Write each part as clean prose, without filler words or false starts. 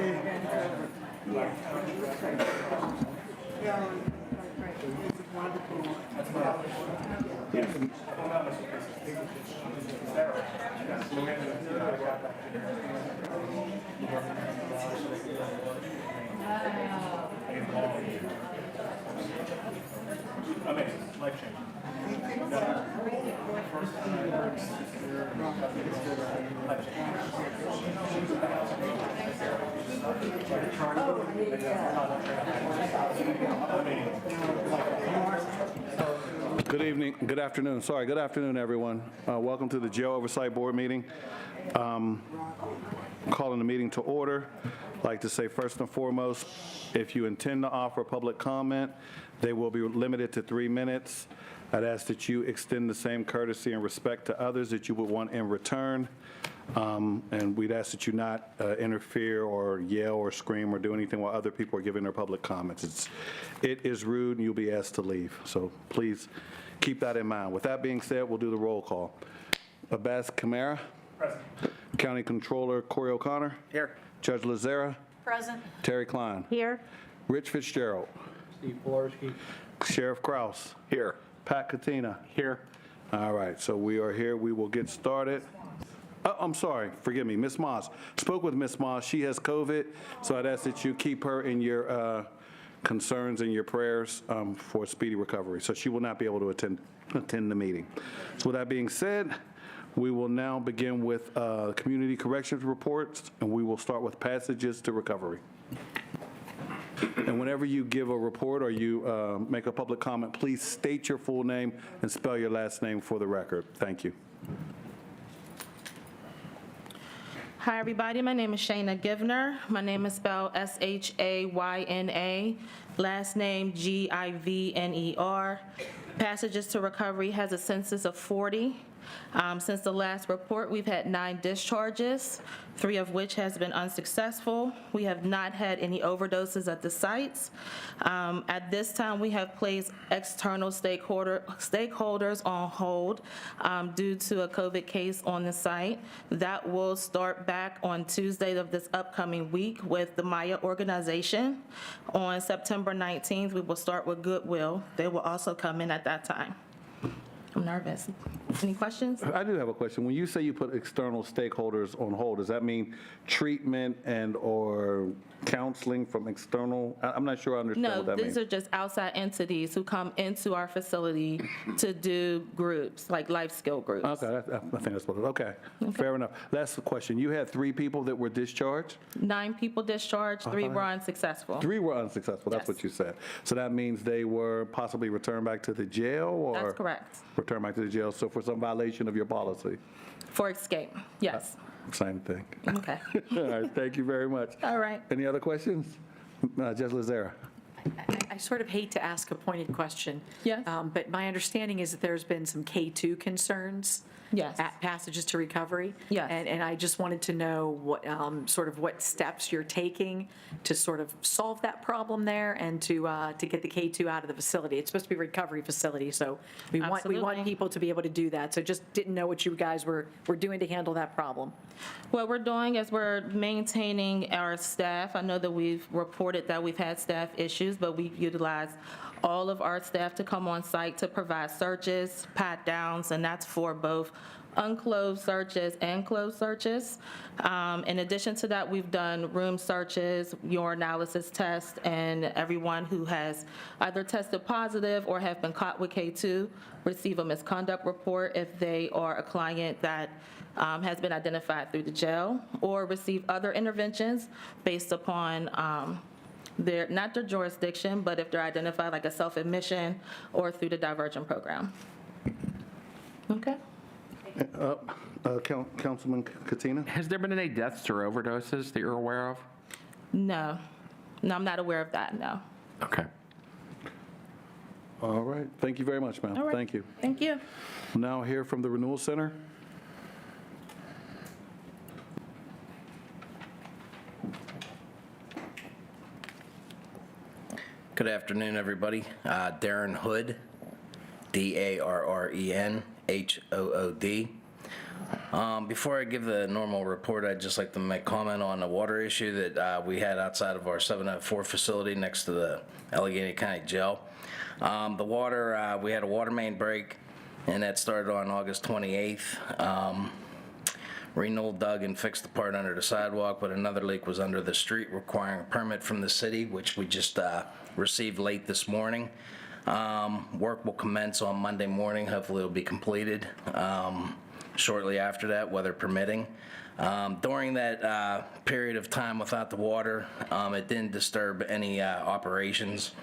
Amazing, life-changing. Good evening, good afternoon, sorry, good afternoon, everyone. Welcome to the Jail Oversight Board meeting. Calling the meeting to order. I'd like to say first and foremost, if you intend to offer public comment, they will be limited to 3 minutes. I'd ask that you extend the same courtesy and respect to others that you would want in return. And we'd ask that you not interfere or yell or scream or do anything while other people are giving their public comments. It is rude and you'll be asked to leave. So please keep that in mind. With that being said, we'll do the roll call. Abbas Kamara. Present. County Controller Corey O'Connor. Here. Judge Lazara. Present. Terry Klein. Here. Rich Fitzgerald. Steve Polarski. Sheriff Kraus. Here. Pat Katina. Here. All right, so we are here. We will get started. Oh, I'm sorry. Forgive me. Ms. Moss. Spoke with Ms. Moss. She has COVID, so I'd ask that you keep her in your concerns and your prayers for a speedy recovery. So she will not be able to attend the meeting. So with that being said, we will now begin with community corrections reports, and we will start with passages to recovery. And whenever you give a report or you make a public comment, please state your full name and spell your last name for the record. Thank you. Hi, everybody. My name is Shayna Givner. My name is spelled Shayna, last name Givner. Passages to Recovery has a census of 40. Since the last report, we've had 9 discharges, 3 of which has been unsuccessful. We have not had any overdoses at the sites. At this time, we have placed external stakeholders on hold due to a COVID case on the site. That will start back on Tuesday of this upcoming week with the Maya organization. On September 19th, we will start with Goodwill. They will also come in at that time. I'm nervous. Any questions? I do have a question. When you say you put external stakeholders on hold, does that mean treatment and or counseling from external? I'm not sure I understand what that means. No, these are just outside entities who come into our facility to do groups, like life skill groups. Okay, I think that's what it is. Okay, fair enough. Last question. You had 3 people that were discharged? 9 people discharged, 3 were unsuccessful. 3 were unsuccessful, that's Yes. what you said. So that means they were possibly returned back to the jail or? That's correct. Returned back to the jail, so for some violation of your policy? For escape, yes. Same thing. Okay. All right, thank you very much. All right. Any other questions? Judge Lazara. I sort of hate to ask a pointed question. Yes. But my understanding is that there's been some K2 concerns. Yes. At passages to recovery. Yes. And I just wanted to know what, sort of what steps you're taking to sort of solve that problem there and to get the K2 out of the facility. It's supposed to be a recovery facility, so we want Absolutely. people to be able to do that. So just didn't know what you guys were doing to handle that problem. What we're doing is we're maintaining our staff. I know that we've reported that we've had staff issues, but we've utilized all of our staff to come on site to provide searches, pat downs, and that's for both unclosed searches and closed searches. In addition to that, we've done room searches, urinalysis tests, and everyone who has either tested positive or have been caught with K2 receive a misconduct report if they are a client that has been identified through the jail, or receive other interventions based upon not their jurisdiction, but if they're identified like a self-admission or through the diversion program. Okay. Councilman Katina? Has there been any deaths or overdoses that you're aware of? No, I'm not aware of that, no. Okay. All right, thank you very much, ma'am. All right. Thank you. Thank you. We'll now hear from the Renewal Center. Good afternoon, everybody. Darren Hood, D-A-R-R-E-N, H-O-O-D. Before I give the normal report, I'd just like to make comment on the water issue that we had outside of our 704 facility next to the Allegheny County Jail. The water, we had a water main break, and that started on August 28th. Renewal dug and fixed the part under the sidewalk, but another leak was under the street requiring a permit from the city, which we just received late this morning. Work will commence on Monday morning. Hopefully it'll be completed shortly after that, weather permitting. During that period of time without the water, it didn't disturb any operations.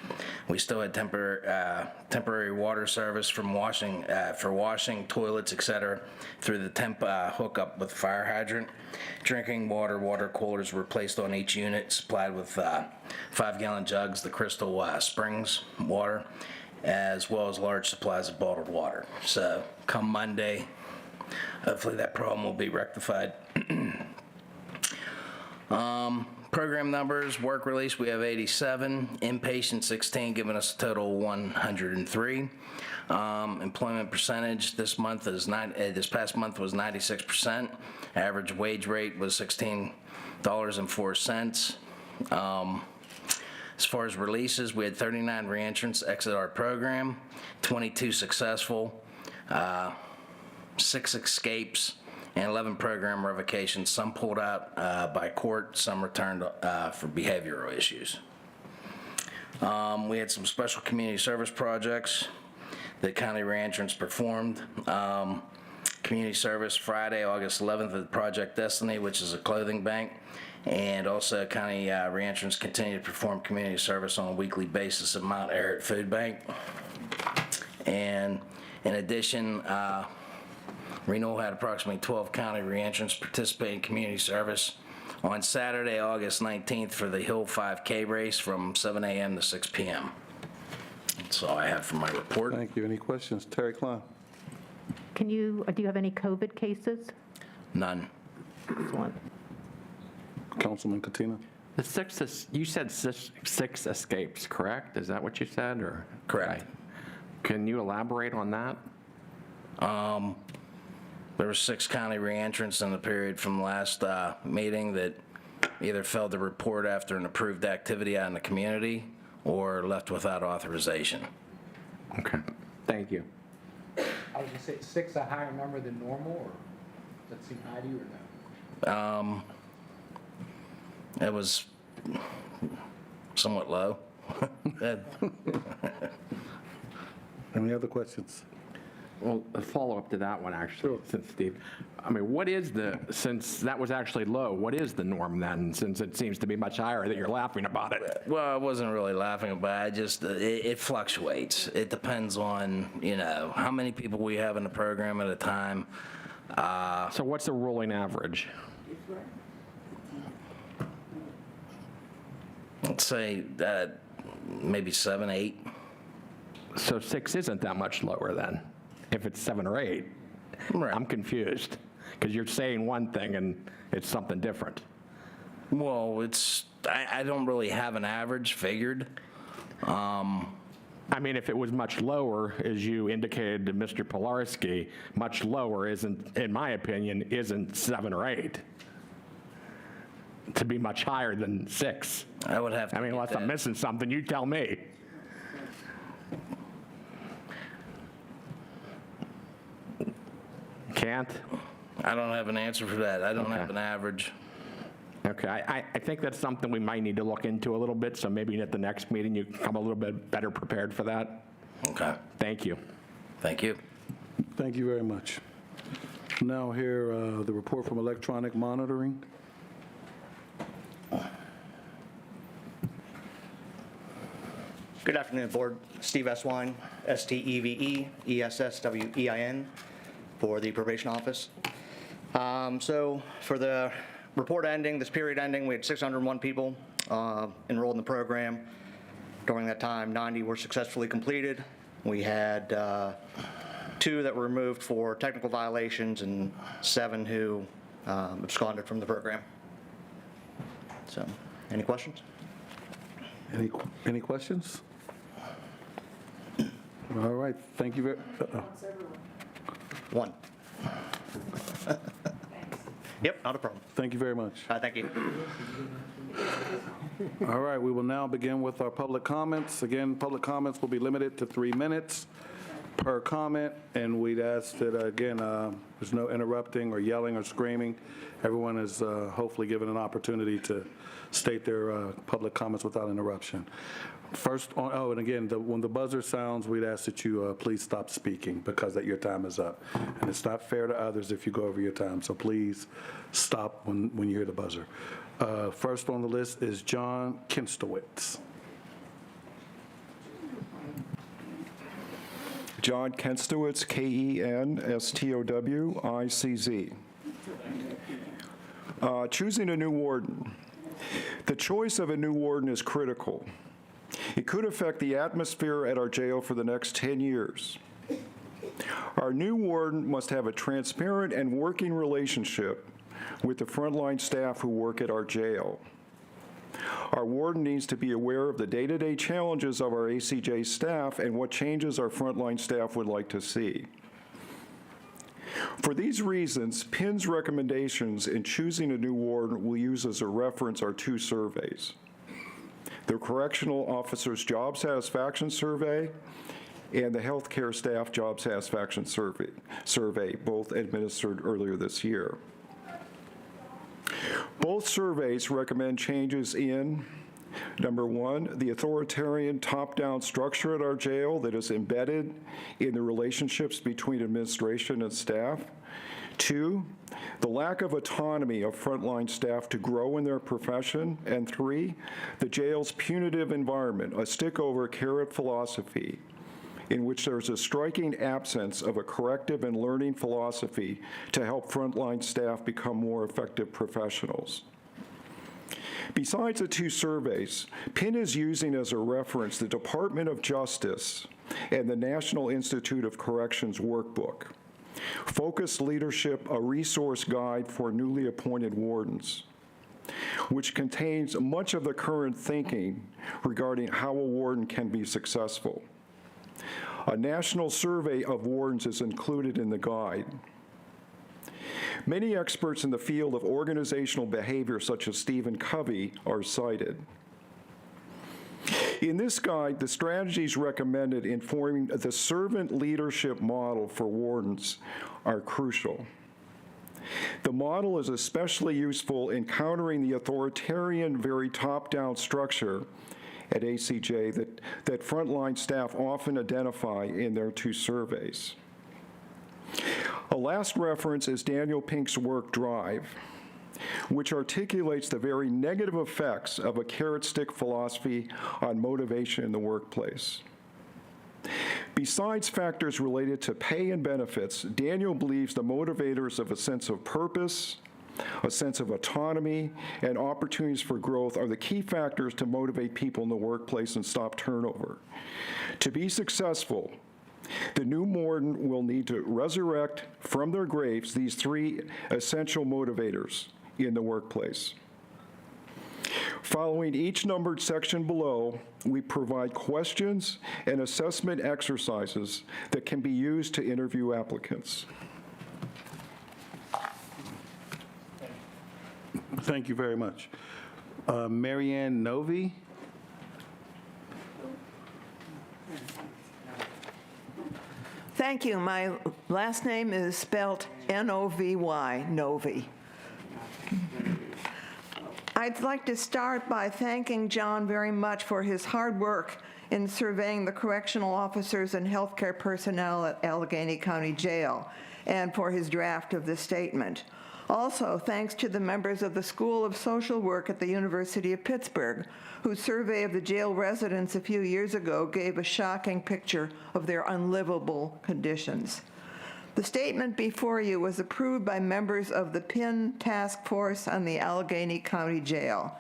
We still had temporary water service from washing, for washing, toilets, etc., through the temp hookup with fire hydrant. Drinking water, water coolers were placed on each unit, supplied with 5-gallon jugs, the Crystal Springs water, as well as large supplies of bottled water. So come Monday, hopefully that problem will be rectified. Program numbers, work release, we have 87. Inpatient, 16, giving us a total of 103. Employment percentage this past month was 96%. Average wage rate was $16.04. As far as releases, we had 39 reentrants exit our program, 22 successful, 6 escapes, and 11 program revocations. Some pulled out by court, some returned for behavioral issues. We had some special community service projects that county reentrants performed. Community service Friday, August 11th at Project Destiny, which is a clothing bank. And also county reentrants continue to perform community service on a weekly basis at Mount Arrett Food Bank. And in addition, Renewal had approximately 12 county reentrants participate in community service on Saturday, August 19th for the Hill 5K race from 7 a.m. to 6 p.m. That's all I have for my report. Thank you. Any questions? Terry Klein. Do you have any COVID cases? None. Excellent. Councilman Katina. You said six escapes, correct? Is that what you said, or? Correct. Can you elaborate on that? There were 6 county reentrants in the period from last meeting that either failed to report after an approved activity out in the community or left without authorization. Okay, thank you. I was gonna say, 6 a higher number than normal, or does that seem high to you or no? It was somewhat low. Any other questions? Well, a follow-up to that one, actually, since Steve, I mean, since that was actually low, what is the norm then, since it seems to be much higher that you're laughing about it? Well, I wasn't really laughing about it. It fluctuates. It depends on, how many people we have in the program at a time. So what's the rolling average? Let's say maybe 7, 8. So 6 isn't that much lower then, if it's 7 or 8. Right. I'm confused, because you're saying one thing and it's something different. Well, I don't really have an average figured. I mean, if it was much lower, as you indicated to Mr. Pilarski, much lower isn't, in my opinion, isn't 7 or 8. To be much higher than 6. I would have to. I mean, get unless I'm that. missing something, you tell me. Can't? I don't have an answer for that. I don't Okay. have an average. Okay, I think that's something we might need to look into a little bit, so maybe at the next meeting you can come a little bit better prepared for that. Okay. Thank you. Thank you. Thank you very much. Now hear the report from electronic monitoring. Good afternoon, Board. Steve Eswine, STEVE, for the probation office. So for the report ending, this period ending, we had 601 people enrolled in the program. During that time, 90 were successfully completed. We had 2 that were removed for technical violations and 7 who absconded from the program. So, any questions? Any questions? All right, thank you very, 1. Yep, not a problem. Thank you very much. Thank you. All right, we will now begin with our public comments. Again, public comments will be limited to 3 minutes per comment, and we'd ask that, again, there's no interrupting or yelling or screaming. Everyone is hopefully given an opportunity to state their public comments without interruption. First, and again, when the buzzer sounds, we'd ask that you please stop speaking because that your time is up. And it's not fair to others if you go over your time, so please stop when you hear the buzzer. First on the list is John Kinstowitz. John Kenstowitz, Kenstowicz. Choosing a new warden. The choice of a new warden is critical. It could affect the atmosphere at our jail for the next 10 years. Our new warden must have a transparent and working relationship with the frontline staff who work at our jail. Our warden needs to be aware of the day-to-day challenges of our ACJ staff and what changes our frontline staff would like to see. For these reasons, PIN's recommendations in choosing a new warden will use as a reference our 2 surveys: the Correctional Officers Job Satisfaction Survey and the Healthcare Staff Job Satisfaction Survey, both administered earlier this year. Both surveys recommend changes in, number 1, the authoritarian top-down structure at our jail that is embedded in the relationships between administration and staff. 2, the lack of autonomy of frontline staff to grow in their profession. And 3, the jail's punitive environment, a stick-over-carrot philosophy in which there's a striking absence of a corrective and learning philosophy to help frontline staff become more effective professionals. Besides the 2 surveys, PIN is using as a reference the Department of Justice and the National Institute of Corrections workbook, Focused Leadership, a resource guide for newly appointed wardens, which contains much of the current thinking regarding how a warden can be successful. A national survey of wardens is included in the guide. Many experts in the field of organizational behavior, such as Stephen Covey, are cited. In this guide, the strategies recommended in forming the servant leadership model for wardens are crucial. The model is especially useful in countering the authoritarian, very top-down structure at ACJ that frontline staff often identify in their 2 surveys. A last reference is Daniel Pink's work, Drive, which articulates the very negative effects of a carrot-stick philosophy on motivation in the workplace. Besides factors related to pay and benefits, Daniel believes the motivators of a sense of purpose, a sense of autonomy, and opportunities for growth are the key factors to motivate people in the workplace and stop turnover. To be successful, the new warden will need to resurrect from their graves these 3 essential motivators in the workplace. Following each numbered section below, we provide questions and assessment exercises that can be used to interview applicants. Thank you very much. Marianne Novi. Thank you. My last name is spelled N-O-V-Y, Novi. I'd like to start by thanking John very much for his hard work in surveying the correctional officers and healthcare personnel at Allegheny County Jail, and for his draft of this statement. Also, thanks to the members of the School of Social Work at the University of Pittsburgh, whose survey of the jail residents a few years ago gave a shocking picture of their unlivable conditions. The statement before you was approved by members of the PIN Task Force on the Allegheny County Jail.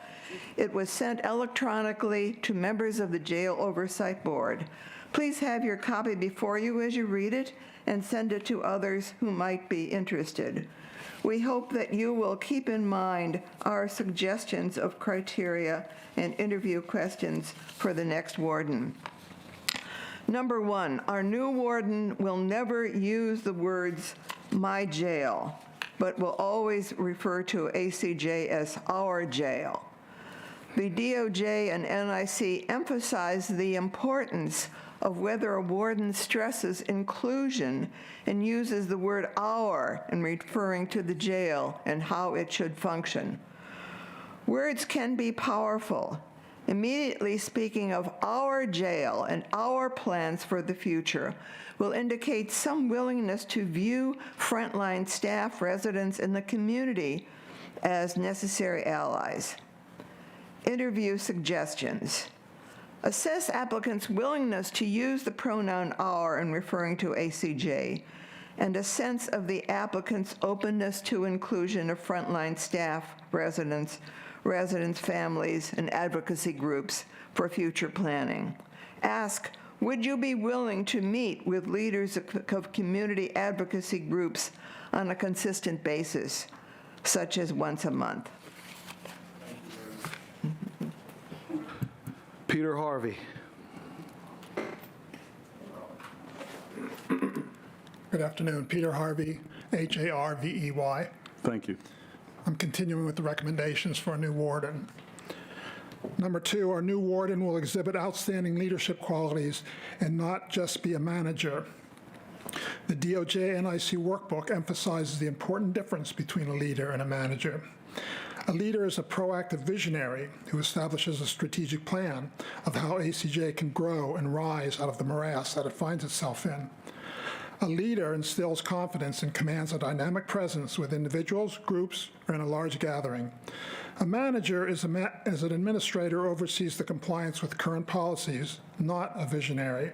It was sent electronically to members of the Jail Oversight Board. Please have your copy before you as you read it and send it to others who might be interested. We hope that you will keep in mind our suggestions of criteria and interview questions for the next warden. Number 1, our new warden will never use the words "my jail." but will always refer to ACJ as our jail. The DOJ and NIC emphasize the importance of whether a warden stresses inclusion and uses the word our in referring to the jail and how it should function. Words can be powerful. Immediately speaking of our jail and our plans for the future will indicate some willingness to view frontline staff, residents, and the community as necessary allies. Interview suggestions. Assess applicants' willingness to use the pronoun our in referring to ACJ, and a sense of the applicant's openness to inclusion of frontline staff, residents, families, and advocacy groups for future planning. Ask, would you be willing to meet with leaders of community advocacy groups on a consistent basis, such as once a month? Peter Harvey. Good afternoon. Peter Harvey, Harvey. Thank you. I'm continuing with the recommendations for a new warden. Number 2, our new warden will exhibit outstanding leadership qualities and not just be a manager. The DOJ NIC workbook emphasizes the important difference between a leader and a manager. A leader is a proactive visionary who establishes a strategic plan of how ACJ can grow and rise out of the morass that it finds itself in. A leader instills confidence and commands a dynamic presence with individuals, groups, or in a large gathering. A manager is an administrator who oversees the compliance with current policies, not a visionary.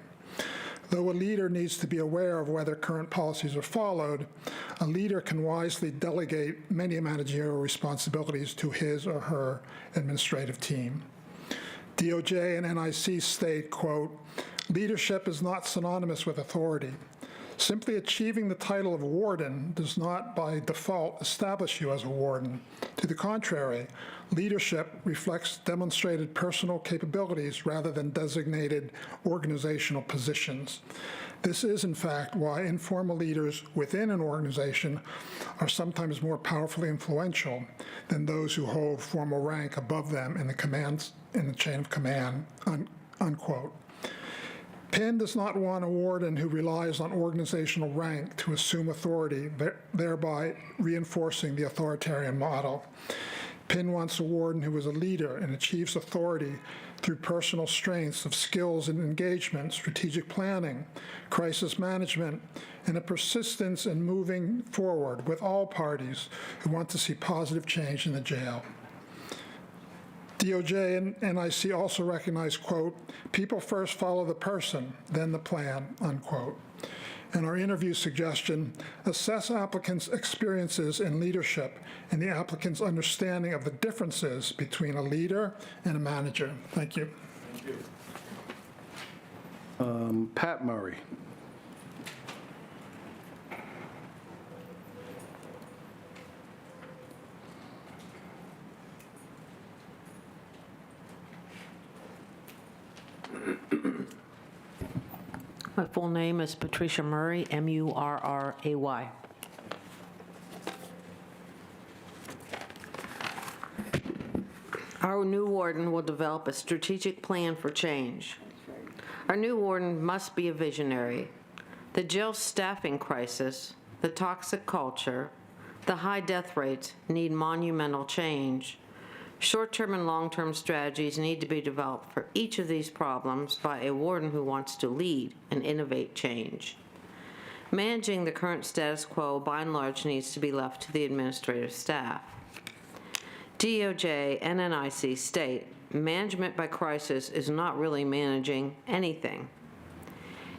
Though a leader needs to be aware of whether current policies are followed, a leader can wisely delegate many managerial responsibilities to his or her administrative team. DOJ and NIC state, quote, "Leadership is not synonymous with authority. Simply achieving the title of warden does not by default establish you as a warden. To the contrary, leadership reflects demonstrated personal capabilities rather than designated organizational positions. This is, in fact, why informal leaders within an organization are sometimes more powerfully influential than those who hold formal rank above them in the chain of command," unquote. Penn does not want a warden who relies on organizational rank to assume authority, thereby reinforcing the authoritarian model. Penn wants a warden who is a leader and achieves authority through personal strengths of skills in engagement, strategic planning, crisis management, and a persistence in moving forward with all parties who want to see positive change in the jail. DOJ and NIC also recognize, quote, "People first follow the person, then the plan," unquote. In our interview suggestion, assess applicants' experiences in leadership and the applicant's understanding of the differences between a leader and a manager. Thank you. Pat Murray. My full name is Patricia Murray, Murray. Our new warden will develop a strategic plan for change. Our new warden must be a visionary. The jail staffing crisis, the toxic culture, the high death rates need monumental change. Short-term and long-term strategies need to be developed for each of these problems by a warden who wants to lead and innovate change. Managing the current status quo, by and large, needs to be left to the administrative staff. DOJ and NIC state management by crisis is not really managing anything.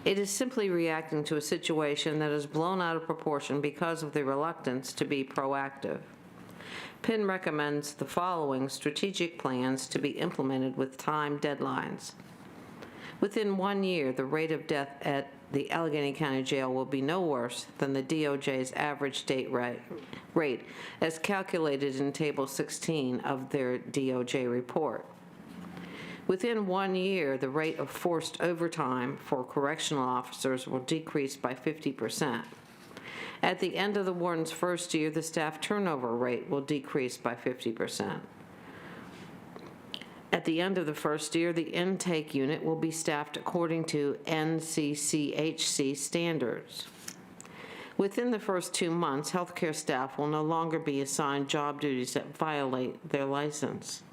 It is simply reacting to a situation that is blown out of proportion because of the reluctance to be proactive. Penn recommends the following strategic plans to be implemented with time deadlines. Within 1 year, the rate of death at the Allegheny County Jail will be no worse than the DOJ's average state rate, as calculated in Table 16 of their DOJ report. Within 1 year, the rate of forced overtime for correctional officers will decrease by 50%. At the end of the warden's first year, the staff turnover rate will decrease by 50%. At the end of the first year, the intake unit will be staffed according to NCCHC standards. Within the first 2 months, healthcare staff will no longer be assigned job duties that violate their license.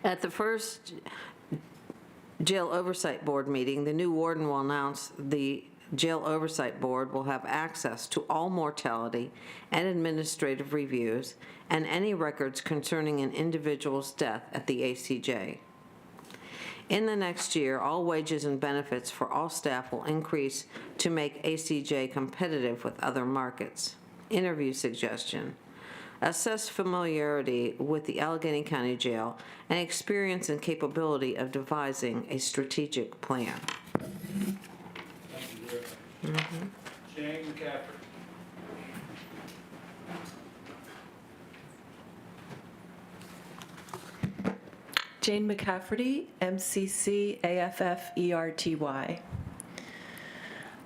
At the first Jail Oversight Board meeting, the new warden will announce the Jail Oversight Board will have access to all mortality and administrative reviews and any records concerning an individual's death at the ACJ. In the next year, all wages and benefits for all staff will increase to make ACJ competitive with other markets. Interview suggestion: assess familiarity with the Allegheny County Jail and experience and capability of devising a strategic plan. Jane McCaffrey. Jane McCafferty, MCC AFF ERTY.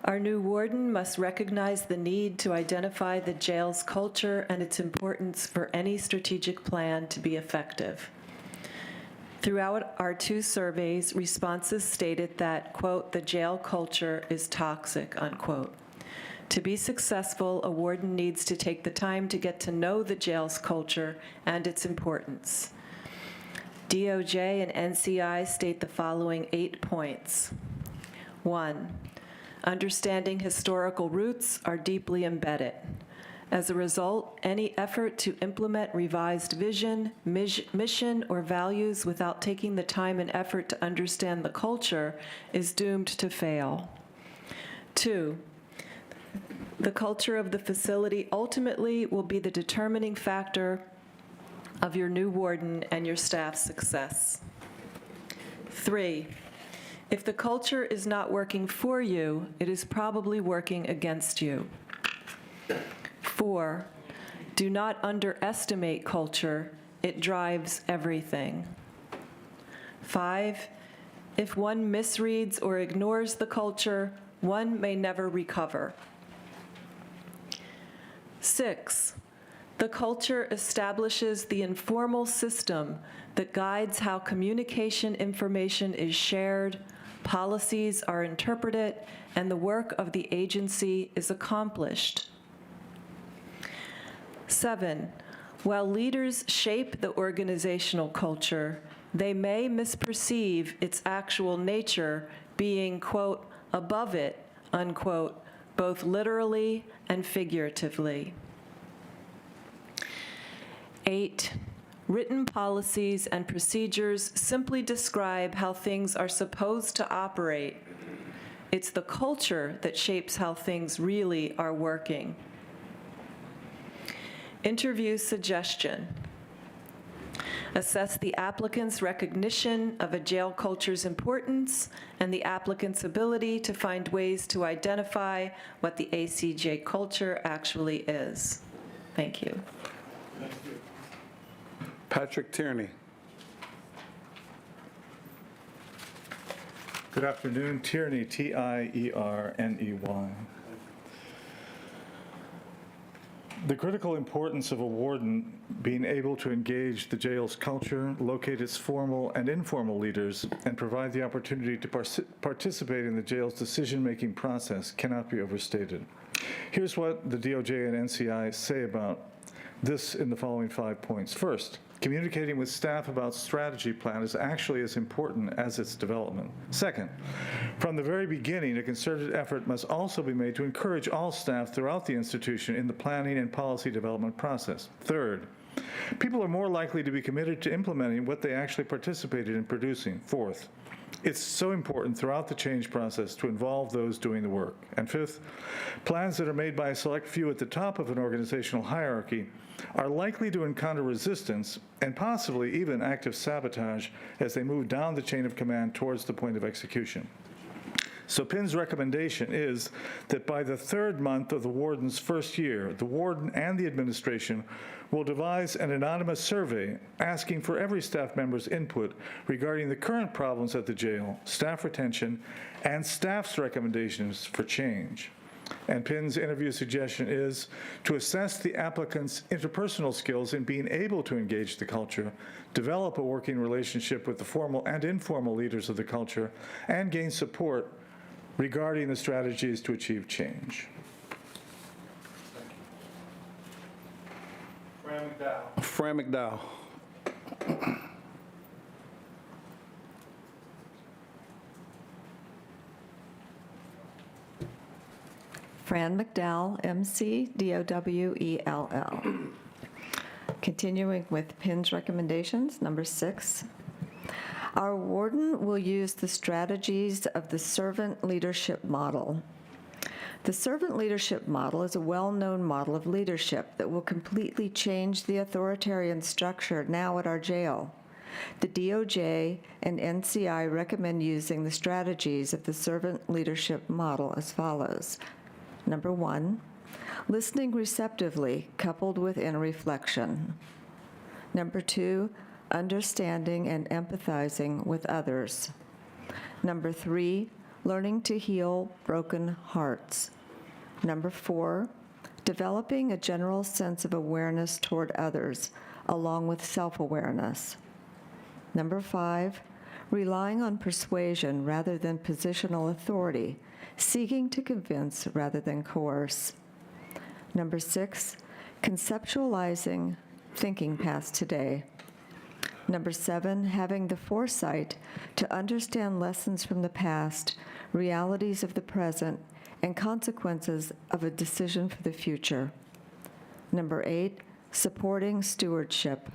Our new warden must recognize the need to identify the jail's culture and its importance for any strategic plan to be effective. Throughout our 2 surveys, responses stated that, quote, the jail culture is toxic, unquote. To be successful, a warden needs to take the time to get to know the jail's culture and its importance. DOJ and NCI state the following 8 points. 1, understanding historical roots are deeply embedded. As a result, any effort to implement revised vision, mission, or values without taking the time and effort to understand the culture is doomed to fail. 2, the culture of the facility ultimately will be the determining factor of your new warden and your staff's success. 3, if the culture is not working for you, it is probably working against you. 4, do not underestimate culture. It drives everything. 5, if one misreads or ignores the culture, one may never recover. 6, the culture establishes the informal system that guides how communication information is shared, policies are interpreted, and the work of the agency is accomplished. 7, while leaders shape the organizational culture, they may misperceive its actual nature being, quote, above it, unquote, both literally and figuratively. 8, written policies and procedures simply describe how things are supposed to operate. It's the culture that shapes how things really are working. Interview suggestion: assess the applicant's recognition of a jail culture's importance and the applicant's ability to find ways to identify what the ACJ culture actually is. Thank you. Patrick Tierney. Good afternoon. Tierney, T-I-E-R-N-E-Y. The critical importance of a warden being able to engage the jail's culture, locate its formal and informal leaders, and provide the opportunity to participate in the jail's decision-making process cannot be overstated. Here's what the DOJ and NCI say about this in the following 5 points. First, communicating with staff about strategy plan is actually as important as its development. Second, from the very beginning, a concerted effort must also be made to encourage all staff throughout the institution in the planning and policy development process. Third, people are more likely to be committed to implementing what they actually participated in producing. Fourth, it's so important throughout the change process to involve those doing the work. And fifth, plans that are made by a select few at the top of an organizational hierarchy are likely to encounter resistance and possibly even active sabotage as they move down the chain of command towards the point of execution. So PIN's recommendation is that by the 3rd month of the warden's first year, the warden and the administration will devise an anonymous survey asking for every staff member's input regarding the current problems at the jail, staff retention, and staff's recommendations for change. And PIN's interview suggestion is to assess the applicant's interpersonal skills in being able to engage the culture, develop a working relationship with the formal and informal leaders of the culture, and gain support regarding the strategies to achieve change. Fran McDowell. Fran McDowell, MC, D-O-W-E-L-L. Continuing with PIN's recommendations, number 6. Our warden will use the strategies of the servant leadership model. The servant leadership model is a well-known model of leadership that will completely change the authoritarian structure now at our jail. The DOJ and NCI recommend using the strategies of the servant leadership model as follows. Number 1, listening receptively coupled with inner reflection. Number 2, understanding and empathizing with others. Number 3, learning to heal broken hearts. Number 4, developing a general sense of awareness toward others, along with self-awareness. Number 5, relying on persuasion rather than positional authority, seeking to convince rather than coerce. Number 6, conceptualizing, thinking past today. Number 7, having the foresight to understand lessons from the past, realities of the present, and consequences of a decision for the future. Number 8, supporting stewardship.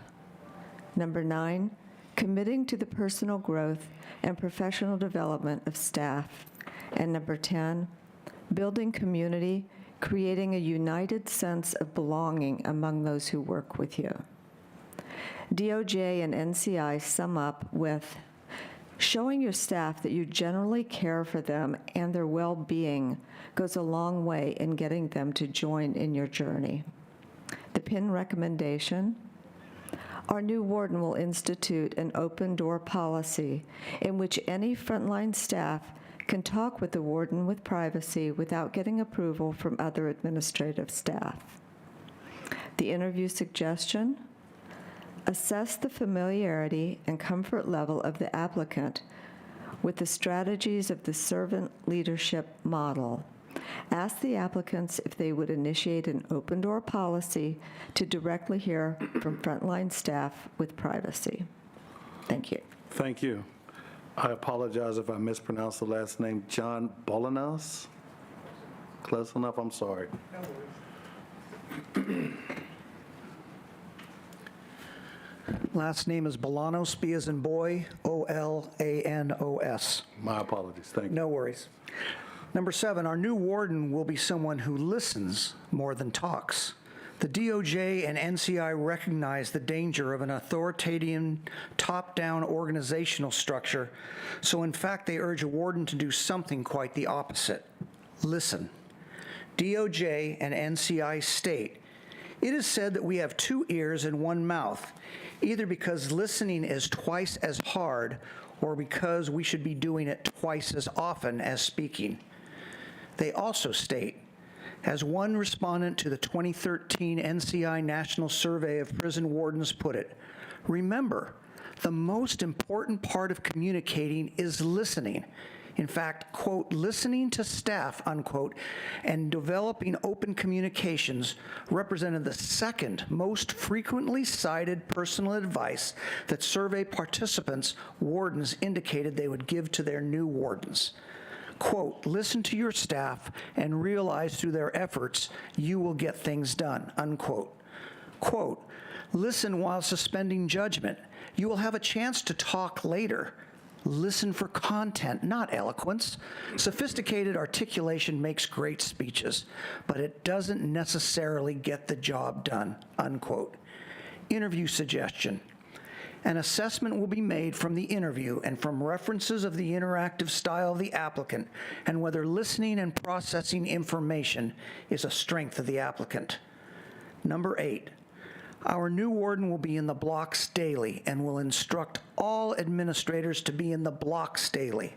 Number 9, committing to the personal growth and professional development of staff. And number 10, building community, creating a united sense of belonging among those who work with you. DOJ and NCI sum up with showing your staff that you generally care for them and their well-being goes a long way in getting them to join in your journey. The PIN recommendation: our new warden will institute an open door policy in which any frontline staff can talk with the warden with privacy without getting approval from other administrative staff. The interview suggestion: assess the familiarity and comfort level of the applicant with the strategies of the servant leadership model. Ask the applicants if they would initiate an open door policy to directly hear from frontline staff with privacy. Thank you. Thank you. I apologize if I mispronounced the last name. John Bolanos? Close enough, I'm sorry. Last name is Bolanos, B as in boy, O-L-A-N-O-S. My apologies, thank you. No worries. Number 7, our new warden will be someone who listens more than talks. The DOJ and NCI recognize the danger of an authoritarian, top-down organizational structure, so in fact they urge a warden to do something quite the opposite: listen. DOJ and NCI state, it is said that we have 2 ears and 1 mouth, either because listening is twice as hard or because we should be doing it twice as often as speaking. They also state, as one respondent to the 2013 NCI National Survey of Prison Wardens put it, remember, the most important part of communicating is listening. In fact, quote, listening to staff, unquote, and developing open communications represented the second most frequently cited personal advice that survey participants, wardens, indicated they would give to their new wardens. Quote, listen to your staff and realize through their efforts you will get things done, unquote. Quote, listen while suspending judgment. You will have a chance to talk later. Listen for content, not eloquence. Sophisticated articulation makes great speeches, but it doesn't necessarily get the job done, unquote. Interview suggestion. An assessment will be made from the interview and from references of the interactive style of the applicant and whether listening and processing information is a strength of the applicant. Number 8, our new warden will be in the blocks daily and will instruct all administrators to be in the blocks daily.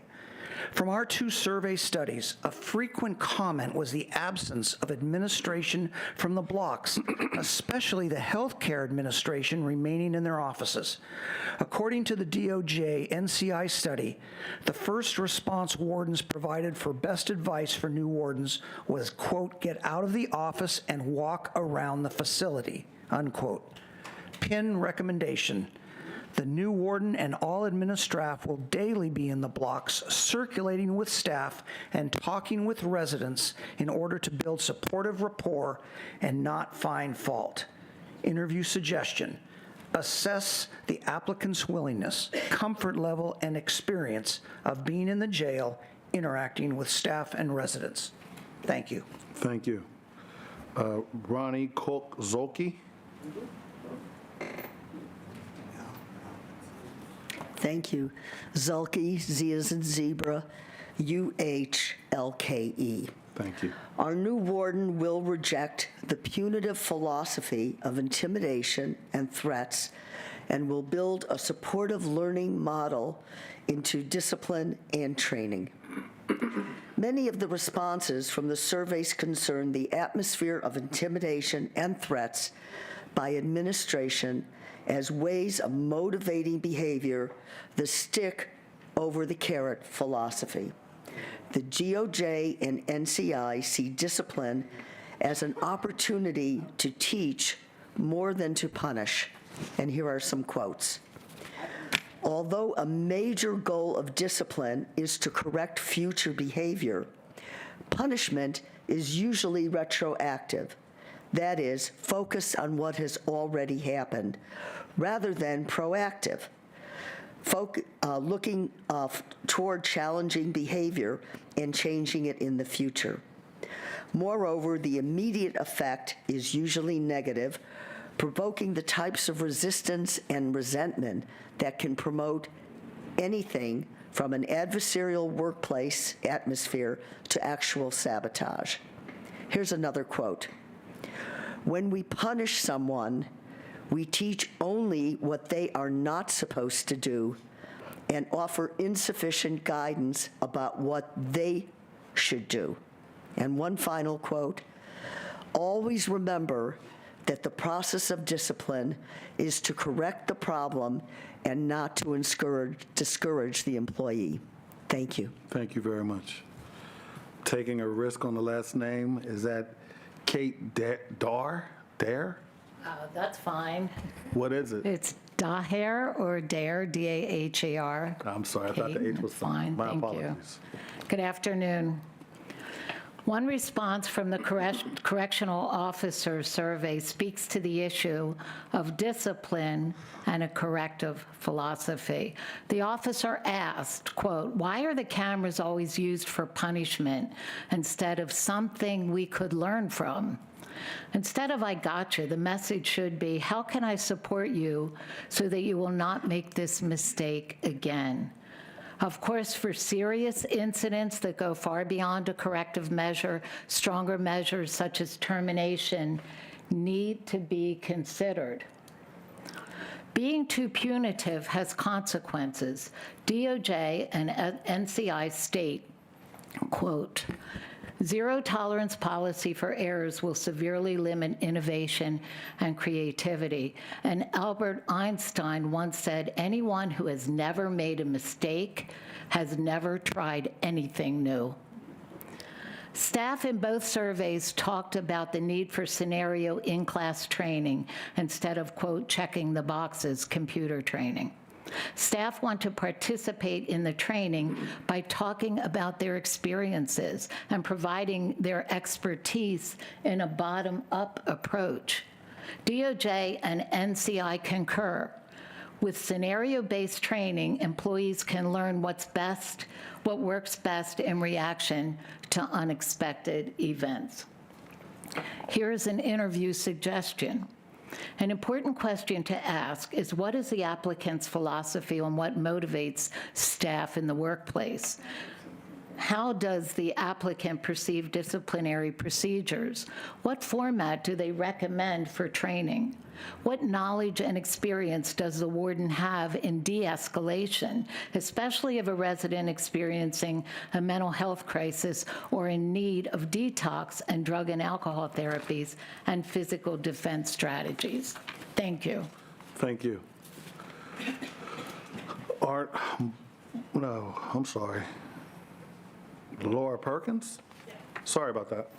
From our 2 survey studies, a frequent comment was the absence of administration from the blocks, especially the healthcare administration remaining in their offices. According to the DOJ NCI study, the first response wardens provided for best advice for new wardens was, quote, "get out of the office and walk around the facility," unquote. Pin recommendation: the new warden and all admin staff will daily be in the blocks, circulating with staff and talking with residents in order to build supportive rapport and not find fault. Interview suggestion: assess the applicant's willingness, comfort level, and experience of being in the jail, interacting with staff and residents. Thank you. Thank you. Ronnie Zolke. Thank you. Zulke, Z as in zebra, UHLKE. Thank you. Our new warden will reject the punitive philosophy of intimidation and threats and will build a supportive learning model into discipline and training. Many of the responses from the surveys concern the atmosphere of intimidation and threats by administration as ways of motivating behavior, the stick over the carrot philosophy. The DOJ and NCI see discipline as an opportunity to teach more than to punish. And here are some quotes. Although a major goal of discipline is to correct future behavior, punishment is usually retroactive. That is, focused on what has already happened, rather than proactive, looking toward challenging behavior and changing it in the future. Moreover, the immediate effect is usually negative, provoking the types of resistance and resentment that can promote anything from an adversarial workplace atmosphere to actual sabotage. Here's another quote. When we punish someone, we teach only what they are not supposed to do and offer insufficient guidance about what they should do. And one final quote, always remember that the process of discipline is to correct the problem and not to discourage the employee. Thank you. Thank you very much. Taking a risk on the last name, is that Kate Dare? That's fine. What is it? It's Daher or Dare, D-A-H-A-R. I'm sorry, I thought the H was Fine, My thank you. apologies. Good afternoon. One response from the correctional officer survey speaks to the issue of discipline and a corrective philosophy. The officer asked, quote, "Why are the cameras always used for punishment instead of something we could learn from?" Instead of "I gotcha," the message should be, "How can I support you so that you will not make this mistake again?" Of course, for serious incidents that go far beyond a corrective measure, stronger measures such as termination need to be considered. Being too punitive has consequences. DOJ and NCI state, quote, "Zero tolerance policy for errors will severely limit innovation and creativity." And Albert Einstein once said, "Anyone who has never made a mistake has never tried anything new." Staff in both surveys talked about the need for scenario in-class training instead of, quote, "checking the boxes" computer training. Staff want to participate in the training by talking about their experiences and providing their expertise in a bottom-up approach. DOJ and NCI concur. With scenario-based training, employees can learn what works best in reaction to unexpected events. Here's an interview suggestion. An important question to ask is, what is the applicant's philosophy on what motivates staff in the workplace? How does the applicant perceive disciplinary procedures? What format do they recommend for training? What knowledge and experience does the warden have in de-escalation, especially of a resident experiencing a mental health crisis or in need of detox and drug and alcohol therapies and physical defense strategies? Thank you. Thank you. I'm sorry. Laura Perkins? Sorry about that.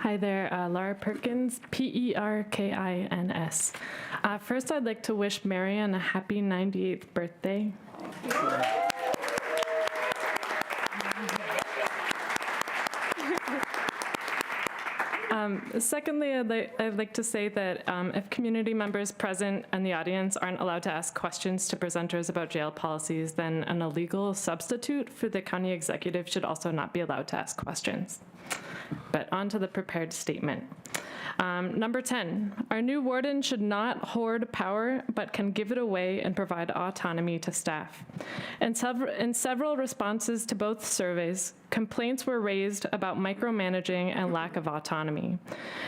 Hi there, Laura Perkins, Perkins. First, I'd like to wish Marian a happy 98th birthday. Secondly, I'd like to say that if community members present in the audience aren't allowed to ask questions to presenters about jail policies, then an illegal substitute for the county executive should also not be allowed to ask questions. But on to the prepared statement. Number 10, our new warden should not hoard power, but can give it away and provide autonomy to staff. In several responses to both surveys, complaints were raised about micromanaging and lack of autonomy.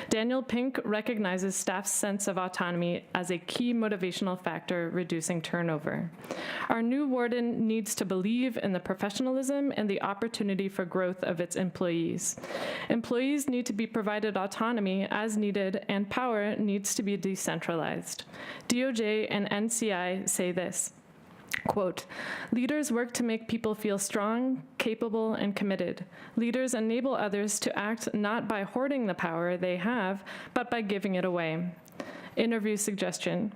Daniel Pink recognizes staff's sense of autonomy as a key motivational factor reducing turnover. Our new warden needs to believe in the professionalism and the opportunity for growth of its employees. Employees need to be provided autonomy as needed, and power needs to be decentralized. DOJ and NCI say this. Quote, leaders work to make people feel strong, capable, and committed. Leaders enable others to act not by hoarding the power they have, but by giving it away. Interview suggestion.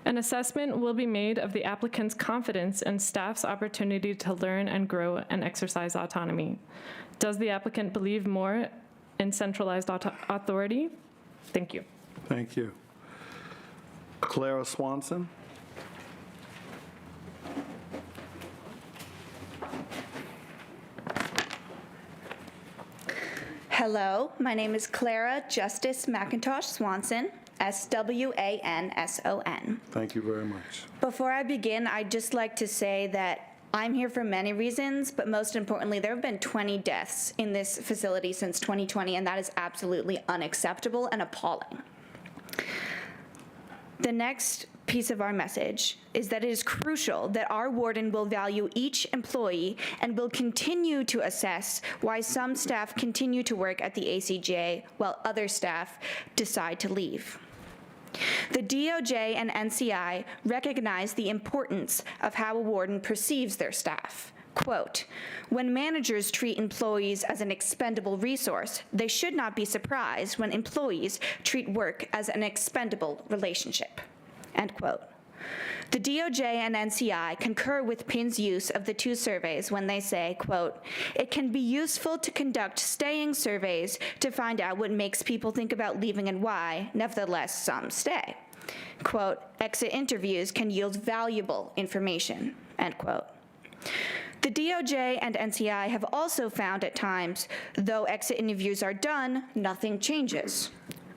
An assessment will be made of the applicant's confidence and staff's opportunity to learn and grow and exercise autonomy. Does the applicant believe more in centralized authority? Thank you. Thank you. Clara Swanson? Hello, my name is Clara Justice McIntosh Swanson, SWANSON. Thank you very much. Before I begin, I'd just like to say that I'm here for many reasons, but most importantly, there have been 20 deaths in this facility since 2020, and that is absolutely unacceptable and appalling. The next piece of our message is that it is crucial that our warden will value each employee and will continue to assess why some staff continue to work at the ACJ while other staff decide to leave. The DOJ and NCI recognize the importance of how a warden perceives their staff. Quote, when managers treat employees as an expendable resource, they should not be surprised when employees treat work as an expendable relationship. End quote. The DOJ and NCI concur with PIN's use of the two surveys when they say, quote, it can be useful to conduct staying surveys to find out what makes people think about leaving and why, nevertheless, some stay. Quote, exit interviews can yield valuable information, end quote. The DOJ and NCI have also found at times, though exit interviews are done, nothing changes.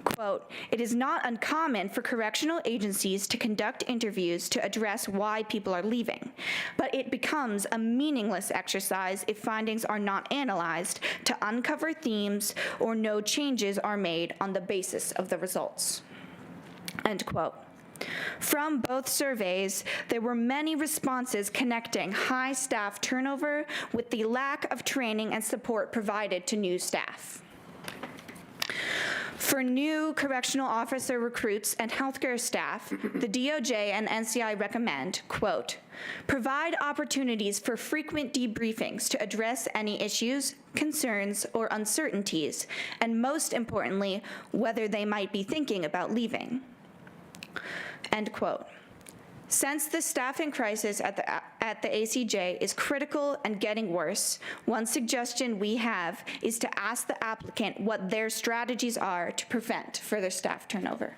Quote, it is not uncommon for correctional agencies to conduct interviews to address why people are leaving, but it becomes a meaningless exercise if findings are not analyzed to uncover themes or no changes are made on the basis of the results. End quote. From both surveys, there were many responses connecting high staff turnover with the lack of training and support provided to new staff. For new correctional officer recruits and healthcare staff, the DOJ and NCI recommend, quote, provide opportunities for frequent debriefings to address any issues, concerns, or uncertainties, and most importantly, whether they might be thinking about leaving. End quote. Since the staffing crisis at the ACJ is critical and getting worse, one suggestion we have is to ask the applicant what their strategies are to prevent further staff turnover.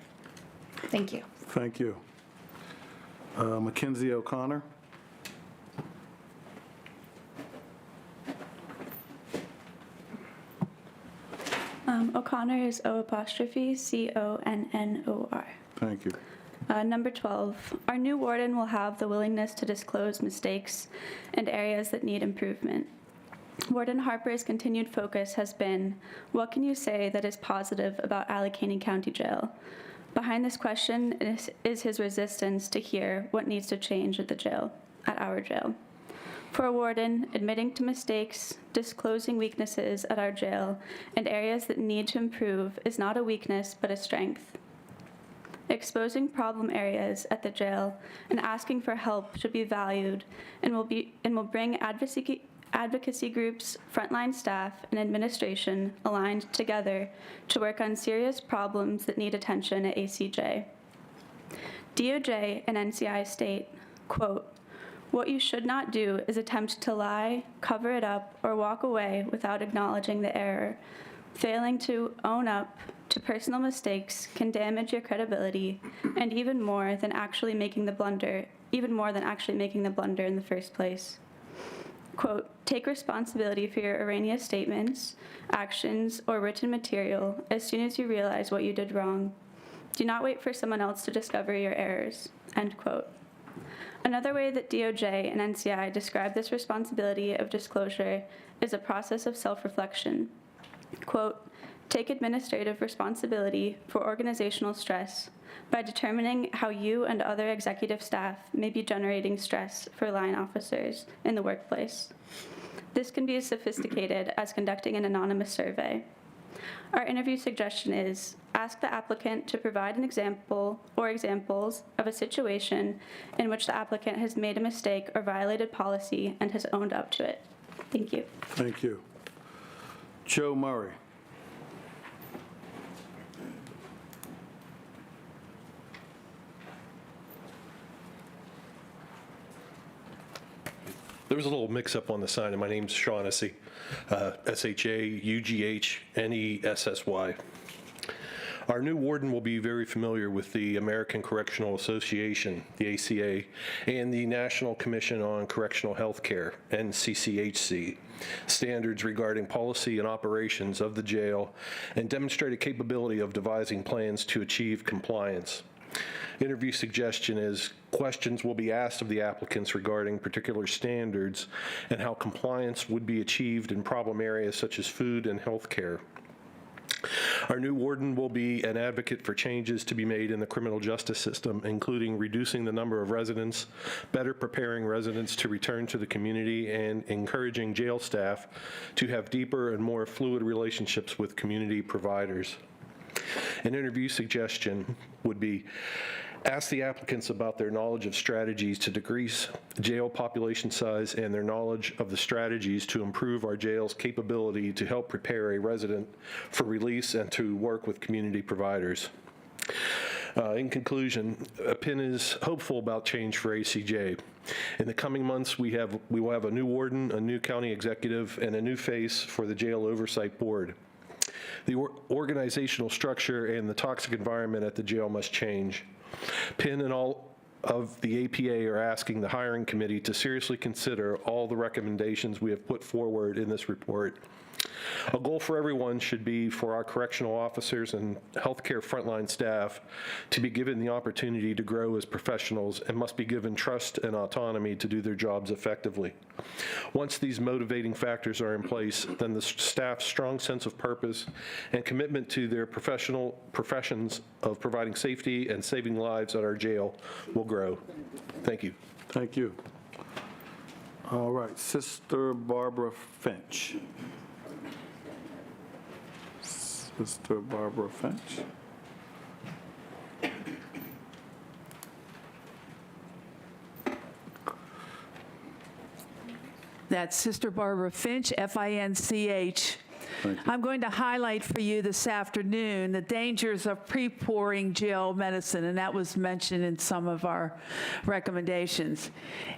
Thank you. Thank you. Mackenzie O'Connor. O'Connor is O''Connor. Thank you. Number 12, our new warden will have the willingness to disclose mistakes and areas that need improvement. Warden Harper's continued focus has been, what can you say that is positive about Allegheny County Jail? Behind this question is his resistance to hear what needs to change at our jail. For a warden, admitting to mistakes, disclosing weaknesses at our jail, and areas that need to improve is not a weakness but a strength. Exposing problem areas at the jail and asking for help should be valued and will bring advocacy groups, frontline staff, and administration aligned together to work on serious problems that need attention at ACJ. DOJ and NCI state, quote, "What you should not do is attempt to lie, cover it up, or walk away without acknowledging the error. Failing to own up to personal mistakes can damage your credibility and even more than actually making the blunder in the first place." Quote, "Take responsibility for your erroneous statements, actions, or written material as soon as you realize what you did wrong. Do not wait for someone else to discover your errors." End quote. Another way that DOJ and NCI describe this responsibility of disclosure is a process of self-reflection. Quote, "Take administrative responsibility for organizational stress by determining how you and other executive staff may be generating stress for line officers in the workplace. This can be as sophisticated as conducting an anonymous survey. Our interview suggestion is, ask the applicant to provide an example or examples of a situation in which the applicant has made a mistake or violated policy and has owned up to it." Thank you. Thank you. Joe Murray. There was a little mix-up on the sign, and my name's Shaughnessy, S-H-A-U-G-H-N-E-S-S-Y. Our new warden will be very familiar with the American Correctional Association, the ACA, and the National Commission on Correctional Health Care, NCCHC, standards regarding policy and operations of the jail, and demonstrated capability of devising plans to achieve compliance. Interview suggestion is questions will be asked of the applicants regarding particular standards and how compliance would be achieved in problem areas such as food and health care. Our new warden will be an advocate for changes to be made in the criminal justice system, including reducing the number of residents, better preparing residents to return to the community, and encouraging jail staff to have deeper and more fluid relationships with community providers. An interview suggestion would be ask the applicants about their knowledge of strategies to decrease jail population size and their knowledge of the strategies to improve our jail's capability to help prepare a resident for release and to work with community providers. In conclusion, PIN is hopeful about change for ACJ. In the coming months, we will have a new warden, a new county executive, and a new face for the Jail Oversight Board. The organizational structure and the toxic environment at the jail must change. PIN and all of the APA are asking the hiring committee to seriously consider all the recommendations we have put forward in this report. A goal for everyone should be for our correctional officers and healthcare frontline staff to be given the opportunity to grow as professionals and must be given trust and autonomy to do their jobs effectively. Once these motivating factors are in place, then the staff's strong sense of purpose and commitment to their professions of providing safety and saving lives at our jail will grow. Thank you. Thank you. All right, Sister Barbara Finch. Sister Barbara Finch. That's Sister Barbara Finch, F-I-N-C-H. I'm going to highlight for you this afternoon the dangers of pre-pouring jail medicine, and that was mentioned in some of our recommendations.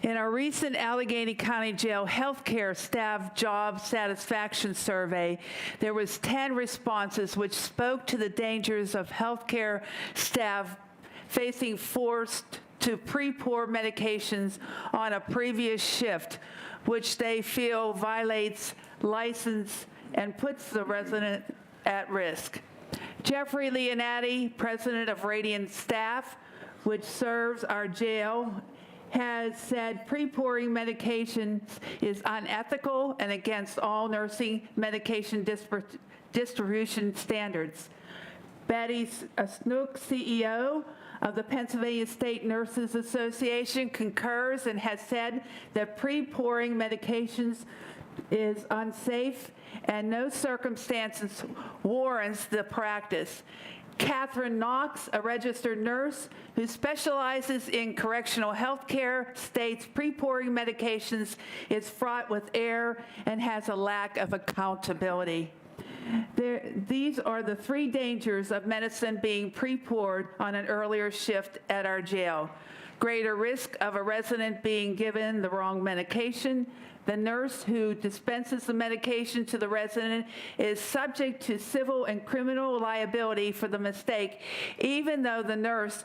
In our recent Allegheny County Jail healthcare staff job satisfaction survey, there was 10 responses which spoke to the dangers of healthcare staff facing forced to pre-pour medications on a previous shift, which they feel violates license and puts the resident at risk. Jeffrey Leonati, president of Radiant Staff, which serves our jail, has said pre-pouring medications is unethical and against all nursing medication distribution standards. Betty Snook, CEO of the Pennsylvania State Nurses Association, concurs and has said that pre-pouring medications is unsafe and no circumstances warrants the practice. Catherine Knox, a registered nurse who specializes in correctional health care, states pre-pouring medications is fraught with error and has a lack of accountability. These are the three dangers of medicine being pre-poured on an earlier shift at our jail. Greater risk of a resident being given the wrong medication. The nurse who dispenses the medication to the resident is subject to civil and criminal liability for the mistake, even though the nurse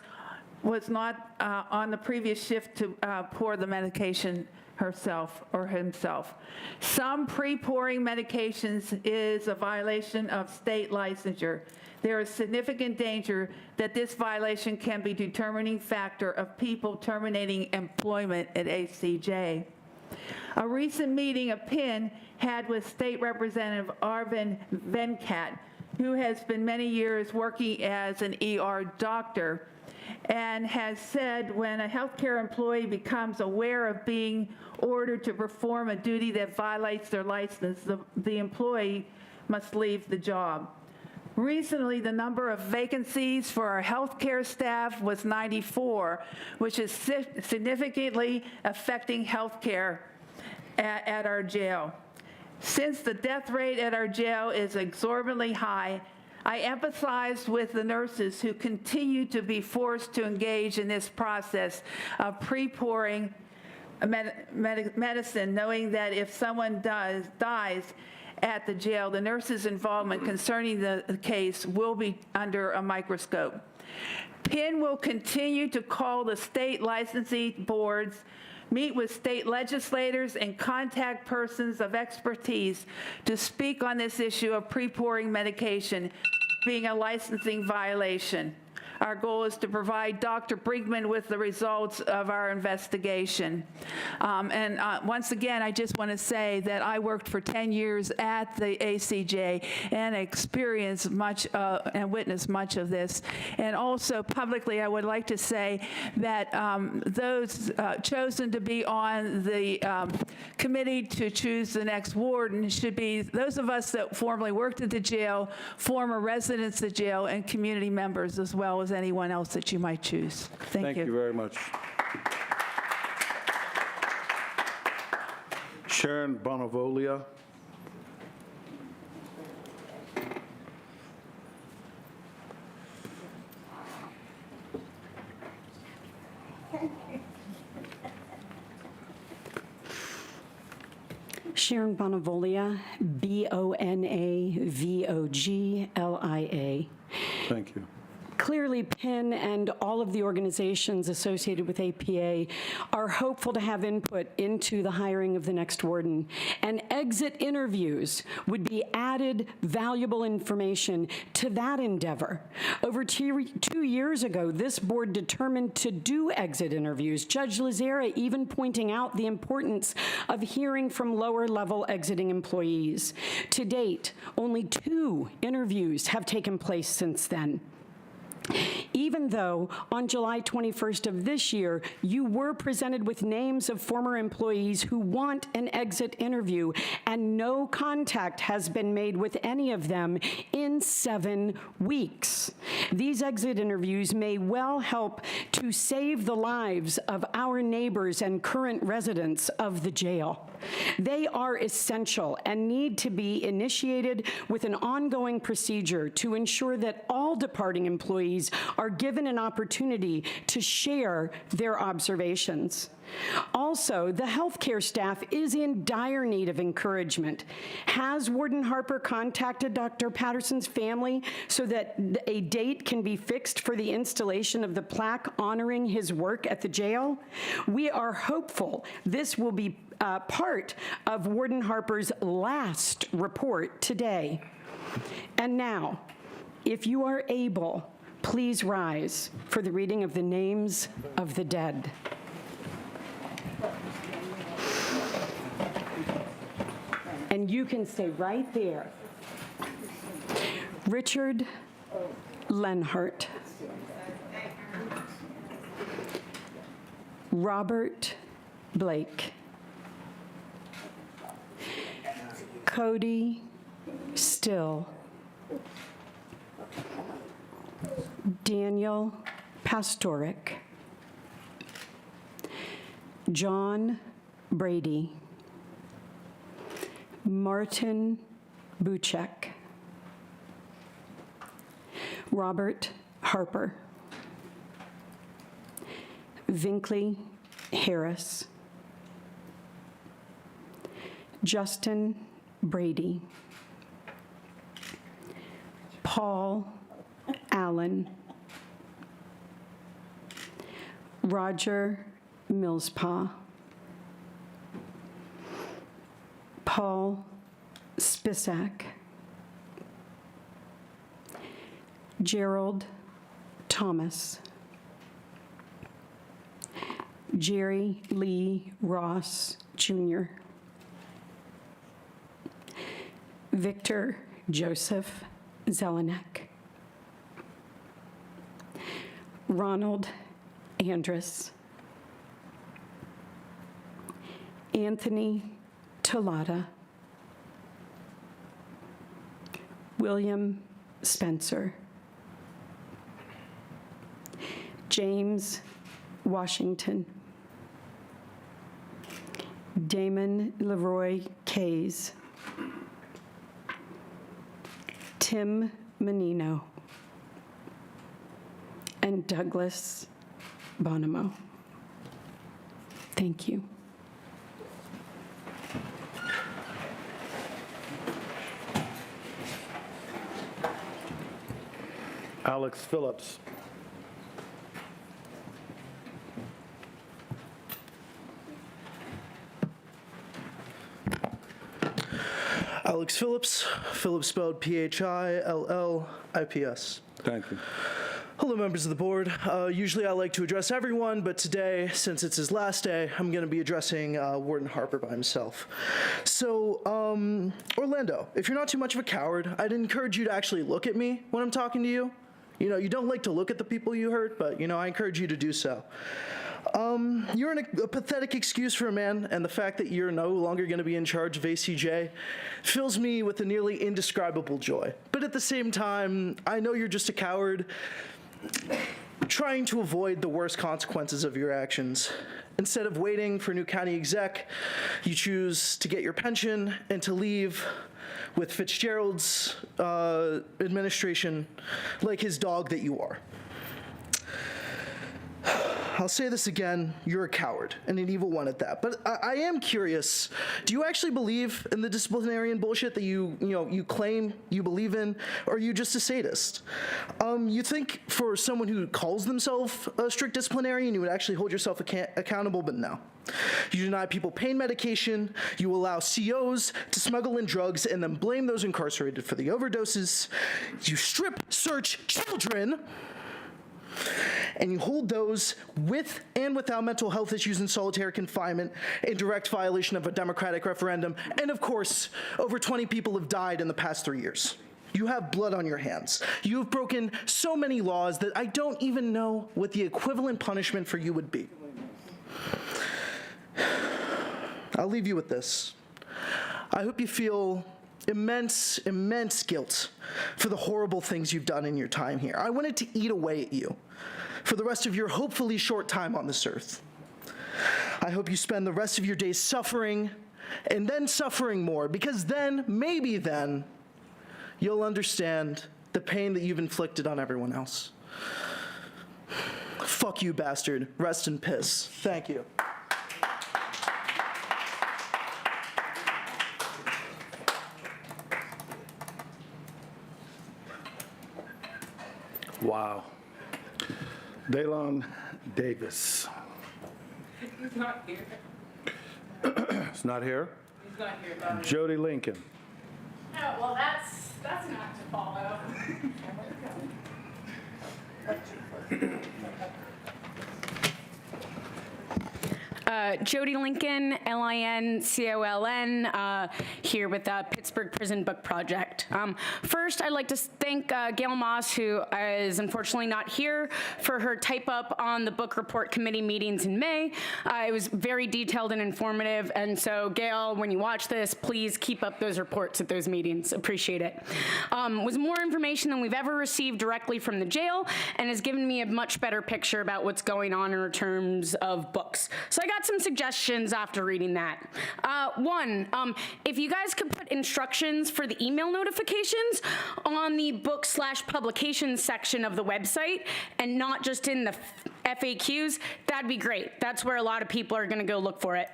was not on the previous shift to pour the medication herself or himself. Some pre-pouring medications is a violation of state licensure. There is significant danger that this violation can be a determining factor of people terminating employment at ACJ. A recent meeting of PIN had with State Representative Arvind Venkat, who has been many years working as an ER doctor, and has said when a healthcare employee becomes aware of being ordered to perform a duty that violates their license, the employee must leave the job. Recently, the number of vacancies for our healthcare staff was 94, which is significantly affecting healthcare at our jail. Since the death rate at our jail is exorbitantly high, I empathize with the nurses who continue to be forced to engage in this process of pre-pouring medicine, knowing that if someone dies at the jail, the nurse's involvement concerning the case will be under a microscope. PIN will continue to call the state licensing boards, meet with state legislators and contact persons of expertise to speak on this issue of pre-pouring medication being a licensing violation. Our goal is to provide Dr. Brinkman with the results of our investigation. Once again, I just want to say that I worked for 10 years at the ACJ and experienced much and witnessed much of this. And also publicly, I would like to say that those chosen to be on the committee to choose the next warden should be those of us that formerly worked at the jail, former residents of the jail, and community members, as well as anyone else that you might choose. Thank you. Thank you very much. Sharon Bonavolia. Sharon Bonavolia, Bonavoglia. Thank you. Clearly, PIN and all of the organizations associated with APA are hopeful to have input into the hiring of the next warden, and exit interviews would be added valuable information to that endeavor. Over 2 years ago, this board determined to do exit interviews, Judge Lazera even pointing out the importance of hearing from lower-level exiting employees. To date, only 2 interviews have taken place since then. Even though on July 21st of this year, you were presented with names of former employees who want an exit interview, and no contact has been made with any of them in 7 weeks. These exit interviews may well help to save the lives of our neighbors and current residents of the jail. They are essential and need to be initiated with an ongoing procedure to ensure that all departing employees are given an opportunity to share their observations. Also, the healthcare staff is in dire need of encouragement. Has Warden Harper contacted Dr. Patterson's family so that a date can be fixed for the installation of the plaque honoring his work at the jail? We are hopeful this will be part of Warden Harper's last report today. And now, if you are able, Please rise for the reading of the names of the dead. And you can stay right there. Richard Lenhart. Robert Blake. Cody Still. Daniel Pastoric. John Brady. Martin Buchek. Robert Harper. Vinkley Harris. Justin Brady. Paul Allen. Roger Millspaw. Paul Spisak. Gerald Thomas. Jerry Lee Ross, Jr. Victor Joseph Zelenek. Ronald Andrus. Anthony Tolada. William Spencer. James Washington. Damon Leroy Kays. Tim Menino. And Douglas Bonomo. Thank you. Alex Phillips. Alex Phillips, Phillips spelled Phillips. Thank you. Hello, members of the board. Usually I like to address everyone, but today, since it's his last day, I'm going to be addressing Warden Harper by himself. So, Orlando, if you're not too much of a coward, I'd encourage you to actually look at me when I'm talking to you. You know, you don't like to look at the people you hurt, but, you know, I encourage you to do so. You're a pathetic excuse for a man, and the fact that you're no longer going to be in charge of ACJ fills me with a nearly indescribable joy. But at the same time, I know you're just a coward trying to avoid the worst consequences of your actions. Instead of waiting for new county exec, you choose to get your pension and to leave with Fitzgerald's administration like his dog that you are. I'll say this again, you're a coward, and an evil one at that. But I am curious, do you actually believe in the disciplinarian bullshit that you claim you believe in, or are you just a sadist? You think for someone who calls themselves a strict disciplinarian, you would actually hold yourself accountable, but no. You deny people pain medication, you allow COs to smuggle in drugs and then blame those incarcerated for the overdoses, you strip search children, and you hold those with and without mental health issues in solitary confinement in direct violation of a democratic referendum. And of course, over 20 people have died in the past 3 years. You have blood on your hands. You have broken so many laws that I don't even know what the equivalent punishment for you would be. I'll leave you with this. I hope you feel immense, immense guilt for the horrible things you've done in your time here. I wanted to eat away at you for the rest of your hopefully short time on this earth. I hope you spend the rest of your days suffering and then suffering more, because then, maybe then, you'll understand the pain that you've inflicted on everyone else. Fuck you, bastard. Rest in piss. Thank you. Wow. Daylon Davis. He's not here. It's not here? He's not here. But... Jody Lincoln. Oh, well, that's not to follow. Jody Lincoln, Lincoln, here with the Pittsburgh Prison Book Project. First, I'd like to thank Gail Moss, who is unfortunately not here, for her type-up on the book report committee meetings in May. It was very detailed and informative, and so Gail, when you watch this, please keep up those reports at those meetings. Appreciate it. Was more information than we've ever received directly from the jail, and has given me a much better picture about what's going on in terms of books. So I got some suggestions after reading that. One, if you guys could put instructions for the email notifications on the book/publications section of the website and not just in the FAQs, that'd be great. That's where a lot of people are gonna go look for it.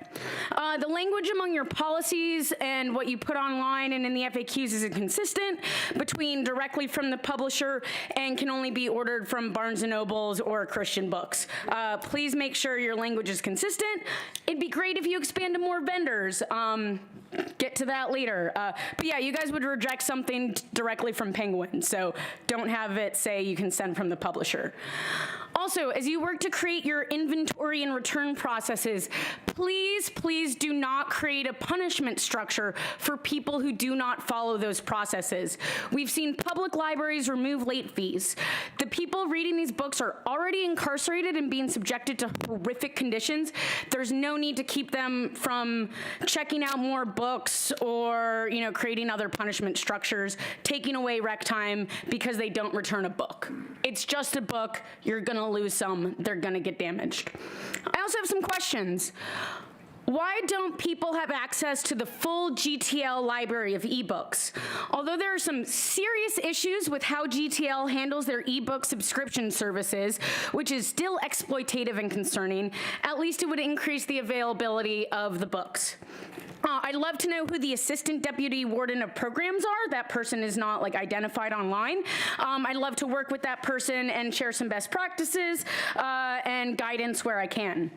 The language among your policies and what you put online and in the FAQs is inconsistent between directly from the publisher and can only be ordered from Barnes & Nobles or Christian Books. Please make sure your language is consistent. It'd be great if you expand to more vendors. Get to that later. But yeah, you guys would reject something directly from Penguin, so don't have it say you can send from the publisher. Also, as you work to create your inventory and return processes, please do not create a punishment structure for people who do not follow those processes. We've seen public libraries remove late fees. The people reading these books are already incarcerated and being subjected to horrific conditions. There's no need to keep them from checking out more books or, creating other punishment structures, taking away rec time because they don't return a book. It's just a book. You're gonna lose some. They're gonna get damaged. I also have some questions. Why don't people have access to the full GTL library of ebooks? Although there are some serious issues with how GTL handles their ebook subscription services, which is still exploitative and concerning, at least it would increase the availability of the books. I'd love to know who the Assistant Deputy Warden of Programs are. That person is not identified online. I'd love to work with that person and share some best practices and guidance where I can.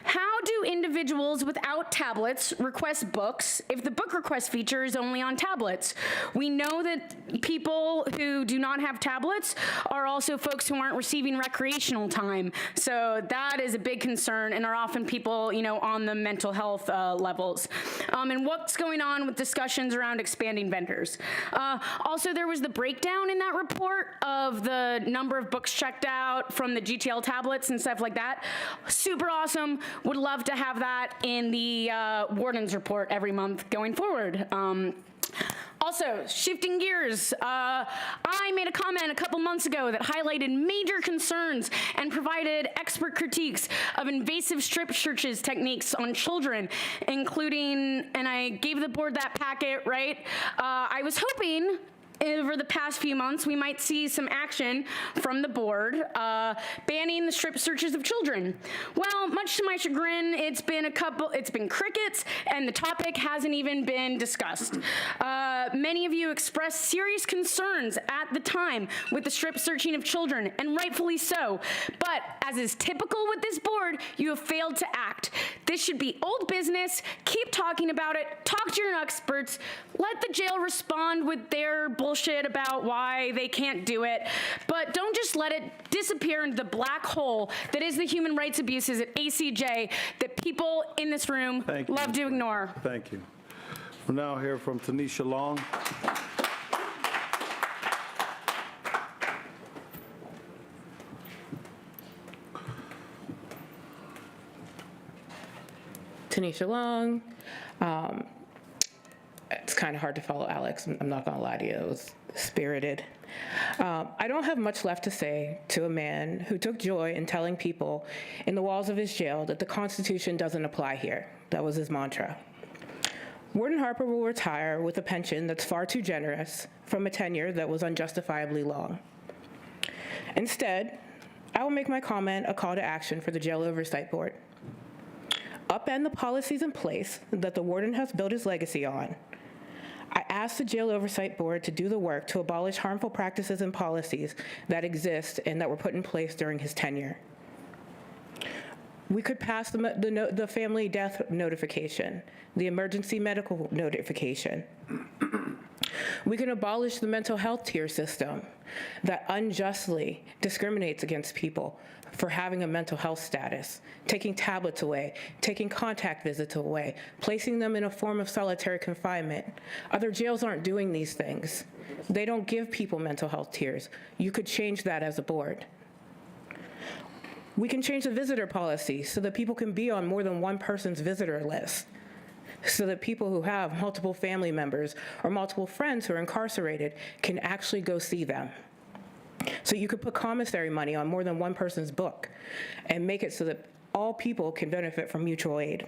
How do individuals without tablets request books if the book request feature is only on tablets? We know that people who do not have tablets are also folks who aren't receiving recreational time. So that is a big concern and are often people, on the mental health levels. And what's going on with discussions around expanding vendors? Also, there was the breakdown in that report of the number of books checked out from the GTL tablets and stuff like that. Super awesome. Would love to have that in the Warden's report every month going forward. Also, shifting gears, I made a comment a couple months ago that highlighted major concerns and provided expert critiques of invasive strip searches techniques on children, including, and I gave the board that packet, right? I was hoping over the past few months, we might see some action from the board banning the strip searches of children. Well, much to my chagrin, it's been crickets, and the topic hasn't even been discussed. Many of you expressed serious concerns at the time with the strip searching of children, and rightfully so. But as is typical with this board, you have failed to act. This should be old business. Keep talking about it. Talk to your experts. Let the jail respond with their bullshit about why they can't do it, but don't just let it disappear into the black hole that is the human rights abuses at ACJ that people in this room love to ignore. Thank you. We'll now hear from Tanisha Long. Tanisha Long. It's kind of hard to follow Alex. I'm not going to lie to you. It was spirited. I don't have much left to say to a man who took joy in telling people in the walls of his jail that the Constitution doesn't apply here. That was his mantra. Warden Harper will retire with a pension that's far too generous from a tenure that was unjustifiably long. Instead, I will make my comment a call to action for the Jail Oversight Board. Upend the policies in place that the warden has built his legacy on. I ask the Jail Oversight Board to do the work to abolish harmful practices and policies that exist and that were put in place during his tenure. We could pass the family death notification, the emergency medical notification. We can abolish the mental health tier system that unjustly discriminates against people for having a mental health status, taking tablets away, taking contact visits away, placing them in a form of solitary confinement. Other jails aren't doing these things. They don't give people mental health tiers. You could change that as a board. We can change the visitor policy so that people can be on more than one person's visitor list, so that people who have multiple family members or multiple friends who are incarcerated can actually go see them. So you could put commissary money on more than one person's book and make it so that all people can benefit from mutual aid.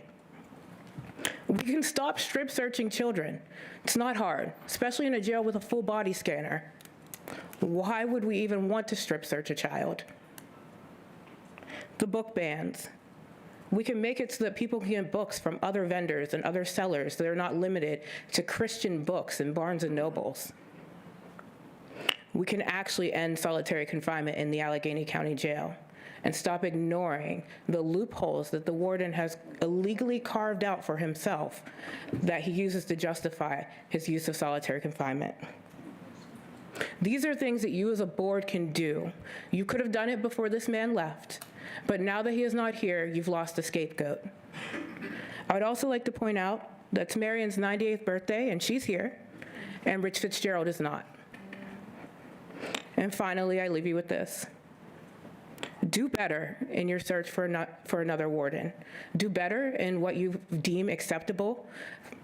We can stop strip searching children. It's not hard, especially in a jail with a full body scanner. Why would we even want to strip search a child? The book bans. We can make it so that people can get books from other vendors and other sellers that are not limited to Christian books and Barnes and Nobles. We can actually end solitary confinement in the Allegheny County Jail and stop ignoring the loopholes that the warden has illegally carved out for himself that he uses to justify his use of solitary confinement. These are things that you as a board can do. You could have done it before this man left, but now that he is not here, you've lost a scapegoat. I would also like to point out that it's Marion's 98th birthday, and she's here, and Rich Fitzgerald is not. And finally, I leave you with this. Do better in your search for another warden. Do better in what you deem acceptable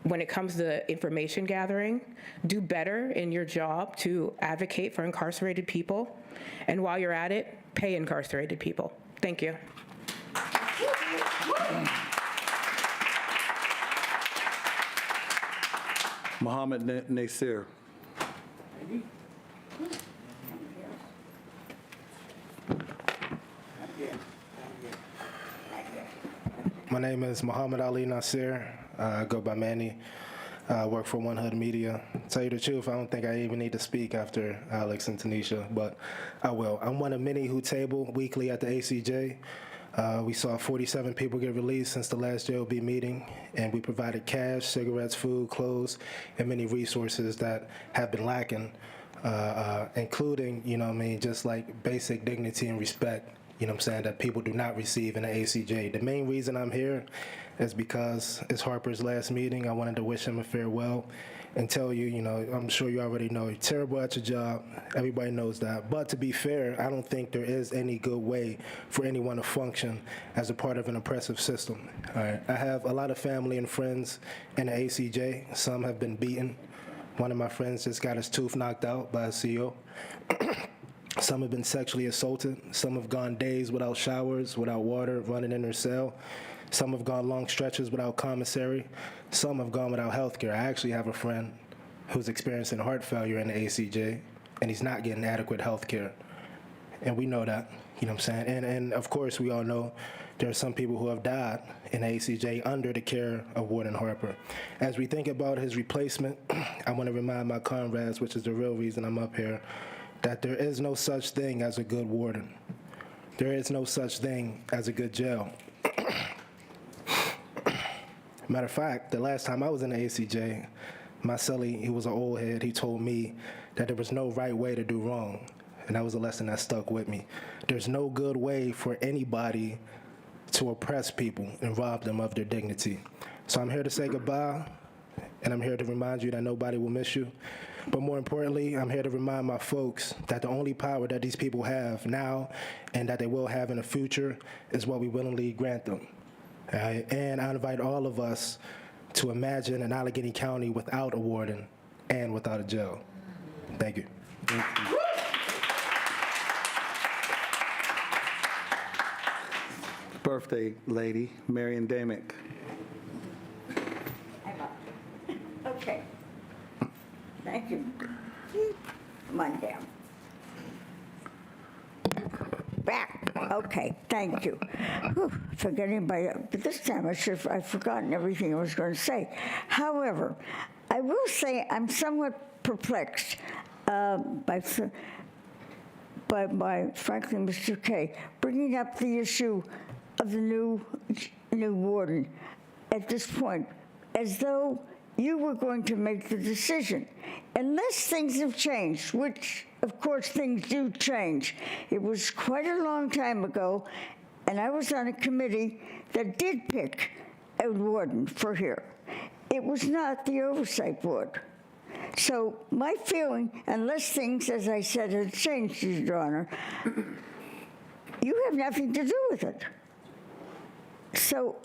when it comes to information gathering. Do better in your job to advocate for incarcerated people. And while you're at it, pay incarcerated people. Thank you. Mohammed Nasir. My name is Muhammad Ali Nasir. I go by Manny. I work for One Hood Media. To tell you the truth, I don't think I even need to speak after Alex and Tanisha, but I will. I'm one of many who table weekly at the ACJ. We saw 47 people get released since the last JOB meeting, and we provided cash, cigarettes, food, clothes, and many resources that have been lacking, including, just like basic dignity and respect, that people do not receive in the ACJ. The main reason I'm here is because it's Harper's last meeting. I wanted to wish him a farewell and tell you, I'm sure you already know, you're terrible at your job. Everybody knows that. But to be fair, I don't think there is any good way for anyone to function as a part of an oppressive system. All right. I have a lot of family and friends in the ACJ. Some have been beaten. One of my friends just got his tooth knocked out by a CO. Some have been sexually assaulted. Some have gone days without showers, without water, running in their cell. Some have gone long stretches without commissary. Some have gone without health care. I actually have a friend who's experiencing heart failure in the ACJ, and he's not getting adequate health care. And we know that, And of course, we all know there are some people who have died in the ACJ under the care of Warden Harper. As we think about his replacement, I want to remind my comrades, which is the real reason I'm up here, that there is no such thing as a good warden. There is no such thing as a good jail. Matter of fact, the last time I was in the ACJ, my cellie, he was an old head, he told me that there was no right way to do wrong. And that was a lesson that stuck with me. There's no good way for anybody to oppress people and rob them of their dignity. So I'm here to say goodbye, and I'm here to remind you that nobody will miss you. But more importantly, I'm here to remind my folks that the only power that these people have now and that they will have in the future is what we willingly grant them. And I invite all of us to imagine an Allegheny County without a warden and without a jail. Thank you. Thank you. Birthday lady, Marion Damick. Okay. Thank you. Come on down. Back. Okay, thank you. Whew, forgetting but this time I've forgotten everything I was going to say. However, I will say I'm somewhat perplexed by frankly, Mr. Kay, bringing up the issue of the new warden at this point, as though you were going to make the decision. Unless things have changed, which, of course, things do change. It was quite a long time ago, and I was on a committee that did pick a warden for here. It was not the Oversight Board. So my feeling, unless things, as I said, have changed, Your Honor, you have nothing to do with it. So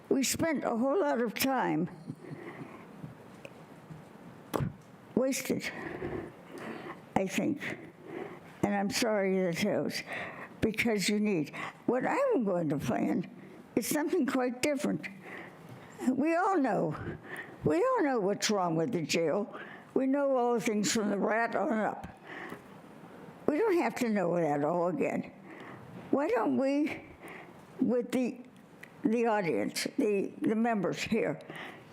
we spent a whole lot of time wasted, I think. And I'm sorry that it was, because you need. What I'm going to plan is something quite different. We all know what's wrong with the jail. We know all the things from the rat on up. We don't have to know that all again. Why don't we, with the audience, the members here,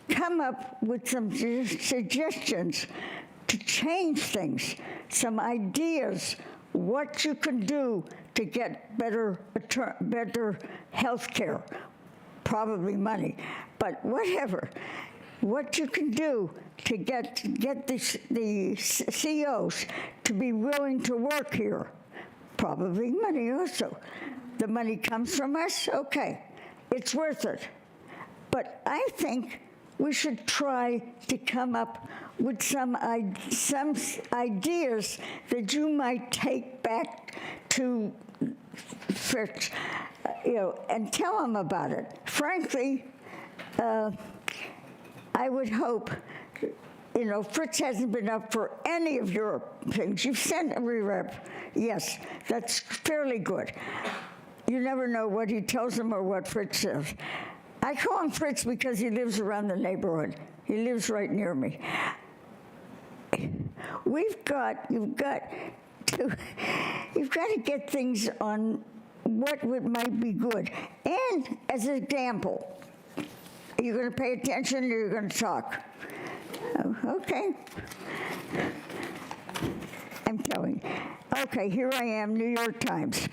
come up with some suggestions to change things, some ideas, what you can do to get better health care, probably money, but whatever. What you can do to get the COs to be willing to work here, probably money also. The money comes from us, okay, it's worth it. But I think we should try to come up with some ideas that you might take back to Fritz, and tell him about it. Frankly, I would hope, Fritz hasn't been up for any of your things. You've sent a re-rep. Yes, that's fairly good. You never know what he tells them or what Fritz says. I call him Fritz because he lives around the neighborhood. He lives right near me. You've got to get things on what might be good. And as an example, are you going to pay attention or are you going to talk? Okay. I'm telling you. Okay, here I am, New York Times,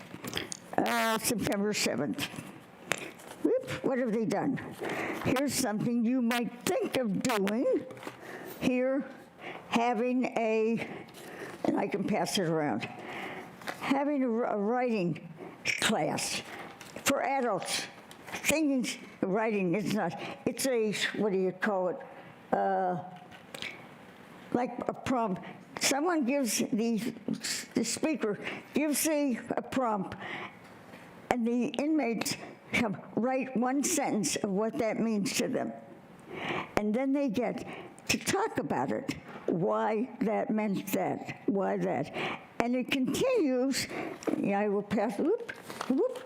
September 7th. Whoop, what have they done? Here's something you might think of doing. Here, having and I can pass it around, having a writing class for adults. Writing is not, it's what do you call it? Like a prompt. Someone gives the speaker gives a prompt, and the inmates write one sentence of what that means to them. And then they get to talk about it, why that meant that, why that. And it continues. I will pass, whoop, whoop.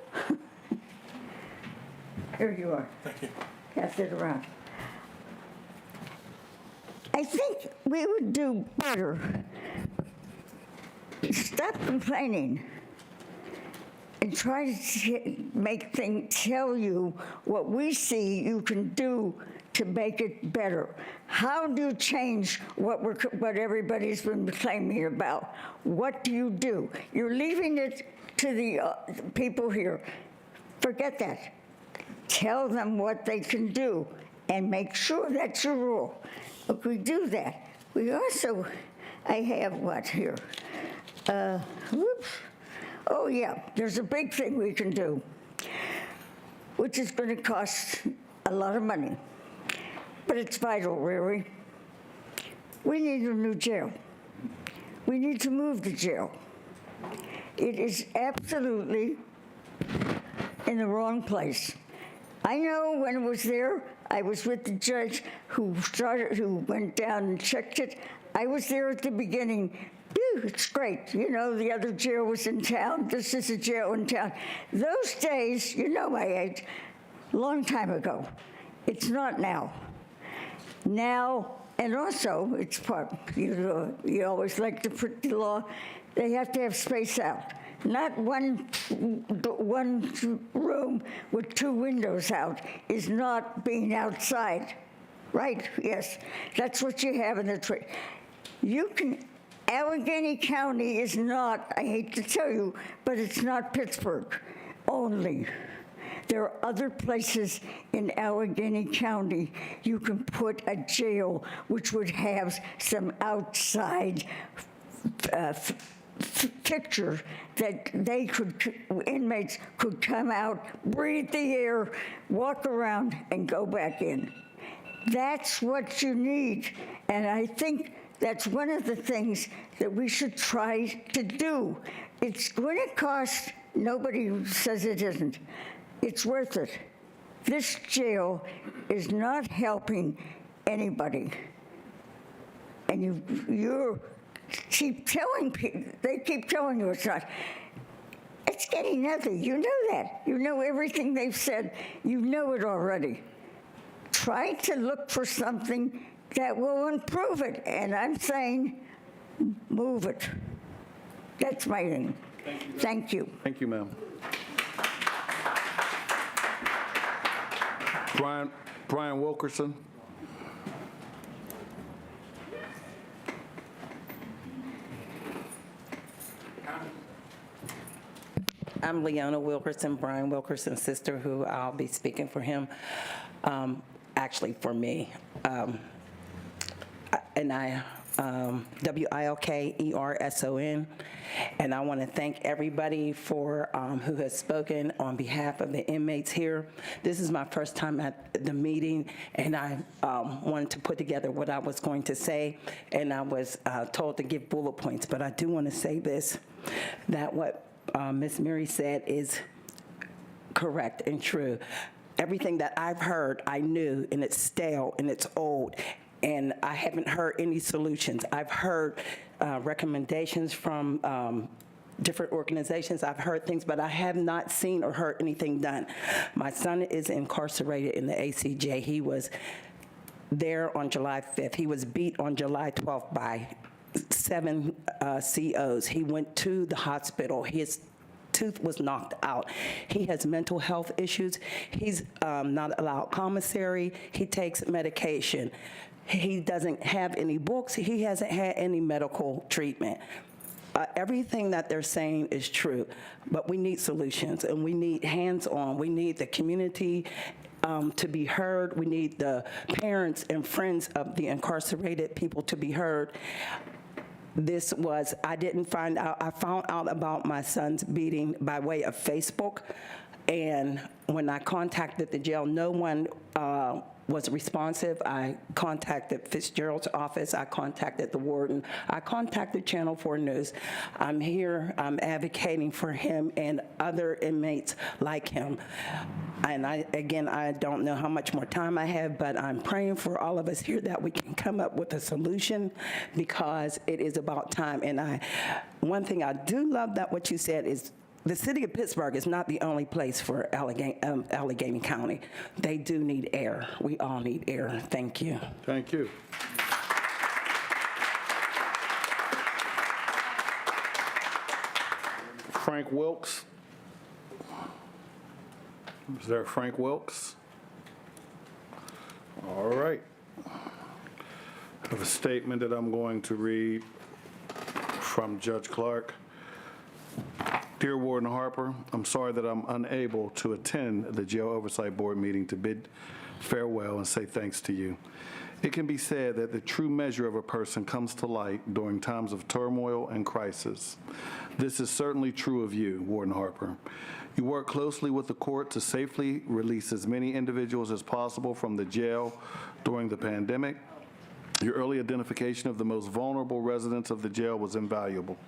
Here you are. Thank you. Pass it around. I think we would do better. Stop complaining and try to tell you what we see you can do to make it better. How do you change what everybody's been claiming about? What do you do? You're leaving it to the people here. Forget that. Tell them what they can do and make sure that's your rule. If we do that, we also, I have what here? Whoops. Oh yeah, there's a big thing we can do, which is going to cost a lot of money, but it's vital, really. We need a new jail. We need to move the jail. It is absolutely in the wrong place. I know when it was there, I was with the judge who went down and checked it. I was there at the beginning. It's great. The other jail was in town. This is a jail in town. Those days, my age, long time ago. It's not now. Now, and also, it's part, you always like to put the law, they have to have space out. Not one room with two windows out is not being outside, right? Yes, that's what you have in the tree. Allegheny County is not, I hate to tell you, but it's not Pittsburgh only. There are other places in Allegheny County you can put a jail which would have some outside picture that inmates could come out, breathe the air, walk around, and go back in. That's what you need. And I think that's one of the things that we should try to do. It's going to cost, nobody says it isn't. It's worth it. This jail is not helping anybody. And you keep telling people, they keep telling you it's not. It's getting nothing. You know that. You know everything they've said. You know it already. Try to look for something that will improve it. And I'm saying, move it. That's my aim. Thank you. Thank you, ma'am. Brian Wilkerson. I'm Leona Wilkerson, Brian Wilkerson's sister, who I'll be speaking for him, actually for me. And I, Wilkerson, and I want to thank everybody for who has spoken on behalf of the inmates here. This is my first time at the meeting, and I wanted to put together what I was going to say, and I was told to give bullet points, but I do want to say this, that what Ms. Mary said is correct and true. Everything that I've heard, I knew, and it's stale and it's old, and I haven't heard any solutions. I've heard recommendations from different organizations. I've heard things, but I have not seen or heard anything done. My son is incarcerated in the ACJ. He was there on July 5th. He was beat on July 12th by 7 COs. He went to the hospital. His tooth was knocked out. He has mental health issues. He's not allowed commissary. He takes medication. He doesn't have any books. He hasn't had any medical treatment. Everything that they're saying is true, but we need solutions, and we need hands-on. We need the community to be heard. We need the parents and friends of the incarcerated people to be heard. This was, I found out about my son's beating by way of Facebook, and when I contacted the jail, no one was responsive. I contacted Fitzgerald's office, I contacted the warden, I contacted Channel 4 News. I'm here, I'm advocating for him and other inmates like him. And I don't know how much more time I have, but I'm praying for all of us here that we can come up with a solution, because it is about time. And one thing I do love that what you said is the city of Pittsburgh is not the only place for Allegheny County. They do need air. We all need air. Thank you. Thank you. Frank Wilkes. Is there Frank Wilkes? All right. I have a statement that I'm going to read from Judge Clark. Dear Warden Harper, I'm sorry that I'm unable to attend the Jail Oversight Board meeting to bid farewell and say thanks to you. It can be said that the true measure of a person comes to light during times of turmoil and crisis. This is certainly true of you, Warden Harper. You work closely with the court to safely release as many individuals as possible from the jail during the pandemic. Your early identification of the most vulnerable residents of the jail was invaluable.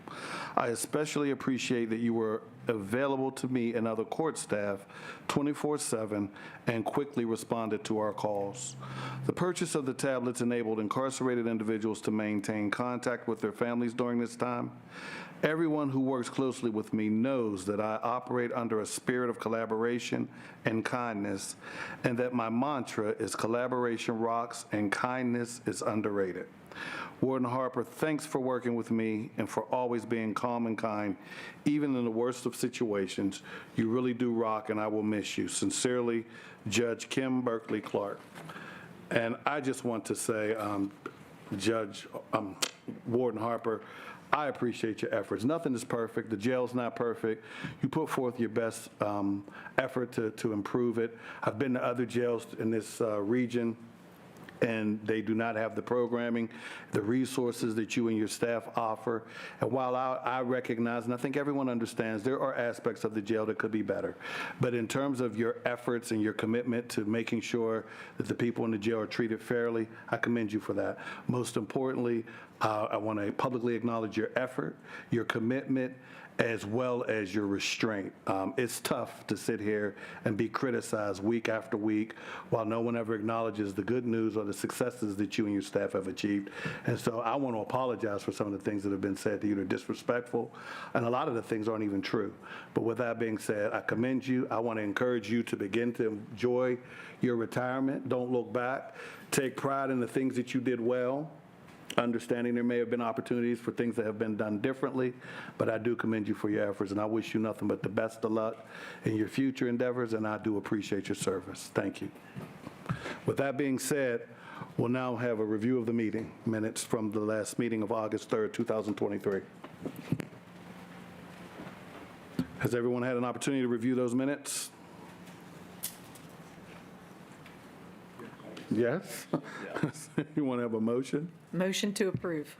I especially appreciate that you were available to me and other court staff 24/7 and quickly responded to our calls. The purchase of the tablets enabled incarcerated individuals to maintain contact with their families during this time. Everyone who works closely with me knows that I operate under a spirit of collaboration and kindness, and that my mantra is collaboration rocks and kindness is underrated. Warden Harper, thanks for working with me and for always being calm and kind, even in the worst of situations. You really do rock, and I will miss you. Sincerely, Judge Kim Berkeley Clark. And I just want to say, Warden Harper, I appreciate your efforts. Nothing is perfect. The jail's not perfect. You put forth your best effort to improve it. I've been to other jails in this region, and they do not have the programming, the resources that you and your staff offer. And while I recognize, and I think everyone understands, there are aspects of the jail that could be better. But in terms of your efforts and your commitment to making sure that the people in the jail are treated fairly, I commend you for that. Most importantly, I want to publicly acknowledge your effort, your commitment, as well as your restraint. It's tough to sit here and be criticized week after week while no one ever acknowledges the good news or the successes that you and your staff have achieved. And so I want to apologize for some of the things that have been said to you that are disrespectful, and a lot of the things aren't even true. But with that being said, I commend you. I want to encourage you to begin to enjoy your retirement. Don't look back. Take pride in the things that you did well, understanding there may have been opportunities for things that have been done differently, but I do commend you for your efforts, and I wish you nothing but the best of luck in your future endeavors, and I do appreciate your service. Thank you. With that being said, we'll now have a review of the meeting minutes from the last meeting of August 3rd, 2023. Has everyone had an opportunity to review those minutes? Yes? You want to have a motion? Motion to approve.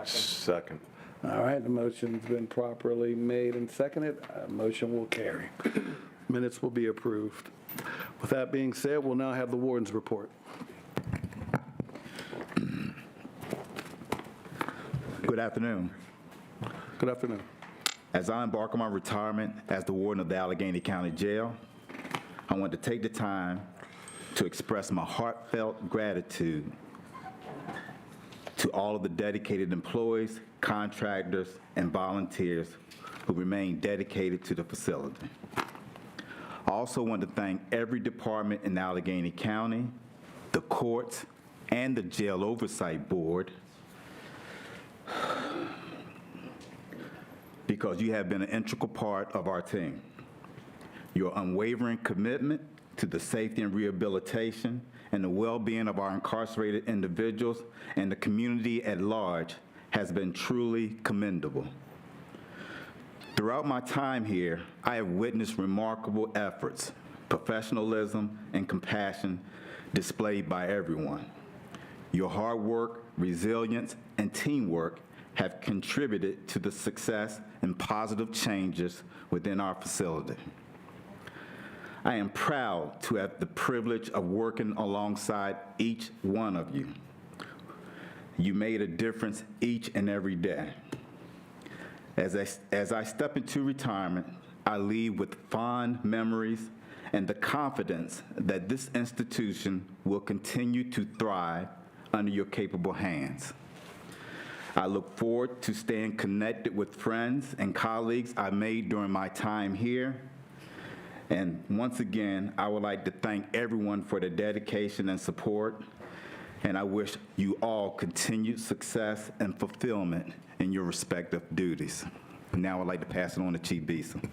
Second. All right, the motion's been properly made and seconded. Motion will carry. Minutes will be approved. With that being said, we'll now have the warden's report. Good afternoon. Good afternoon. As I embark on my retirement as the warden of the Allegheny County Jail, I want to take the time to express my heartfelt gratitude to all of the dedicated employees, contractors, and volunteers who remain dedicated to the facility. I also want to thank every department in Allegheny County, the courts, and the Jail Oversight Board, because you have been an integral part of our team. Your unwavering commitment to the safety and rehabilitation and the well-being of our incarcerated individuals and the community at large has been truly commendable. Throughout my time here, I have witnessed remarkable efforts, professionalism, and compassion displayed by everyone. Your hard work, resilience, and teamwork have contributed to the success and positive changes within our facility. I am proud to have the privilege of working alongside each one of you. You made a difference each and every day. As I step into retirement, I leave with fond memories and the confidence that this institution will continue to thrive under your capable hands. I look forward to staying connected with friends and colleagues I made during my time here. And once again, I would like to thank everyone for their dedication and support, and I wish you all continued success and fulfillment in your respective duties. Now I'd like to pass it on to Chief Beeson.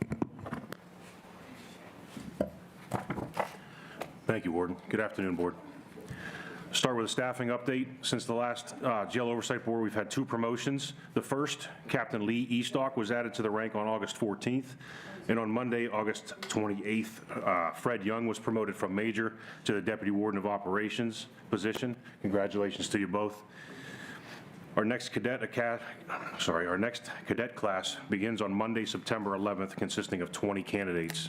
Thank you, Warden. Good afternoon, Board. Start with a staffing update. Since the last Jail Oversight Board, we've had 2 promotions. The first, Captain Lee Eastock, was added to the rank on August 14th. And on Monday, August 28th, Fred Young was promoted from Major to the Deputy Warden of Operations position. Congratulations to you both. Our next cadet class begins on Monday, September 11th, consisting of 20 candidates.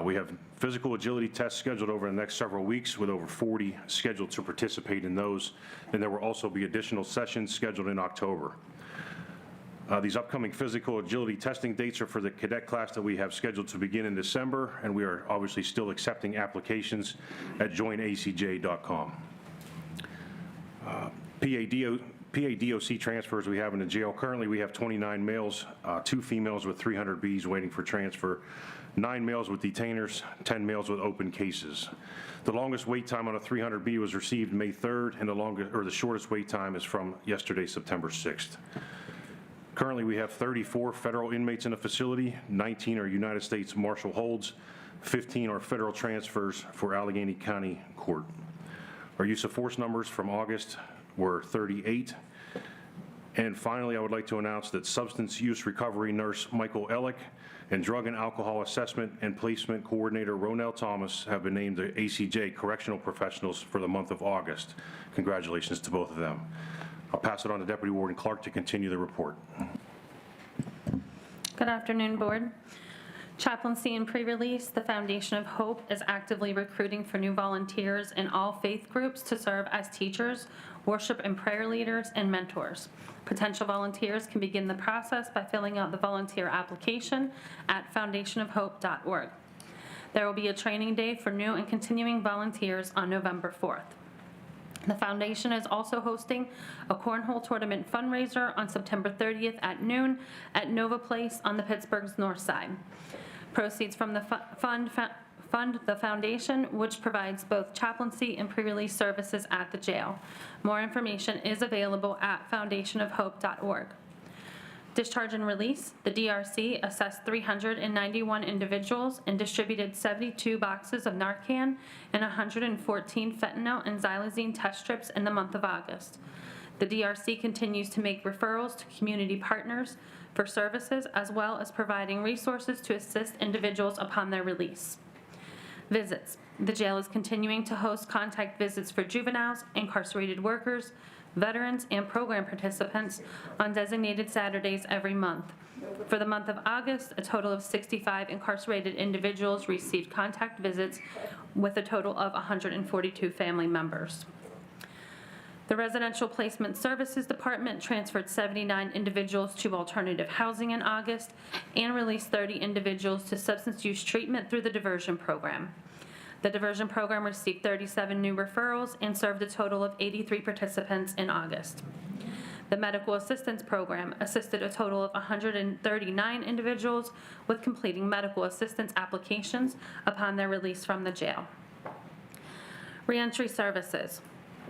We have physical agility tests scheduled over the next several weeks, with over 40 scheduled to participate in those, and there will also be additional sessions scheduled in October. These upcoming physical agility testing dates are for the cadet class that we have scheduled to begin in December, and we are obviously still accepting applications at joinacj.com. PADOC transfers we have in the jail. Currently, we have 29 males, 2 females with 300 Bs waiting for transfer, 9 males with detainers, 10 males with open cases. The longest wait time on a 300B was received May 3rd, and the shortest wait time is from yesterday, September 6th. Currently, we have 34 federal inmates in the facility, 19 are United States Marshal holds, 15 are federal transfers for Allegheny County Court. Our use of force numbers from August were 38, And finally, I would like to announce that substance use recovery nurse Michael Ellick and drug and alcohol assessment and placement coordinator Ronell Thomas have been named the ACJ correctional professionals for the month of August. Congratulations to both of them. I'll pass it on to Deputy Warden Clark to continue the report. Good afternoon, Board. Chaplaincy and pre-release, the Foundation of Hope is actively recruiting for new volunteers in all faith groups to serve as teachers, worship and prayer leaders, and mentors. Potential volunteers can begin the process by filling out the volunteer application at foundationofhope.org. There will be a training day for new and continuing volunteers on November 4th. The foundation is also hosting a cornhole tournament fundraiser on September 30th at noon at Nova Place on the Pittsburgh's north side. Proceeds from the fund the foundation, which provides both chaplaincy and pre-release services at the jail. More information is available at foundationofhope.org. Discharge and release, the DRC assessed 391 individuals and distributed 72 boxes of Narcan and 114 fentanyl and xylazine test strips in the month of August. The DRC continues to make referrals to community partners for services, as well as providing resources to assist individuals upon their release. Visits. The jail is continuing to host contact visits for juveniles, incarcerated workers, veterans, and program participants on designated Saturdays every month. For the month of August, a total of 65 incarcerated individuals received contact visits with a total of 142 family members. The Residential Placement Services Department transferred 79 individuals to alternative housing in August and released 30 individuals to substance use treatment through the diversion program. The diversion program received 37 new referrals and served a total of 83 participants in August. The Medical Assistance Program assisted a total of 139 individuals with completing medical assistance applications upon their release from the jail. Reentry Services.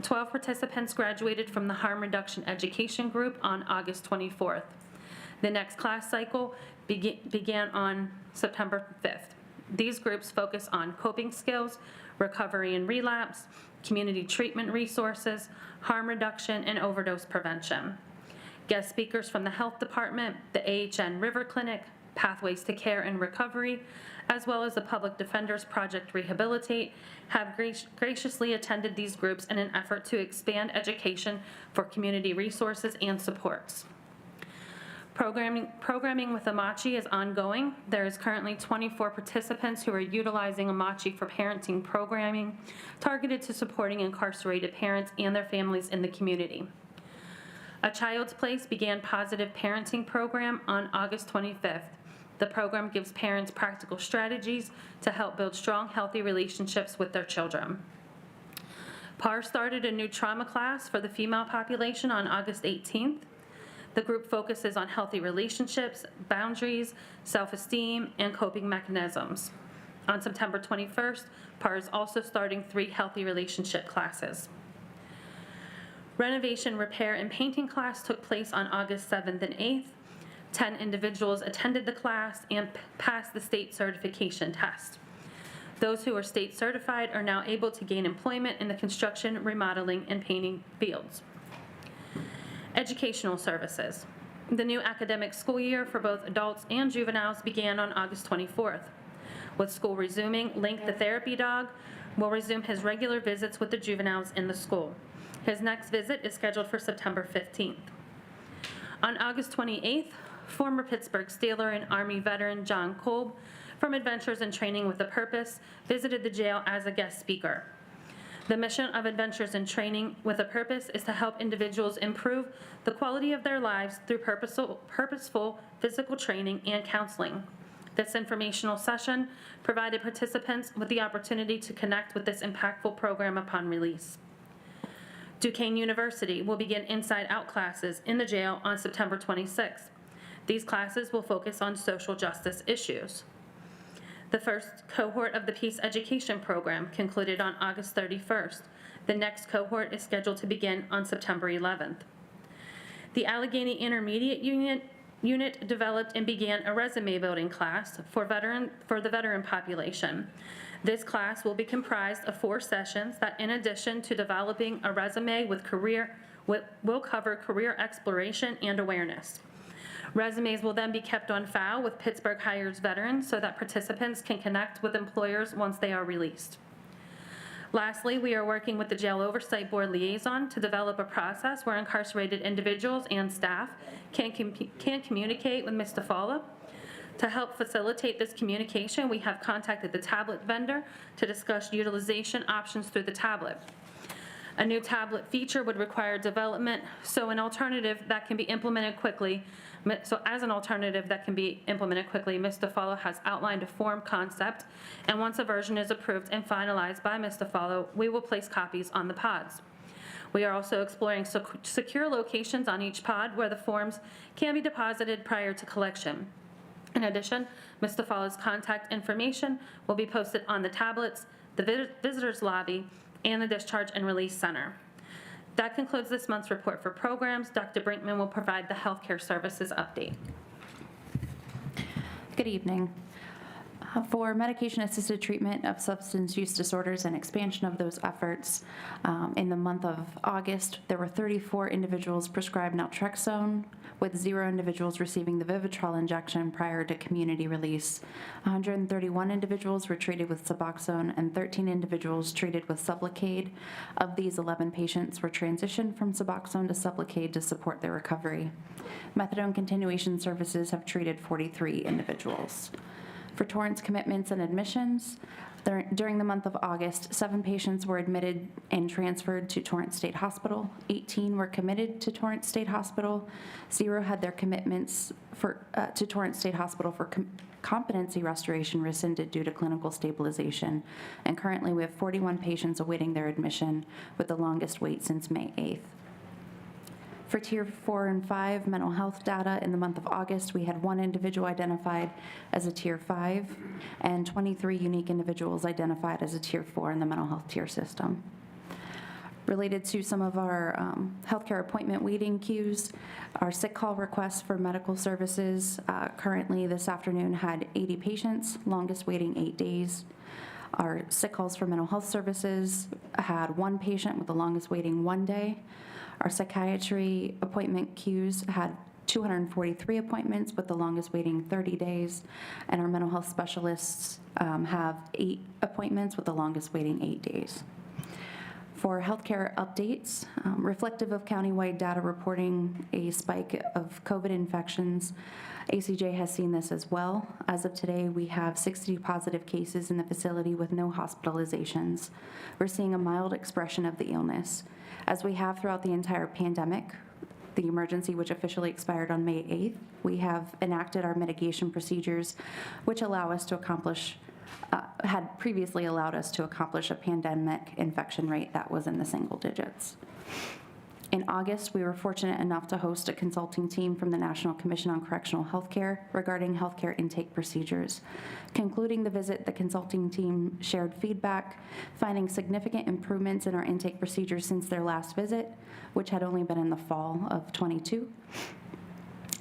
12 participants graduated from the Harm Reduction Education Group on August 24th. The next class cycle began on September 5th. These groups focus on coping skills, recovery and relapse, community treatment resources, harm reduction, and overdose prevention. Guest speakers from the Health Department, the AHN River Clinic, Pathways to Care and Recovery, as well as the Public Defenders Project Rehabilitate, have graciously attended these groups in an effort to expand education for community resources and supports. Programming with Amachi is ongoing. There is currently 24 participants who are utilizing Amachi for parenting programming targeted to supporting incarcerated parents and their families in the community. A Child's Place began positive parenting program on August 25th. The program gives parents practical strategies to help build strong, healthy relationships with their children. PAR started a new trauma class for the female population on August 18th. The group focuses on healthy relationships, boundaries, self-esteem, and coping mechanisms. On September 21st, PAR is also starting 3 healthy relationship classes. Renovation, repair, and painting class took place on August 7th and 8th. 10 individuals attended the class and passed the state certification test. Those who are state certified are now able to gain employment in the construction, remodeling, and painting fields. Educational services. The new academic school year for both adults and juveniles began on August 24th. With school resuming, Link the therapy dog will resume his regular visits with the juveniles in the school. His next visit is scheduled for September 15th. On August 28th, former Pittsburgh Steeler and Army veteran John Kolb from Adventures in Training with a Purpose visited the jail as a guest speaker. The mission of Adventures in Training with a Purpose is to help individuals improve the quality of their lives through purposeful physical training and counseling. This informational session provided participants with the opportunity to connect with this impactful program upon release. Duquesne University will begin Inside Out classes in the jail on September 26th. These classes will focus on social justice issues. The first cohort of the Peace Education Program concluded on August 31st. The next cohort is scheduled to begin on September 11th. The Allegheny Intermediate Unit developed and began a resume building class for the veteran population. This class will be comprised of 4 sessions that, in addition to developing a resume with career will cover career exploration and awareness. Resumes will then be kept on file with Pittsburgh Hires veterans so that participants can connect with employers once they are released. Lastly, we are working with the Jail Oversight Board liaison to develop a process where incarcerated individuals and staff can communicate with Ms. DeFalla. To help facilitate this communication, we have contacted the tablet vendor to discuss utilization options through the tablet. A new tablet feature would require development, so an alternative that can be implemented quickly. So as an alternative that can be implemented quickly, Ms. DeFalla has outlined a form concept, and once a version is approved and finalized by Ms. DeFalla, we will place copies on the pods. We are also exploring secure locations on each pod where the forms can be deposited prior to collection. In addition, Ms. DeFalla's contact information will be posted on the tablets, the visitors lobby, and the Discharge and Release Center. That concludes this month's report for programs. Dr. Brinkman will provide the healthcare services update. Good evening. For medication-assisted treatment of substance use disorders and expansion of those efforts, in the month of August, there were 34 individuals prescribed naltrexone, with 0 individuals receiving the Vivitrol injection prior to community release. 131 individuals were treated with Suboxone, and 13 individuals treated with Sublocade. Of these, 11 patients were transitioned from Suboxone to Sublocade to support their recovery. Methadone continuation services have treated 43 individuals. For Torrance commitments and admissions, during the month of August, 7 patients were admitted and transferred to Torrance State Hospital. 18 were committed to Torrance State Hospital. 0 had their commitments to Torrance State Hospital for competency restoration rescinded due to clinical stabilization. And currently, we have 41 patients awaiting their admission, with the longest wait since May 8th. For Tier 4 and 5 mental health data, in the month of August, we had 1 individual identified as a Tier 5 and 23 unique individuals identified as a Tier 4 in the mental health tier system. Related to some of our healthcare appointment waiting queues, our sick call requests for medical services currently this afternoon had 80 patients, longest waiting 8 days. Our sick calls for mental health services had 1 patient with the longest waiting 1 day. Our psychiatry appointment queues had 243 appointments with the longest waiting 30 days, and our mental health specialists have 8 appointments with the longest waiting 8 days. For healthcare updates, reflective of countywide data reporting a spike of COVID infections, ACJ has seen this as well. As of today, we have 60 positive cases in the facility with no hospitalizations. We're seeing a mild expression of the illness. As we have throughout the entire pandemic, the emergency which officially expired on May 8th, we have enacted our mitigation procedures which allow us to accomplish, had previously allowed us to accomplish a pandemic infection rate that was in the single digits. In August, we were fortunate enough to host a consulting team from the National Commission on Correctional Healthcare regarding healthcare intake procedures. Concluding the visit, the consulting team shared feedback, finding significant improvements in our intake procedures since their last visit, which had only been in the fall of '22,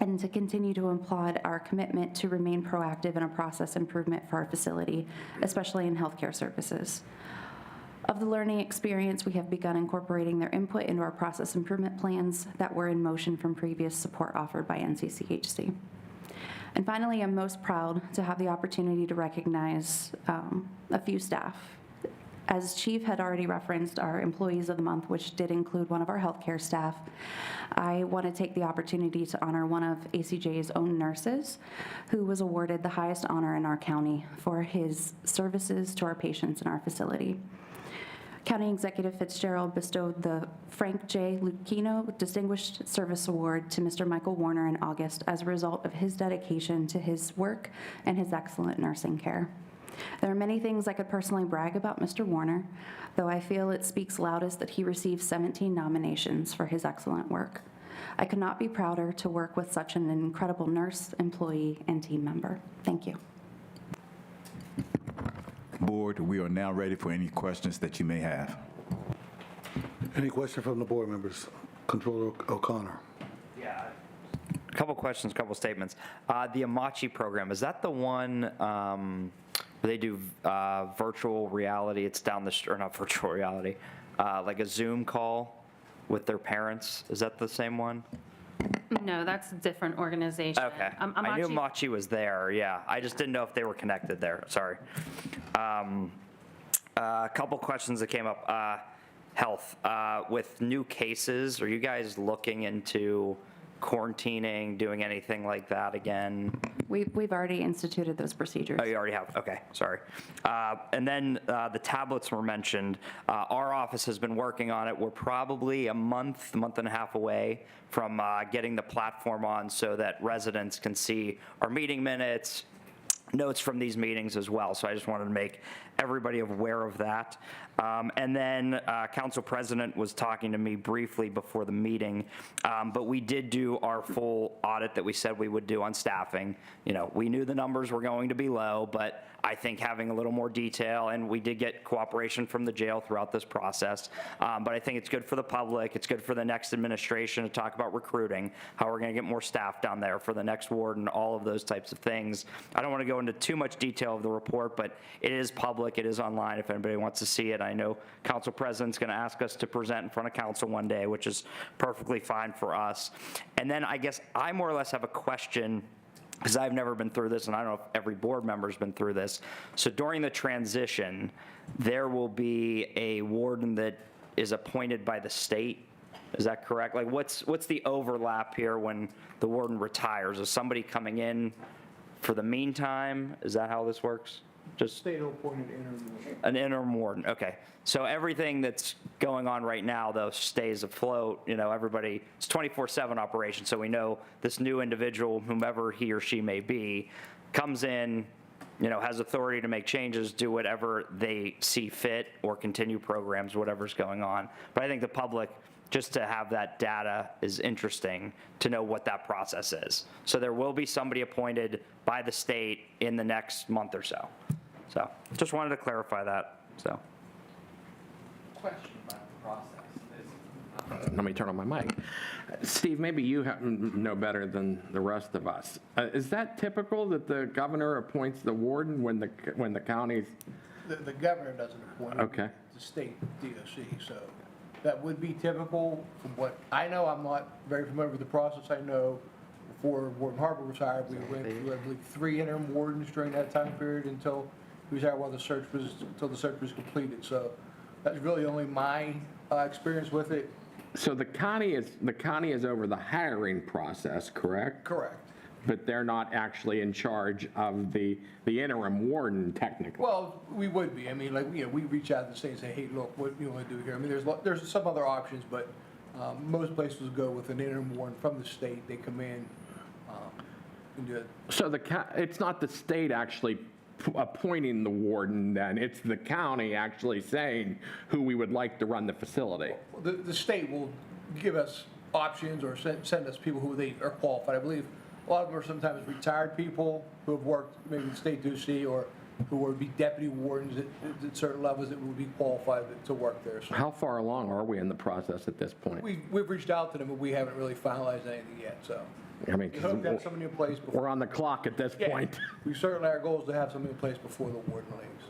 and to continue to applaud our commitment to remain proactive in a process improvement for our facility, especially in healthcare services. Of the learning experience, we have begun incorporating their input into our process improvement plans that were in motion from previous support offered by NCCHC. And finally, I'm most proud to have the opportunity to recognize a few staff. As Chief had already referenced our Employees of the Month, which did include one of our healthcare staff, I want to take the opportunity to honor one of ACJ's own nurses who was awarded the highest honor in our county for his services to our patients in our facility. County Executive Fitzgerald bestowed the Frank J. Lucchino Distinguished Service Award to Mr. Michael Warner in August as a result of his dedication to his work and his excellent nursing care. There are many things I could personally brag about Mr. Warner, though I feel it speaks loudest that he received 17 nominations for his excellent work. I could not be prouder to work with such an incredible nurse, employee, and team member. Thank you. Board, we are now ready for any questions that you may have. Any question from the board members? Controller O'Connor. Yeah. A couple questions, a couple statements. The Amachi program, is that the one where they do virtual reality? It's down the street, or not virtual reality, like a Zoom call with their parents. Is that the same one? No, that's a different organization. Okay. I'm I knew actually- Machi was there, yeah. I just didn't know if they were connected there, sorry. A couple questions that came up. Health, with new cases, are you guys looking into quarantining, doing anything like that again? We've already instituted those procedures. Oh, you already have, okay, sorry. And then the tablets were mentioned. Our office has been working on it. We're probably a month and a half away from getting the platform on so that residents can see our meeting minutes, notes from these meetings as well. So I just wanted to make everybody aware of that. And then Council President was talking to me briefly before the meeting, but we did do our full audit that we said we would do on staffing. You know, we knew the numbers were going to be low, but I think having a little more detail, and we did get cooperation from the jail throughout this process, but I think it's good for the public, it's good for the next administration to talk about recruiting, how we're gonna get more staff down there for the next warden, all of those types of things. I don't wanna go into too much detail of the report, but it is public, it is online if anybody wants to see it. I know Council President's gonna ask us to present in front of council one day, which is perfectly fine for us. And then I guess I more or less have a question, because I've never been through this, and I don't know if every board member's been through this. So during the transition, there will be a warden that is appointed by the state. Is that correct? Like, what's the overlap here when the warden retires? Is somebody coming in for the meantime? Is that how this works? Just state-appointed interim warden. an interim warden, okay. So everything that's going on right now, though, stays afloat, you know, everybody, it's 24/7 operation, so we know this new individual, whomever he or she may be, comes in, you know, has authority to make changes, do whatever they see fit, or continue programs, whatever's going on. But I think the public, just to have that data is interesting to know what that process is. So there will be somebody appointed by the state in the next month or so. So just wanted to clarify that, so. Question about the process. Let me turn on my mic. Steve, maybe you know better than the rest of us. Is that typical that the governor appoints the warden when the counties? The governor doesn't appoint. Okay. The state DOC, so that would be typical. From what I know, I'm not very familiar with the process. I know before Warden Harper was hired, we went through, I believe, 3 interim wardens during that time period until he was hired until the search was completed. So that's really only my experience with it. So the county is over the hiring process, correct? Correct. But they're not actually in charge of the interim warden technically. Well, we would be. I mean, like, you know, we reach out to the state and say, hey, look, what do you want to do here? I mean, there's some other options, but most places go with an interim warden from the state. They come in and do it. So it's not the state actually appointing the warden then, it's the county actually saying who we would like to run the facility. The state will give us options or send us people who they are qualified. I believe a lot of them are sometimes retired people who have worked maybe in state DOC or who would be deputy wardens at certain levels that would be qualified to work there. So How far along are we in the process at this point? we've reached out to them, but we haven't really finalized anything yet, so. I mean, We hope to have somebody in place before. we're on the clock at this Yeah, point. we certainly, our goal is to have somebody in place before the warden leaves.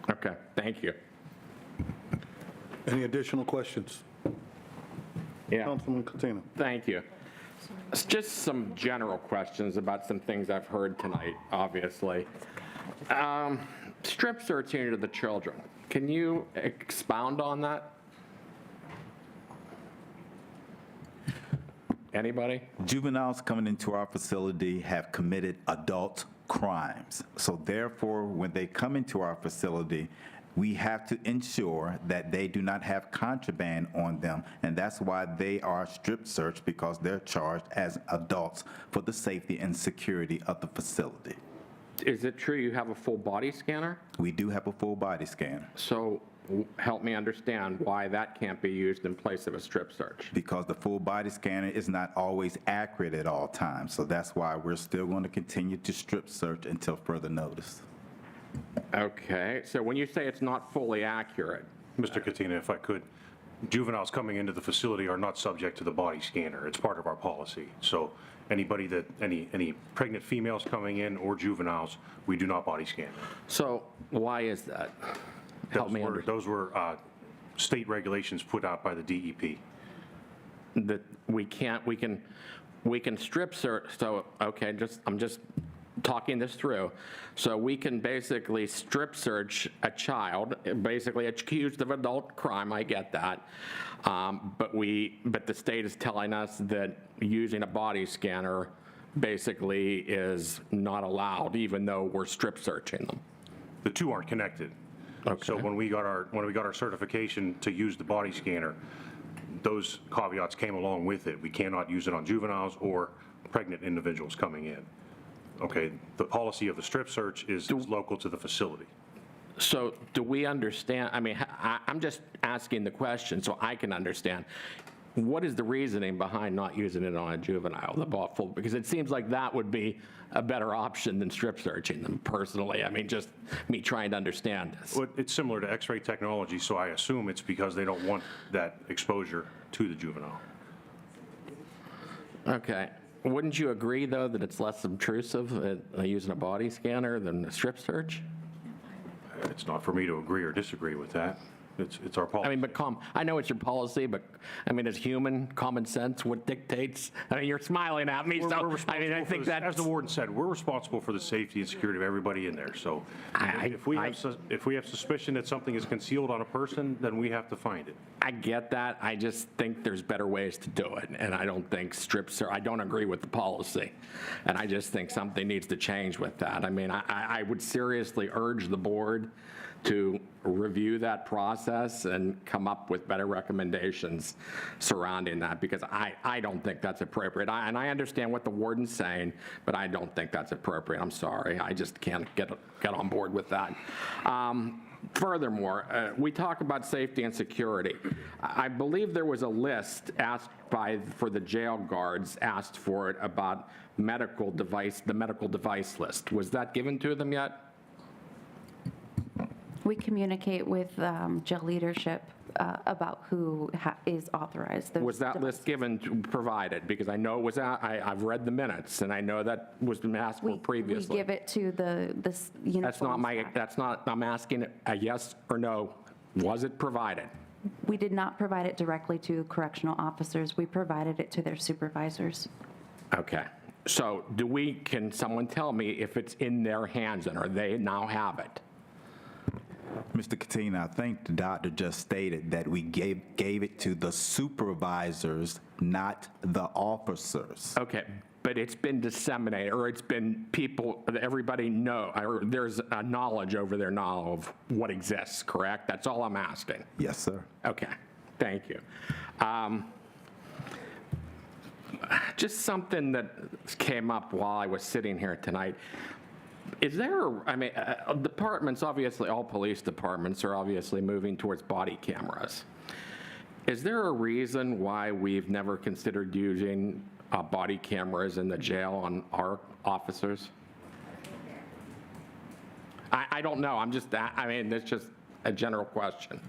Okay, thank you. Any additional questions? Yeah. Councilman Katina. Thank you. It's just some general questions about some things I've heard tonight, obviously. Strip searching of the children. Can you expound on that? Anybody? Juveniles coming into our facility have committed adult crimes. So therefore, when they come into our facility, we have to ensure that they do not have contraband on them, and that's why they are strip searched, because they're charged as adults for the safety and security of the facility. Is it true you have a full body scanner? We do have a full body scanner. So help me understand why that can't be used in place of a strip search. Because the full body scanner is not always accurate at all times, so that's why we're still going to continue to strip search until further notice. Okay, so when you say it's not fully accurate. Mr. Katina, if I could, juveniles coming into the facility are not subject to the body scanner. It's part of our policy. So anybody that, any pregnant females coming in or juveniles, we do not body scan. So why is that? Help me understand. Those were state regulations put out by the DEP. that we can strip search, so, okay, I'm just talking this through. So we can basically strip search a child, basically accused of adult crime, I get that. But the state is telling us that using a body scanner basically is not allowed, even though we're strip searching them. The two aren't connected. Okay. So when we got our certification to use the body scanner, those caveats came along with it. We cannot use it on juveniles or pregnant individuals coming in. Okay, the policy of the strip search is local to the facility. So do we understand, I mean, I'm just asking the question so I can understand. What is the reasoning behind not using it on a juvenile, because it seems like that would be a better option than strip searching them personally. I mean, just me trying to understand this. Well, it's similar to X-ray technology, so I assume it's because they don't want that exposure to the juvenile. Okay. Wouldn't you agree, though, that it's less intrusive using a body scanner than a strip search? It's not for me to agree or disagree with that. It's our policy. I mean, but I know it's your policy, but I mean, as human common sense, what dictates? I mean, you're smiling at me, so I mean, I think that, as the warden said, we're responsible for the safety and security of everybody in there. So if we have suspicion that something is concealed on a person, then we have to find it. I get that. I just think there's better ways to do it, and I don't think I don't agree with the policy, and I just think something needs to change with that. I mean, I would seriously urge the board to review that process and come up with better recommendations surrounding that, because I don't think that's appropriate. And I understand what the warden's saying, but I don't think that's appropriate. I'm sorry. I just can't get on board with that. Furthermore, we talk about safety and security. I believe there was a list asked for the jail guards, asked for it about the medical device list. Was that given to them yet? We communicate with jail leadership about who is authorized. Was that list provided? Because I know it was I've read the minutes, and I know that was been asked for previously. We give it to this That's not, I'm asking a yes or no. Was it provided? We did not provide it directly to correctional officers. We provided it to their supervisors. Okay. So can someone tell me if it's in their hands, and or they now have it? Mr. Katina, I think the doctor just stated that we gave it to the supervisors, not the officers. Okay, but it's been disseminated, or it's been everybody know, or there's a knowledge over there now of what exists, correct? That's all I'm asking. Yes, sir. Okay, thank you. Just something that came up while I was sitting here tonight. Is there, departments, obviously all police departments are obviously moving towards body cameras. Is there a reason why we've never considered using body cameras in the jail on our officers? I don't know, it's just a general question.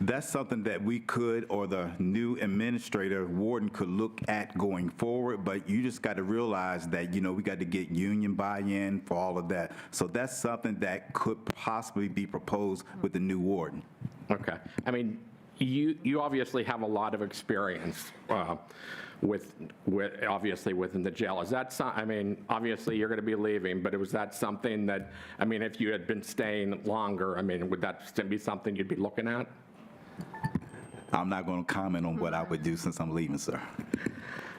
That's something that we could, or the new administrator, warden, could look at going forward, but you just got to realize that, we got to get union buy-in for all of that. So that's something that could possibly be proposed with the new warden. Okay. I mean, you obviously have a lot of experience with obviously within the jail. Is that obviously you're going to be leaving, but was that something that, if you had been staying longer, would that be something you'd be looking at? I'm not going to comment on what I would do since I'm leaving, sir.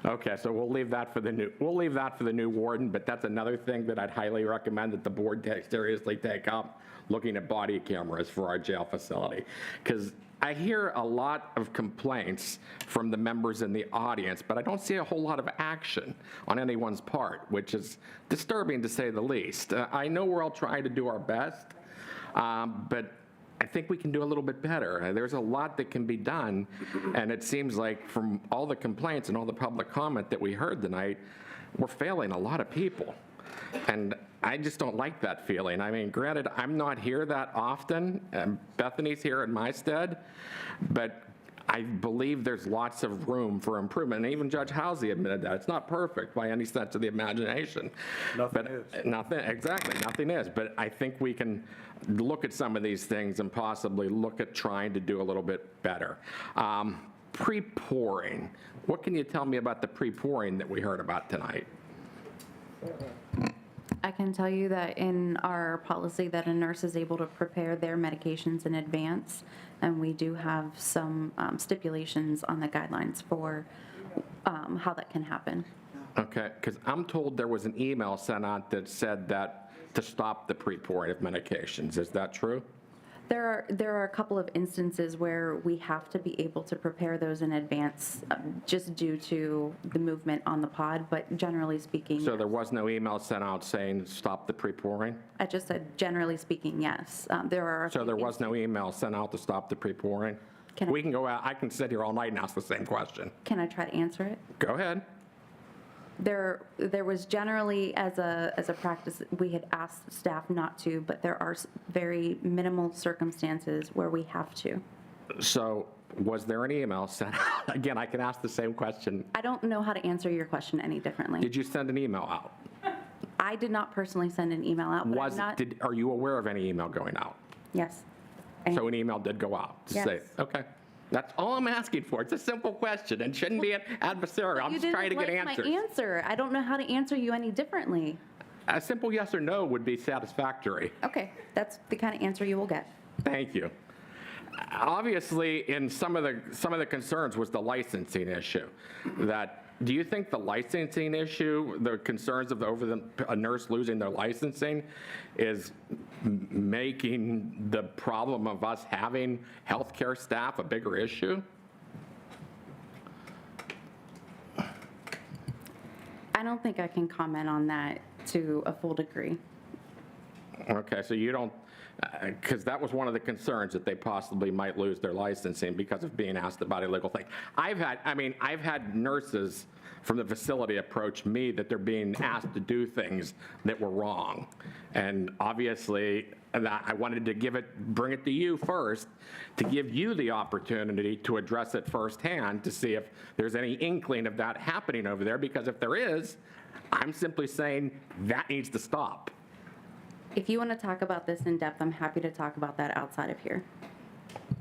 Okay, so we'll leave that for the new warden, but that's another thing that I'd highly recommend that the board seriously take up, looking at body cameras for our jail facility. Because I hear a lot of complaints from the members in the audience, but I don't see a whole lot of action on anyone's part, which is disturbing to say the least. I know we're all trying to do our best, but I think we can do a little bit better. There's a lot that can be done, and it seems like from all the complaints and all the public comment that we heard tonight, we're failing a lot of people. And I just don't like that feeling. Granted, I'm not here that often, and Bethany's here in my stead, but I believe there's lots of room for improvement, and even Judge Housey admitted that. It's not perfect by any sense of the imagination. Nothing is. Nothing is, but I think we can look at some of these things and possibly look at trying to do a little bit better. pre-pouring. What can you tell me about the pre-pouring that we heard about tonight? I can tell you that in our policy that a nurse is able to prepare their medications in advance, and we do have some stipulations on the guidelines for how that can happen. Okay, because I'm told there was an email sent out that said that to stop the pre-pouring of medications. Is that true? There are a couple of instances where we have to be able to prepare those in advance just due to the movement on the pod, but generally speaking. So there was no email sent out saying stop the pre-pouring? I just said generally speaking, yes. There are. So there was no email sent out to stop the pre-pouring? We can go out, I can sit here all night and ask the same question. Can I try to answer it? Go ahead. There was generally, as a practice, we had asked staff not to, but there are very minimal circumstances where we have to. So was there an email sent out? Again, I can ask the same question. I don't know how to answer your question any differently. Did you send an email out? I did not personally send an email out, but I'm not. Are you aware of any email going out? Yes. So an email did go out to Yes. say, okay. That's all I'm asking for. It's a simple question and shouldn't be an adversarial. I'm just trying to get answers. You didn't like my answer. I don't know how to answer you any differently. A simple yes or no would be satisfactory. Okay, that's the kind of answer you will get. Thank you. Obviously, in some of the concerns was the licensing issue. Do you think the licensing issue, the concerns of a nurse losing their licensing, is making the problem of us having healthcare staff a bigger issue? I don't think I can comment on that to a full degree. Okay, so you don't, because that was one of the concerns, that they possibly might lose their licensing because of being asked about illegal things. I've had nurses from the facility approach me that they're being asked to do things that were wrong. And obviously, I wanted to bring it to you first, to give you the opportunity to address it firsthand, to see if there's any inkling of that happening over there, because if there is, I'm simply saying that needs to stop. If you want to talk about this in depth, I'm happy to talk about that outside of here.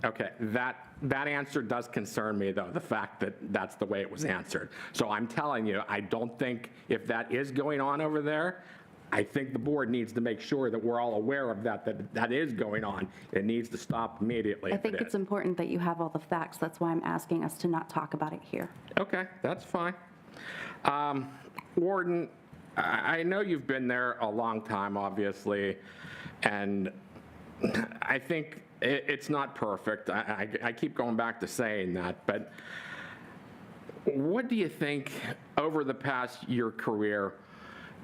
Okay, that answer does concern me, though, the fact that that's the way it was answered. So I'm telling you, I don't think if that is going on over there, I think the board needs to make sure that we're all aware of that is going on. It needs to stop immediately. I think it's important that you have all the facts. That's why I'm asking us to not talk about it here. Okay, that's fine. Warden, I know you've been there a long time, obviously, and I think it's not perfect. I keep going back to saying that, but what do you think over the past year career,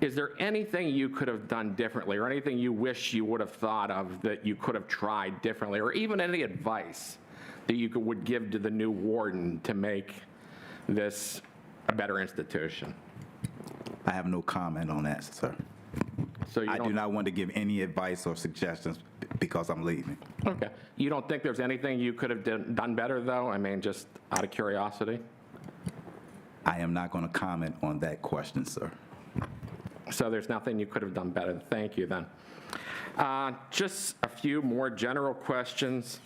is there anything you could have done differently, or anything you wish you would have thought of that you could have tried differently, or even any advice that you would give to the new warden to make this a better institution? I have no comment on that, sir. So I do not want to give any advice or suggestions because I'm leaving. Okay. You don't think there's anything you could have done better, though? I mean, just out of curiosity? I am not going to comment on that question, sir. So there's nothing you could have done better. Thank you, then. Just a few more general questions.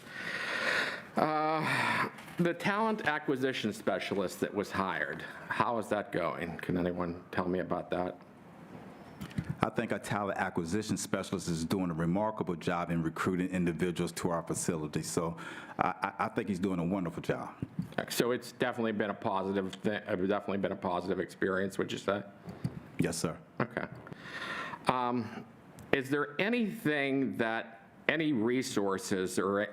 The talent acquisition specialist that was hired, how is that going? Can anyone tell me about that? I think our talent acquisition specialist is doing a remarkable job in recruiting individuals to our facility. So I think he's doing a wonderful job. So it's definitely been a positive experience, would you say? Yes, sir. Okay. Is there any resources or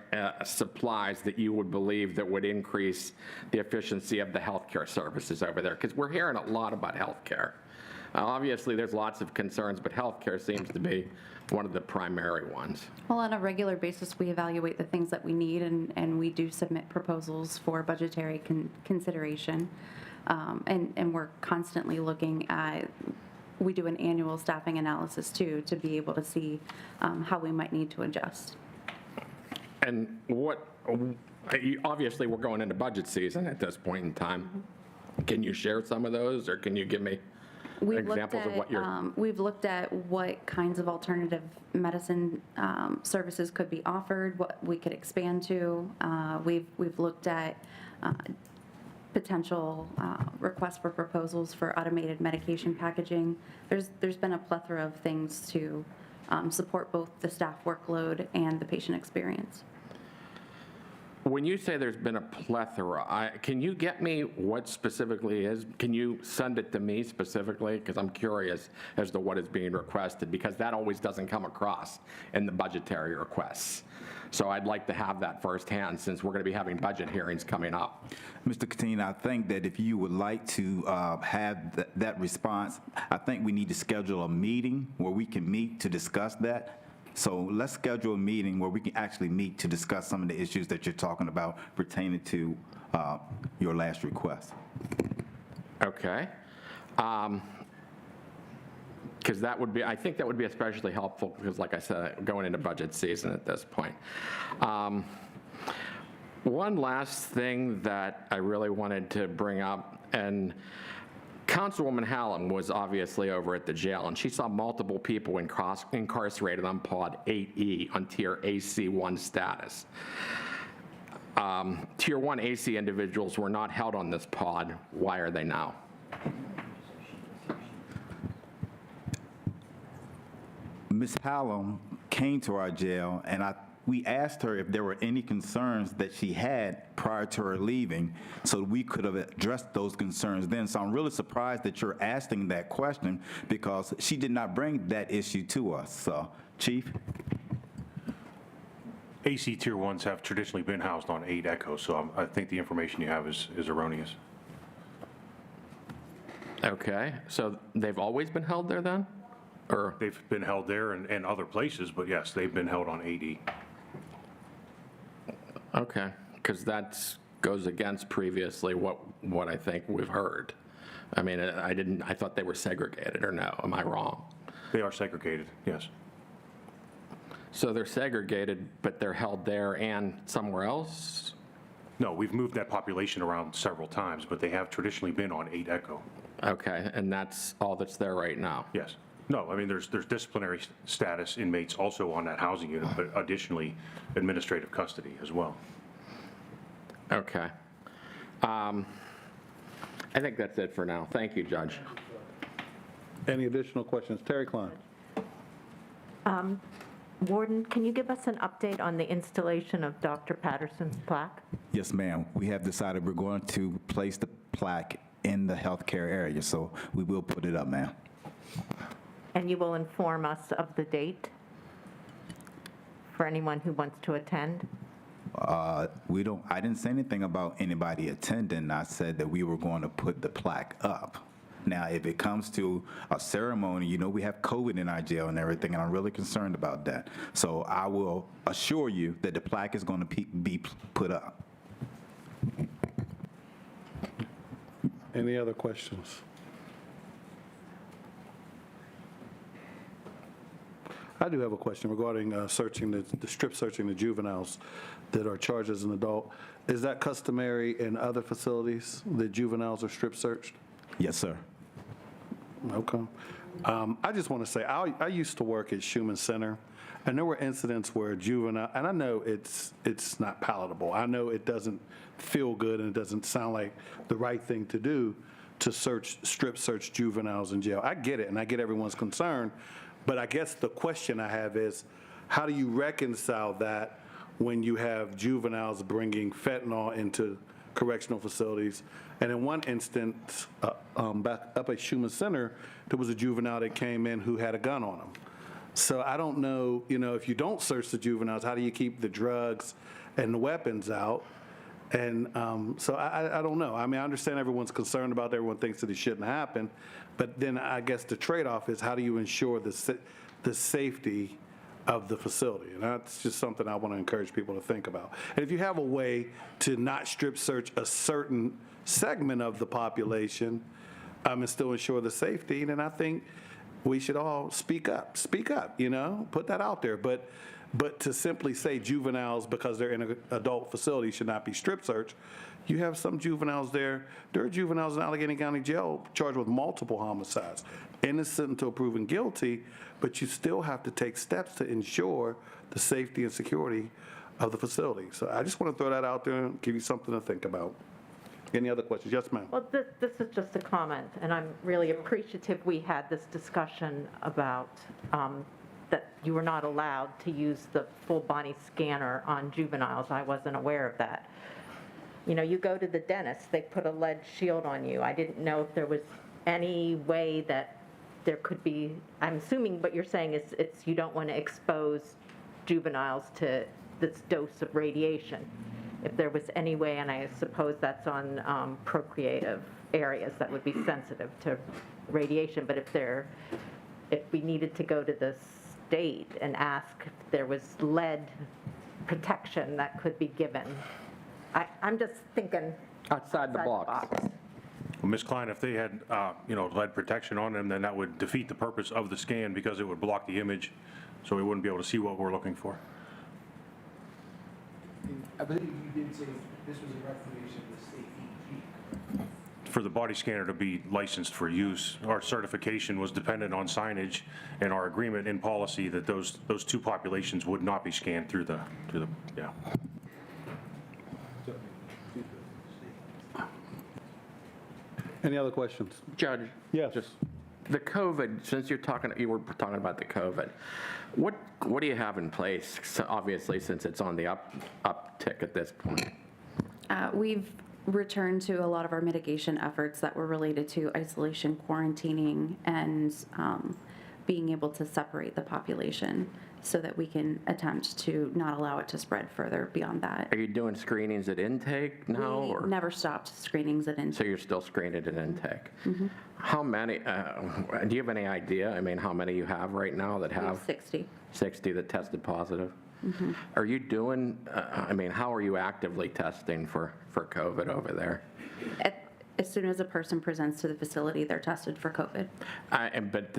supplies that you would believe that would increase the efficiency of the healthcare services over there? Because we're hearing a lot about healthcare. Obviously, there's lots of concerns, but healthcare seems to be one of the primary ones. Well, on a regular basis, we evaluate the things that we need, and we do submit proposals for budgetary consideration. And we're constantly looking at, we do an annual staffing analysis too, to be able to see how we might need to adjust. And obviously we're going into budget season at this point in time. Can you share some of those, or can you give me examples of what you're... We've looked at what kinds of alternative medicine services could be offered, what we could expand to. We've looked at potential requests for proposals for automated medication packaging. There's been a plethora of things to support both the staff workload and the patient experience. When you say there's been a plethora, can you get me what specifically is? Can you send it to me specifically? Because I'm curious as to what is being requested, because that always doesn't come across in the budgetary requests. So I'd like to have that firsthand, since we're going to be having budget hearings coming up. Mr. Katina, I think that if you would like to have that response, I think we need to schedule a meeting where we can meet to discuss that. So let's schedule a meeting where we can actually meet to discuss some of the issues that you're talking about pertaining to your last request. Okay. Because that would be, I think that would be especially helpful, because like I said, going into budget season at this point. One last thing that I really wanted to bring up, and Councilwoman Hallam was obviously over at the jail, and she saw multiple people incarcerated on Pod 8E on Tier AC1 status. Tier 1 AC individuals were not held on this pod. Why are they now? Ms. Hallam came to our jail, and we asked her if there were any concerns that she had prior to her leaving, so we could have addressed those concerns then. So I'm really surprised that you're asking that question, because she did not bring that issue to us. So, Chief? AC Tier 1s have traditionally been housed on 8 Echo, so I think the information you have is erroneous. Okay, so they've always been held there then? Or they've been held there and other places, but yes, they've been held on 8E. Okay, because that goes against previously what I think we've heard. I mean, I thought they were segregated, or no? Am I wrong? They are segregated, yes. So they're segregated, but they're held there and somewhere else? No, we've moved that population around several times, but they have traditionally been on 8 Echo. Okay, and that's all that's there right now? Yes. No, I mean, there's disciplinary status inmates also on that housing unit, but additionally, administrative custody as well. Okay. I think that's it for now. Thank you, Judge. Any additional questions? Terry Klein. Warden, can you give us an update on the installation of Dr. Patterson's plaque? Yes, ma'am. We have decided we're going to place the plaque in the healthcare area, so we will put it up, ma'am. And you will inform us of the date for anyone who wants to attend? I didn't say anything about anybody attending. I said that we were going to put the plaque up. Now, if it comes to a ceremony, you know, we have COVID in our jail and everything, and I'm really concerned about that. So I will assure you that the plaque is going to be put up. Any other questions? I do have a question regarding searching the strip searching the juveniles that are charged as an adult. Is that customary in other facilities that juveniles are strip searched? Yes, sir. Okay. I just want to say, I used to work at Schumann Center, and there were incidents where juvenile, and I know it's not palatable. I know it doesn't feel good and it doesn't sound like the right thing to do to strip search juveniles in jail. I get it, and I get everyone's concern, but I guess the question I have is, how do you reconcile that when you have juveniles bringing fentanyl into correctional facilities? And in one instance, back up at Schumann Center, there was a juvenile that came in who had a gun on him. So I don't know, if you don't search the juveniles, how do you keep the drugs and the weapons out? And so I don't know. I mean, I understand everyone's concerned about it. Everyone thinks that it shouldn't happen. But then I guess the trade-off is, how do you ensure the safety of the facility? And that's just something I want to encourage people to think about. And if you have a way to not strip search a certain segment of the population and still ensure the safety, then I think we should all speak up, put that out there. But to simply say juveniles, because they're in an adult facility, should not be strip searched, you have some juveniles there. There are juveniles in Allegheny County Jail charged with multiple homicides, innocent until proven guilty, but you still have to take steps to ensure the safety and security of the facility. So I just want to throw that out there and give you something to think about. Any other questions? Yes, ma'am. Well, this is just a comment, and I'm really appreciative we had this discussion about that you were not allowed to use the full body scanner on juveniles. I wasn't aware of that. You know, you go to the dentist, they put a lead shield on you. I didn't know if there was any way that there could be, I'm assuming what you're saying is you don't want to expose juveniles to this dose of radiation. If there was any way, and I suppose that's on procreative areas that would be sensitive to radiation, but if we needed to go to the state and ask if there was lead protection that could be given, I'm just thinking Outside the box. Well, Ms. Klein, if they had, lead protection on them, then that would defeat the purpose of the scan because it would block the image, so we wouldn't be able to see what we're looking for. I believe you did say this was a recommendation of the state DEP. For the body scanner to be licensed for use, our certification was dependent on signage and our agreement in policy that those two populations would not be scanned through the yeah. Any other questions? Judge? Yes. Just the COVID, since you were talking about the COVID, what do you have in place, so obviously, since it's on the uptick at this point? We've returned to a lot of our mitigation efforts that were related to isolation, quarantining, and being able to separate the population so that we can attempt to not allow it to spread further beyond that. Are you doing screenings at intake now? We or? never stopped screenings at intake. So you're still screening at intake? Mm-hmm. How many, do you have any idea, how many you have right now that have? 60. 60 that tested positive? Mm-hmm. Are you doing, how are you actively testing for COVID over there? As soon as a person presents to the facility, they're tested for COVID. But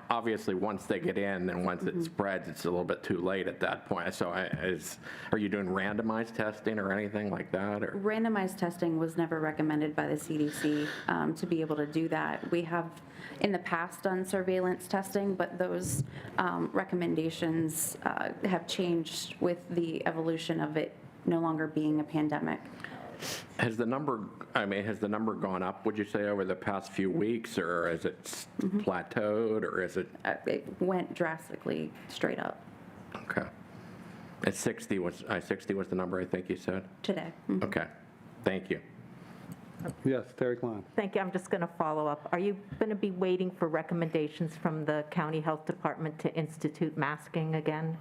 obviously, once they get in and once it spreads, it's a little bit too late at that point. So are you doing randomized testing or anything like that? Or? Randomized testing was never recommended by the CDC to be able to do that. We have in the past done surveillance testing, but those recommendations have changed with the evolution of it no longer being a pandemic. Has the number gone up, would you say, over the past few weeks, or is it plateaued, or is it? It went drastically straight up. Okay. At 60 was the number I think you said? Today. Okay. Thank you. Yes, Terry Klein. Thank you. I'm just going to follow up. Are you going to be waiting for recommendations from the county health department to institute masking again?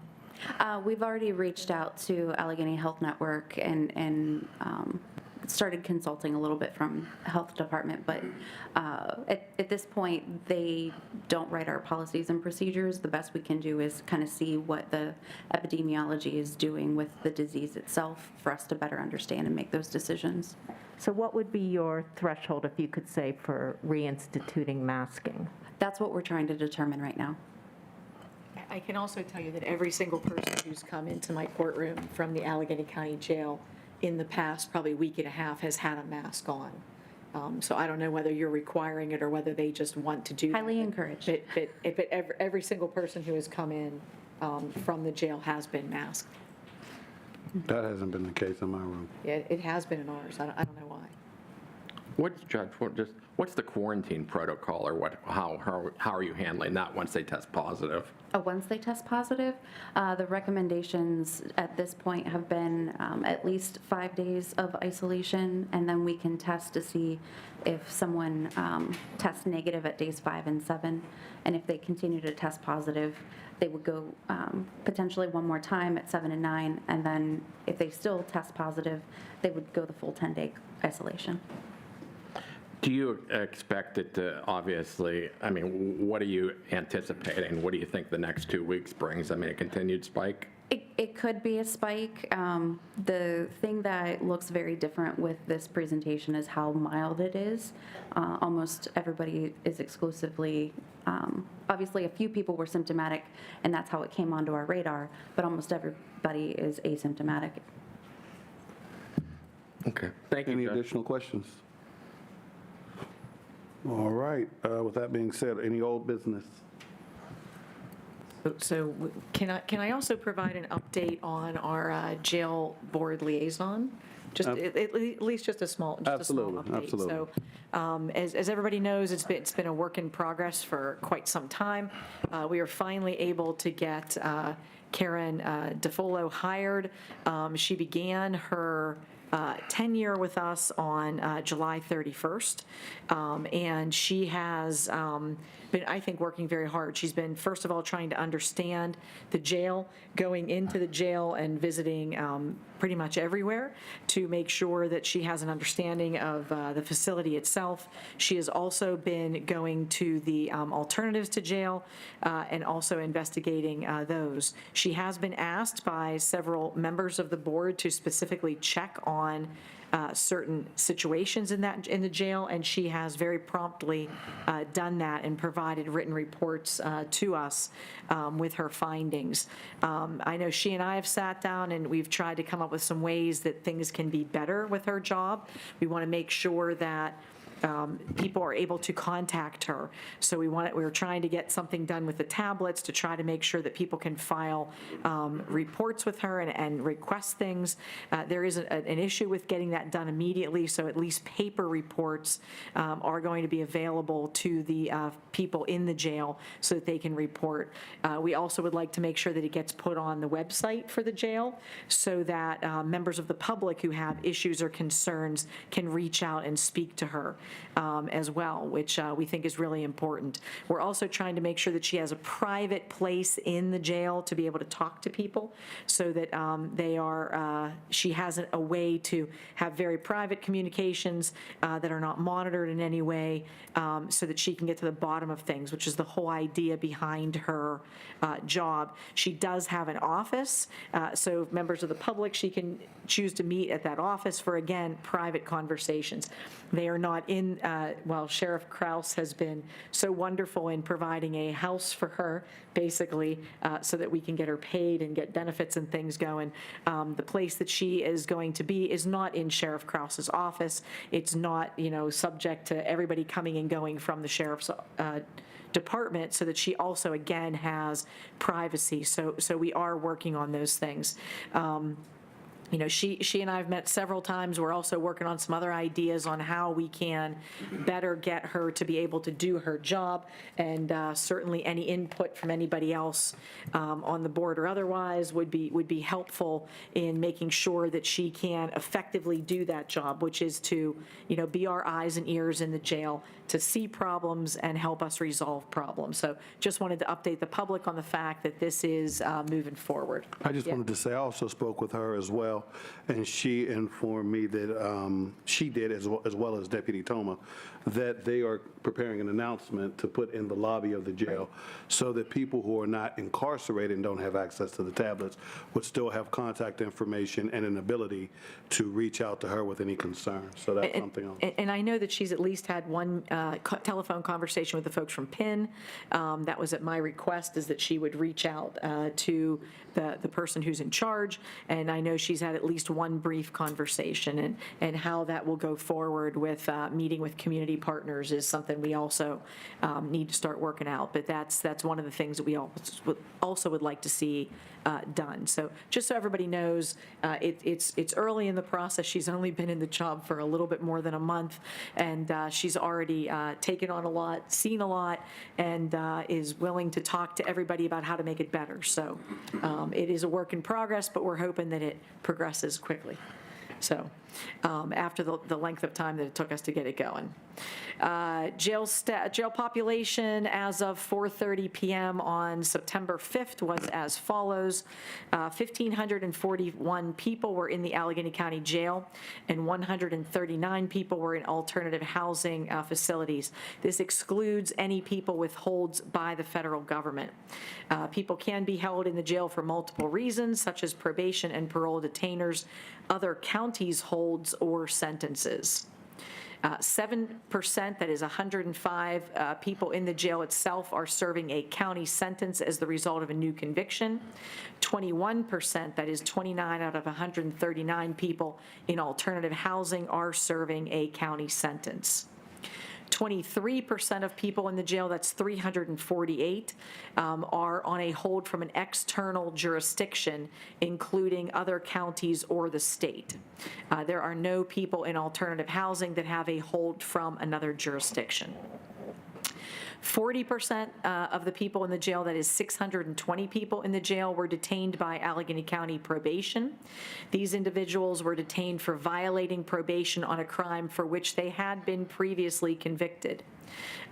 We've already reached out to Allegheny Health Network and started consulting a little bit from health department, but at this point, they don't write our policies and procedures. The best we can do is kind of see what the epidemiology is doing with the disease itself for us to better understand and make those decisions. So what would be your threshold, if you could say, for reinstituting masking? That's what we're trying to determine right now. I can also tell you that every single person who's come into my courtroom from the Allegheny County Jail in the past probably week and a half has had a mask on. So I don't know whether you're requiring it or whether they just want to do Highly encouraged. But every single person who has come in from the jail has been masked. That hasn't been the case in my room. It has been in ours. I don't know why. What's the quarantine protocol, or how are you handling that once they test positive? Once they test positive, the recommendations at this point have been at least 5 days of isolation, and then we can test to see if someone tests negative at days 5 and 7, and if they continue to test positive, they would go potentially one more time at 7 and 9, and then if they still test positive, they would go the full 10-day isolation. Do you expect it to, obviously, what are you anticipating? What do you think the next 2 weeks brings? A continued spike? It could be a spike. The thing that looks very different with this presentation is how mild it is. Almost everybody is exclusively, obviously a few people were symptomatic, and that's how it came onto our radar, but almost everybody is asymptomatic. Okay, thank you. Any additional questions? All right, with that being said, any old business? So can I also provide an update on our jail board liaison? just at least just a small Absolutely, update. absolutely. So as everybody knows, it's been a work in progress for quite some time. We are finally able to get Karen DeFolo hired. She began her tenure with us on July 31st, and she has been, I think, working very hard. She's been, first of all, trying to understand the jail, going into the jail and visiting pretty much everywhere to make sure that she has an understanding of the facility itself. She has also been going to the alternatives to jail and also investigating those. She has been asked by several members of the board to specifically check on certain situations in the jail, and she has very promptly done that and provided written reports to us with her findings. I know she and I have sat down and we've tried to come up with some ways that things can be better with her job. We want to make sure that people are able to contact her. So we're trying to get something done with the tablets to try to make sure that people can file reports with her and request things. There is an issue with getting that done immediately, so at least paper reports are going to be available to the people in the jail so that they can report. We also would like to make sure that it gets put on the website for the jail so that members of the public who have issues or concerns can reach out and speak to her as well, which we think is really important. We're also trying to make sure that she has a private place in the jail to be able to talk to people so that she has a way to have very private communications that are not monitored in any way so that she can get to the bottom of things, which is the whole idea behind her job. She does have an office, so members of the public, she can choose to meet at that office for, again, private conversations. They are not in, Sheriff Kraus has been so wonderful in providing a house for her, basically, so that we can get her paid and get benefits and things going. The place that she is going to be is not in Sheriff Kraus's office. It's not, subject to everybody coming and going from the sheriff's department, so that she also, again, has privacy. So we are working on those things. She and I have met several times. We're also working on some other ideas on how we can better get her to be able to do her job, and certainly any input from anybody else on the board or otherwise would be helpful in making sure that she can effectively do that job, which is to be our eyes and ears in the jail, to see problems and help us resolve problems. So just wanted to update the public on the fact that this is moving forward. I just wanted to say, I also spoke with her as well, and she informed me that she did, as well as Deputy Toma, that they are preparing an announcement to put in the lobby of the jail so that people who are not incarcerated and don't have access to the tablets would still have contact information and an ability to reach out to her with any concerns. So that's something else. And I know that she's at least had one telephone conversation with the folks from PIN. That was at my request, is that she would reach out to the person who's in charge, and I know she's had at least one brief conversation, and how that will go forward with meeting with community partners is something we also need to start working out. But that's one of the things that we also would like to see done. So just so everybody knows, it's early in the process. She's only been in the job for a little bit more than a month, and she's already taken on a lot, seen a lot, and is willing to talk to everybody about how to make it better. So it is a work in progress, but we're hoping that it progresses quickly. So after the length of time that it took us to get it going. Jail population as of 4:30 p.m. on September 5th was as follows. 1,541 people were in the Allegheny County Jail, and 139 people were in alternative housing facilities. This excludes any people with holds by the federal government. People can be held in the jail for multiple reasons, such as probation and parole detainers, other counties' holds, or sentences. 7%, that is 105 people in the jail itself, are serving a county sentence as the result of a new conviction. 21%, that is 29 out of 139 people in alternative housing, are serving a county sentence. 23% of people in the jail, that's 348, are on a hold from an external jurisdiction, including other counties or the state. There are no people in alternative housing that have a hold from another jurisdiction. 40% of the people in the jail, that is 620 people in the jail, were detained by Allegheny County probation. These individuals were detained for violating probation on a crime for which they had been previously convicted.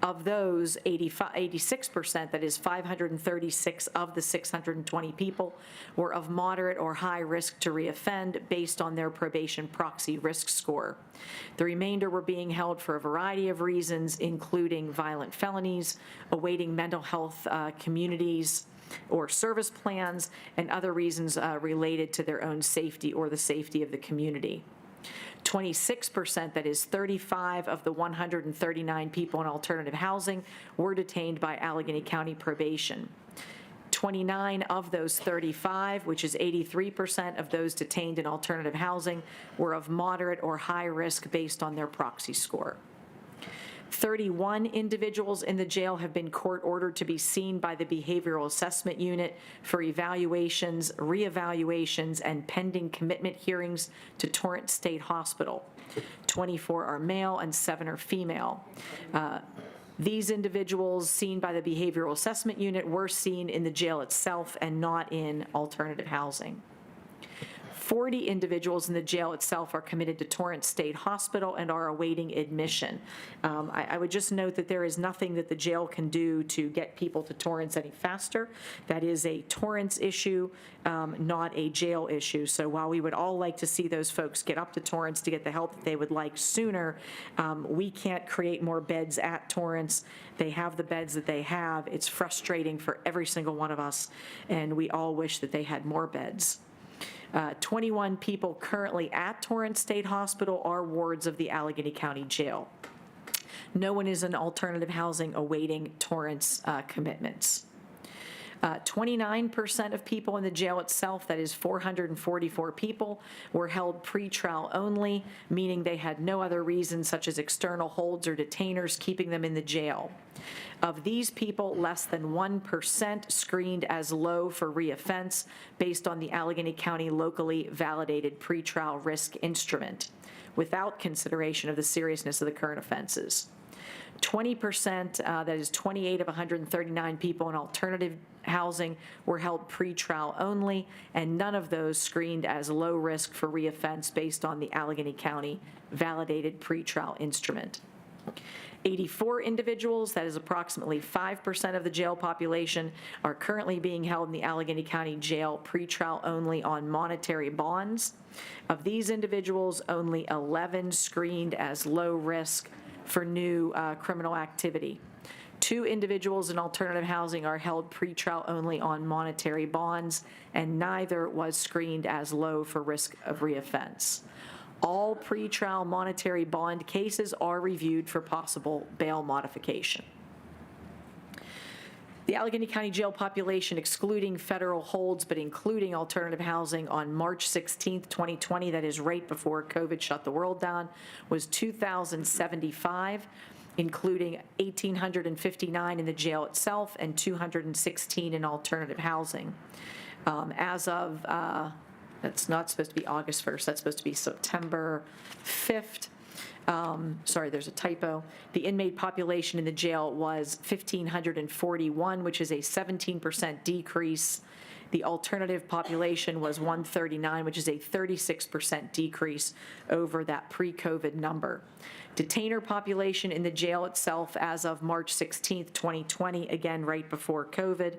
Of those, 86%, that is 536 of the 620 people, were of moderate or high risk to reoffend based on their probation proxy risk score. The remainder were being held for a variety of reasons, including violent felonies, awaiting mental health communities or service plans, and other reasons related to their own safety or the safety of the community. 26%, that is 35 of the 139 people in alternative housing, were detained by Allegheny County probation. 29 of those 35, which is 83% of those detained in alternative housing, were of moderate or high risk based on their proxy score. 31 individuals in the jail have been court-ordered to be seen by the Behavioral Assessment Unit for evaluations, reevaluations, and pending commitment hearings to Torrance State Hospital. 24 are male and 7 are female. These individuals seen by the Behavioral Assessment Unit were seen in the jail itself and not in alternative housing. 40 individuals in the jail itself are committed to Torrance State Hospital and are awaiting admission. I would just note that there is nothing that the jail can do to get people to Torrance any faster. That is a Torrance issue, not a jail issue. So while we would all like to see those folks get up to Torrance to get the help that they would like sooner, we can't create more beds at Torrance. They have the beds that they have. It's frustrating for every single one of us, and we all wish that they had more beds. 21 people currently at Torrance State Hospital are wards of the Allegheny County Jail. No one is in alternative housing awaiting Torrance commitments. 29% of people in the jail itself, that is 444 people, were held pretrial only, meaning they had no other reasons such as external holds or detainers keeping them in the jail. Of these people, less than 1% screened as low for reoffense based on the Allegheny County locally validated pretrial risk instrument, without consideration of the seriousness of the current offenses. 20%, that is 28 of 139 people in alternative housing, were held pretrial only, and none of those screened as low risk for reoffense based on the Allegheny County validated pretrial instrument. 84 individuals, that is approximately 5% of the jail population, are currently being held in the Allegheny County Jail pretrial only on monetary bonds. Of these individuals, only 11 screened as low risk for new criminal activity. 2 individuals in alternative housing are held pretrial only on monetary bonds, and neither was screened as low for risk of reoffense. All pretrial monetary bond cases are reviewed for possible bail modification. The Allegheny County Jail population, excluding federal holds but including alternative housing, on March 16, 2020, that is right before COVID shut the world down, was 2,075, including 1,859 in the jail itself and 216 in alternative housing. As of, that's not supposed to be August 1st, that's supposed to be September 5th. Sorry, there's a typo. The inmate population in the jail was 1,541, which is a 17% decrease. The alternative population was 139, which is a 36% decrease over that pre-COVID number. Detainer population in the jail itself as of March 16th, 2020, again right before COVID,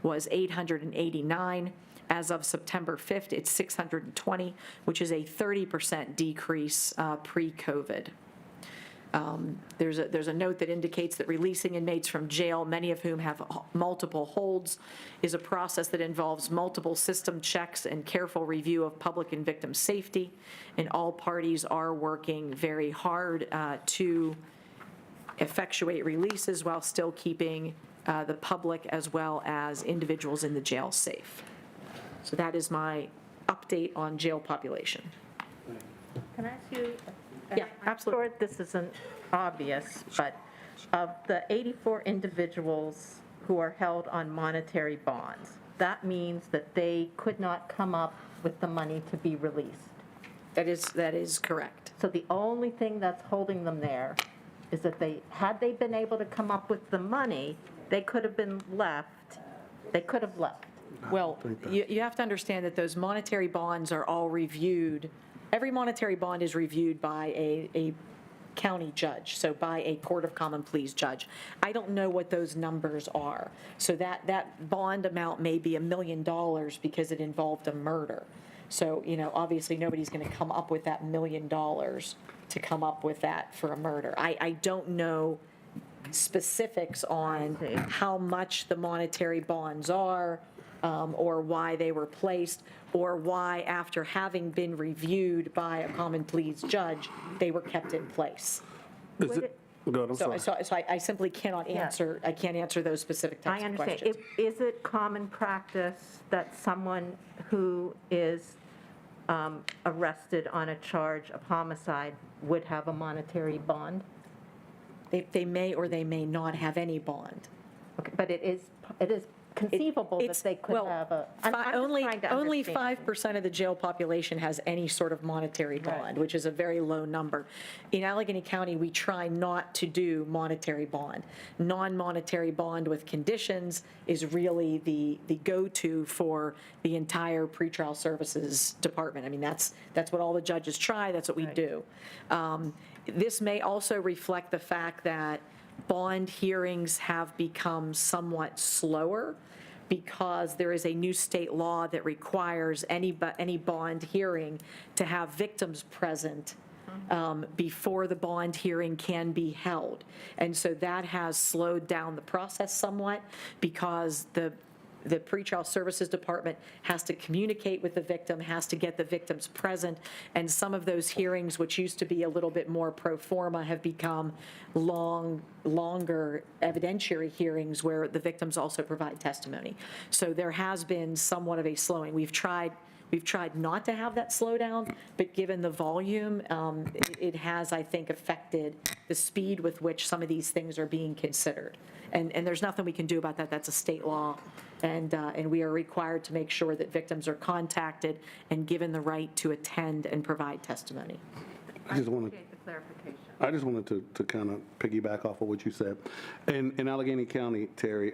was 889. As of September 5th, it's 620, which is a 30% decrease pre-COVID. There's a note that indicates that releasing inmates from jail, many of whom have multiple holds, is a process that involves multiple system checks and careful review of public and victim safety, and all parties are working very hard to effectuate releases while still keeping the public as well as individuals in the jail safe. So that is my update on jail population. Can I ask you Yeah, absolutely. I'm sure this isn't obvious, but of the 84 individuals who are held on monetary bonds, that means that they could not come up with the money to be released. That is correct. So the only thing that's holding them there is that had they been able to come up with the money, they could have left. Well, you have to understand that those monetary bonds are all reviewed. Every monetary bond is reviewed by a county judge, so by a Court of Common Pleas judge. I don't know what those numbers are. So that bond amount may be $1 million because it involved a murder. So, obviously nobody's going to come up with that $1 million to come up with that for a murder. I don't know specifics on how much the monetary bonds are, or why they were placed, or why, after having been reviewed by a common pleas judge, they were kept in place. Go ahead, I'm sorry. So I simply cannot answer, I can't answer those specific types I of understand. questions. Is it common practice that someone who is arrested on a charge of homicide would have a monetary bond? They may or they may not have any bond. Okay, but it is conceivable that they could have a. I'm just Only trying to only understand. 5% of the jail population has any sort of monetary bond, which is a very low number. In Allegheny County, we try not to do monetary bond. Non-monetary bond with conditions is really the go-to for the entire pretrial services department. I mean, that's what all the judges try. That's what we do. This may also reflect the fact that bond hearings have become somewhat slower because there is a new state law that requires any bond hearing to have victims present before the bond hearing can be held. And so that has slowed down the process somewhat because the pretrial services department has to communicate with the victim, has to get the victims present, and some of those hearings, which used to be a little bit more pro forma, have become longer evidentiary hearings where the victims also provide testimony. So there has been somewhat of a slowing. We've tried not to have that slowdown, but given the volume, it has, I think, affected the speed with which some of these things are being considered. And there's nothing we can do about that. That's a state law. And we are required to make sure that victims are contacted and given the right to attend and provide testimony. I just wanted Appreciate the clarification. I just wanted to kind of piggyback off of what you said. In Allegheny County, Terry,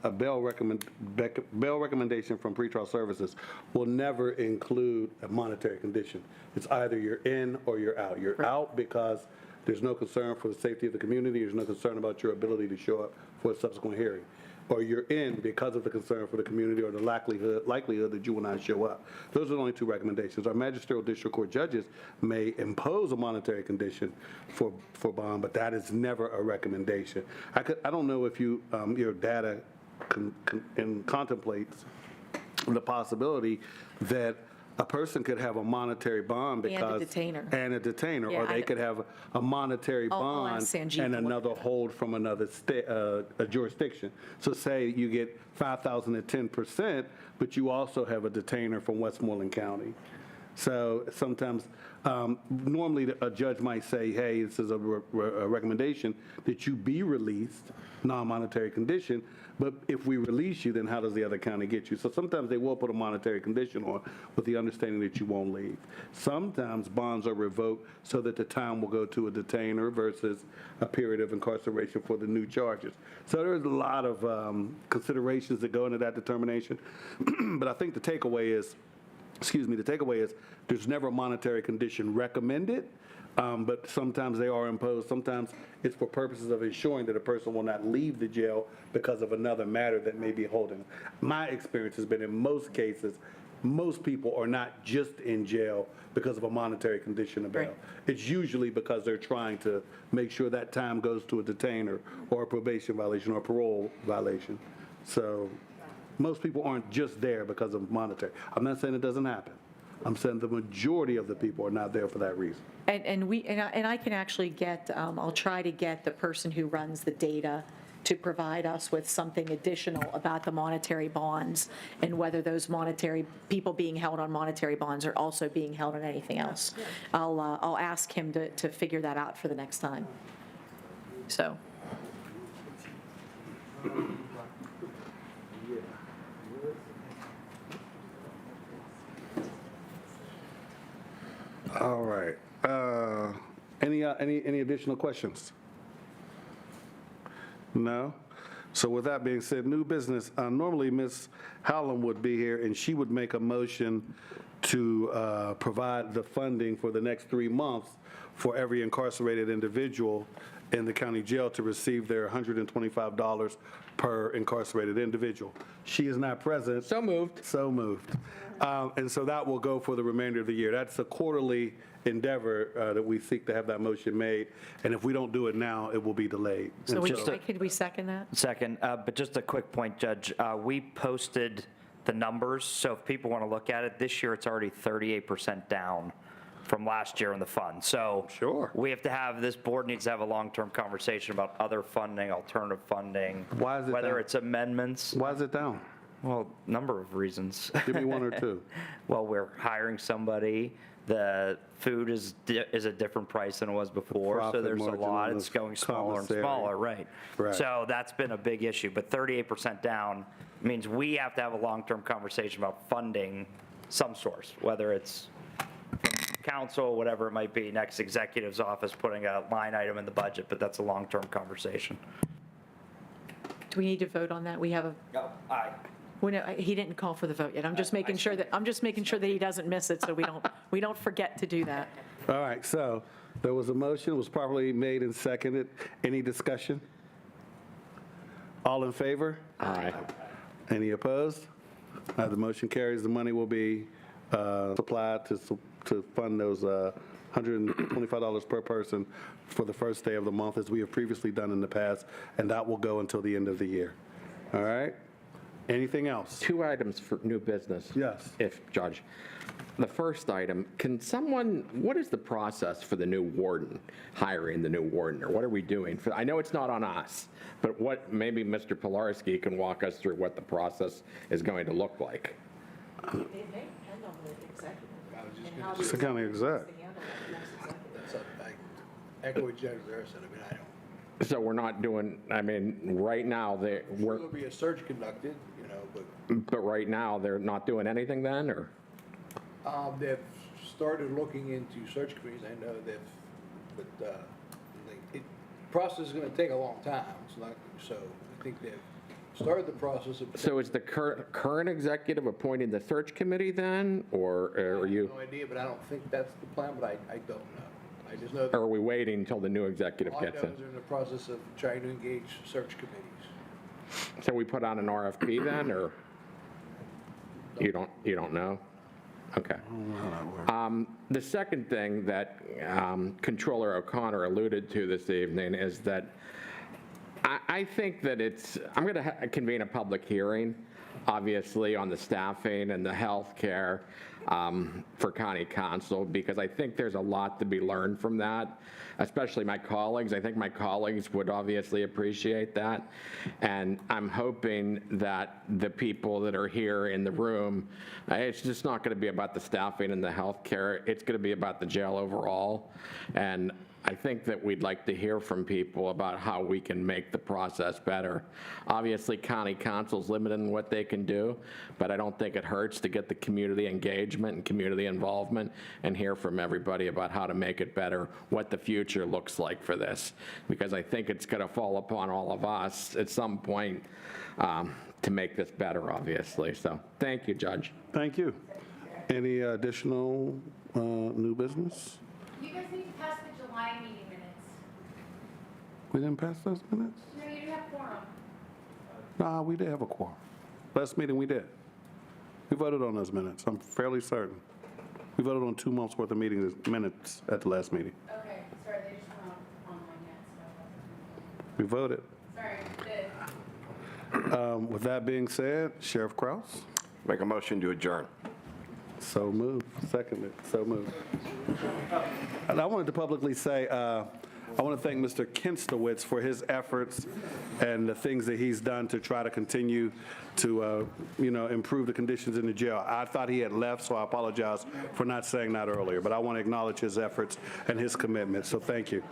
a bail recommendation from pretrial services will never include a monetary condition. It's either you're in or you're out. You're out because there's no concern for the safety of the community. There's no concern about your ability to show up for a subsequent hearing. Or you're in because of the concern for the community or the likelihood that you will not show up. Those are the only two recommendations. Our magisterial district court judges may impose a monetary condition for bond, but that is never a recommendation. I don't know if your data contemplates the possibility that a person could have a monetary bond because And a detainer. or they could have a monetary I'll bond ask Sanjeev and to look another at that. hold from another a jurisdiction. So say you get 5,000 at 10%, but you also have a detainer from Westmoreland County. So sometimes, normally a judge might say, hey, this is a recommendation that you be released, non-monetary condition, but if we release you, then how does the other county get you? So sometimes they will put a monetary condition on with the understanding that you won't leave. Sometimes bonds are revoked so that the time will go to a detainer versus a period of incarceration for the new charges. So there's a lot of considerations that go into that determination. But I think the takeaway is, there's never a monetary condition recommended, but sometimes they are imposed. Sometimes it's for purposes of ensuring that a person will not leave the jail because of another matter that may be holding them. My experience has been in most cases, most people are not just in jail because of a monetary condition of bail. Right. It's usually because they're trying to make sure that time goes to a detainer or a probation violation or a parole violation. So most people aren't just there because of monetary. I'm not saying it doesn't happen. I'm saying the majority of the people are not there for that reason. And I can actually get, I'll try to get the person who runs the data to provide us with something additional about the monetary bonds and whether those monetary, people being held on monetary bonds are also being held on anything else. I'll ask him to figure that out for the next time. So. All right. Any additional questions? No? So with that being said, new business, normally Ms. Hallam would be here and she would make a motion to provide the funding for the next 3 months for every incarcerated individual in the county jail to receive their $125 per incarcerated individual. She is not present. So moved. So moved. And so that will go for the remainder of the year. That's a quarterly endeavor that we seek to have that motion made. And if we don't do it now, it will be delayed. So And could we second that? Second, but just a quick point, Judge. We posted the numbers, so if people want to look at it, this year it's already 38% down from last year in the fund. So sure, we have to have, this board needs to have a long-term conversation about other funding, alternative funding. Why is it whether down? It's amendments. Why is it down? Well, number of reasons. Give me one or two. Well, we're hiring somebody. The food is a different price than it was before, so Profit there's a margin lot. on It's the going smaller and commissary. smaller, right? Right. So that's been a big issue. But 38% down means we have to have a long-term conversation about funding some source, whether it's council, whatever it might be, next executive's office putting a line item in the budget, but that's a long-term conversation. Do we need to vote on that? We have a. No, aye. Well, no, he didn't call for the vote yet. I'm just making sure that he doesn't miss it, so we don't forget to do that. All right, so there was a motion, it was properly made and seconded. Any discussion? All in favor? Aye. Any opposed? The motion carries. The money will be supplied to fund those $125 per person for the first day of the month, as we have previously done in the past, and that will go until the end of the year. All right? Anything else? 2 items for new business. Yes. If, Judge. The first item, what is the process for the new warden, hiring the new warden, or what are we doing? I know it's not on us, but maybe Mr. Pilarski can walk us through what the process is going to look like. It may depend on the executive. It's the county exec. I echo what Judge Rivera said. I mean, I don't. So we're not doing, right now, There'll be a search conducted, but right now, they're not doing anything then, or? They've started looking into search committees. I know but the process is going to take a long time. It's not, so I think they've started the process. So is the current executive appointing the search committee then, or are you? I have no idea, but I don't think that's the plan, but I don't know. I just know that. Or are we waiting until the new executive All I gets know in? is they're in the process of trying to engage search committees. So we put out an RFP then, or you don't know? Okay. The second thing that Controller O'Connor alluded to this evening is that I think that I'm going to convene a public hearing, obviously, on the staffing and the health care for county council, because I think there's a lot to be learned from that, especially my colleagues. I think my colleagues would obviously appreciate that. And I'm hoping that the people that are here in the room, it's just not going to be about the staffing and the health care. It's going to be about the jail overall. And I think that we'd like to hear from people about how we can make the process better. Obviously, county council's limited in what they can do, but I don't think it hurts to get the community engagement and community involvement and hear from everybody about how to make it better, what the future looks like for this. Because I think it's going to fall upon all of us at some point to make this better, obviously. So thank you, Judge. Thank you. Any additional new business? You guys need to pass the July meeting minutes. We didn't pass those minutes? No, you didn't have quorum. Nah, we did have a quorum. Last meeting we did. We voted on those minutes, I'm fairly certain. We voted on 2 months' worth of minutes at the last meeting. Okay, sorry, they just weren't online yet, so. We voted. Sorry, did. With that being said, Sheriff Kraus? Make a motion to adjourn. So moved. Seconded. So moved. And I wanted to publicly say, I want to thank Mr. Kinstowitz for his efforts and the things that he's done to try to continue to, improve the conditions in the jail. I thought he had left, so I apologize for not saying that earlier, but I want to acknowledge his efforts and his commitment, so thank you.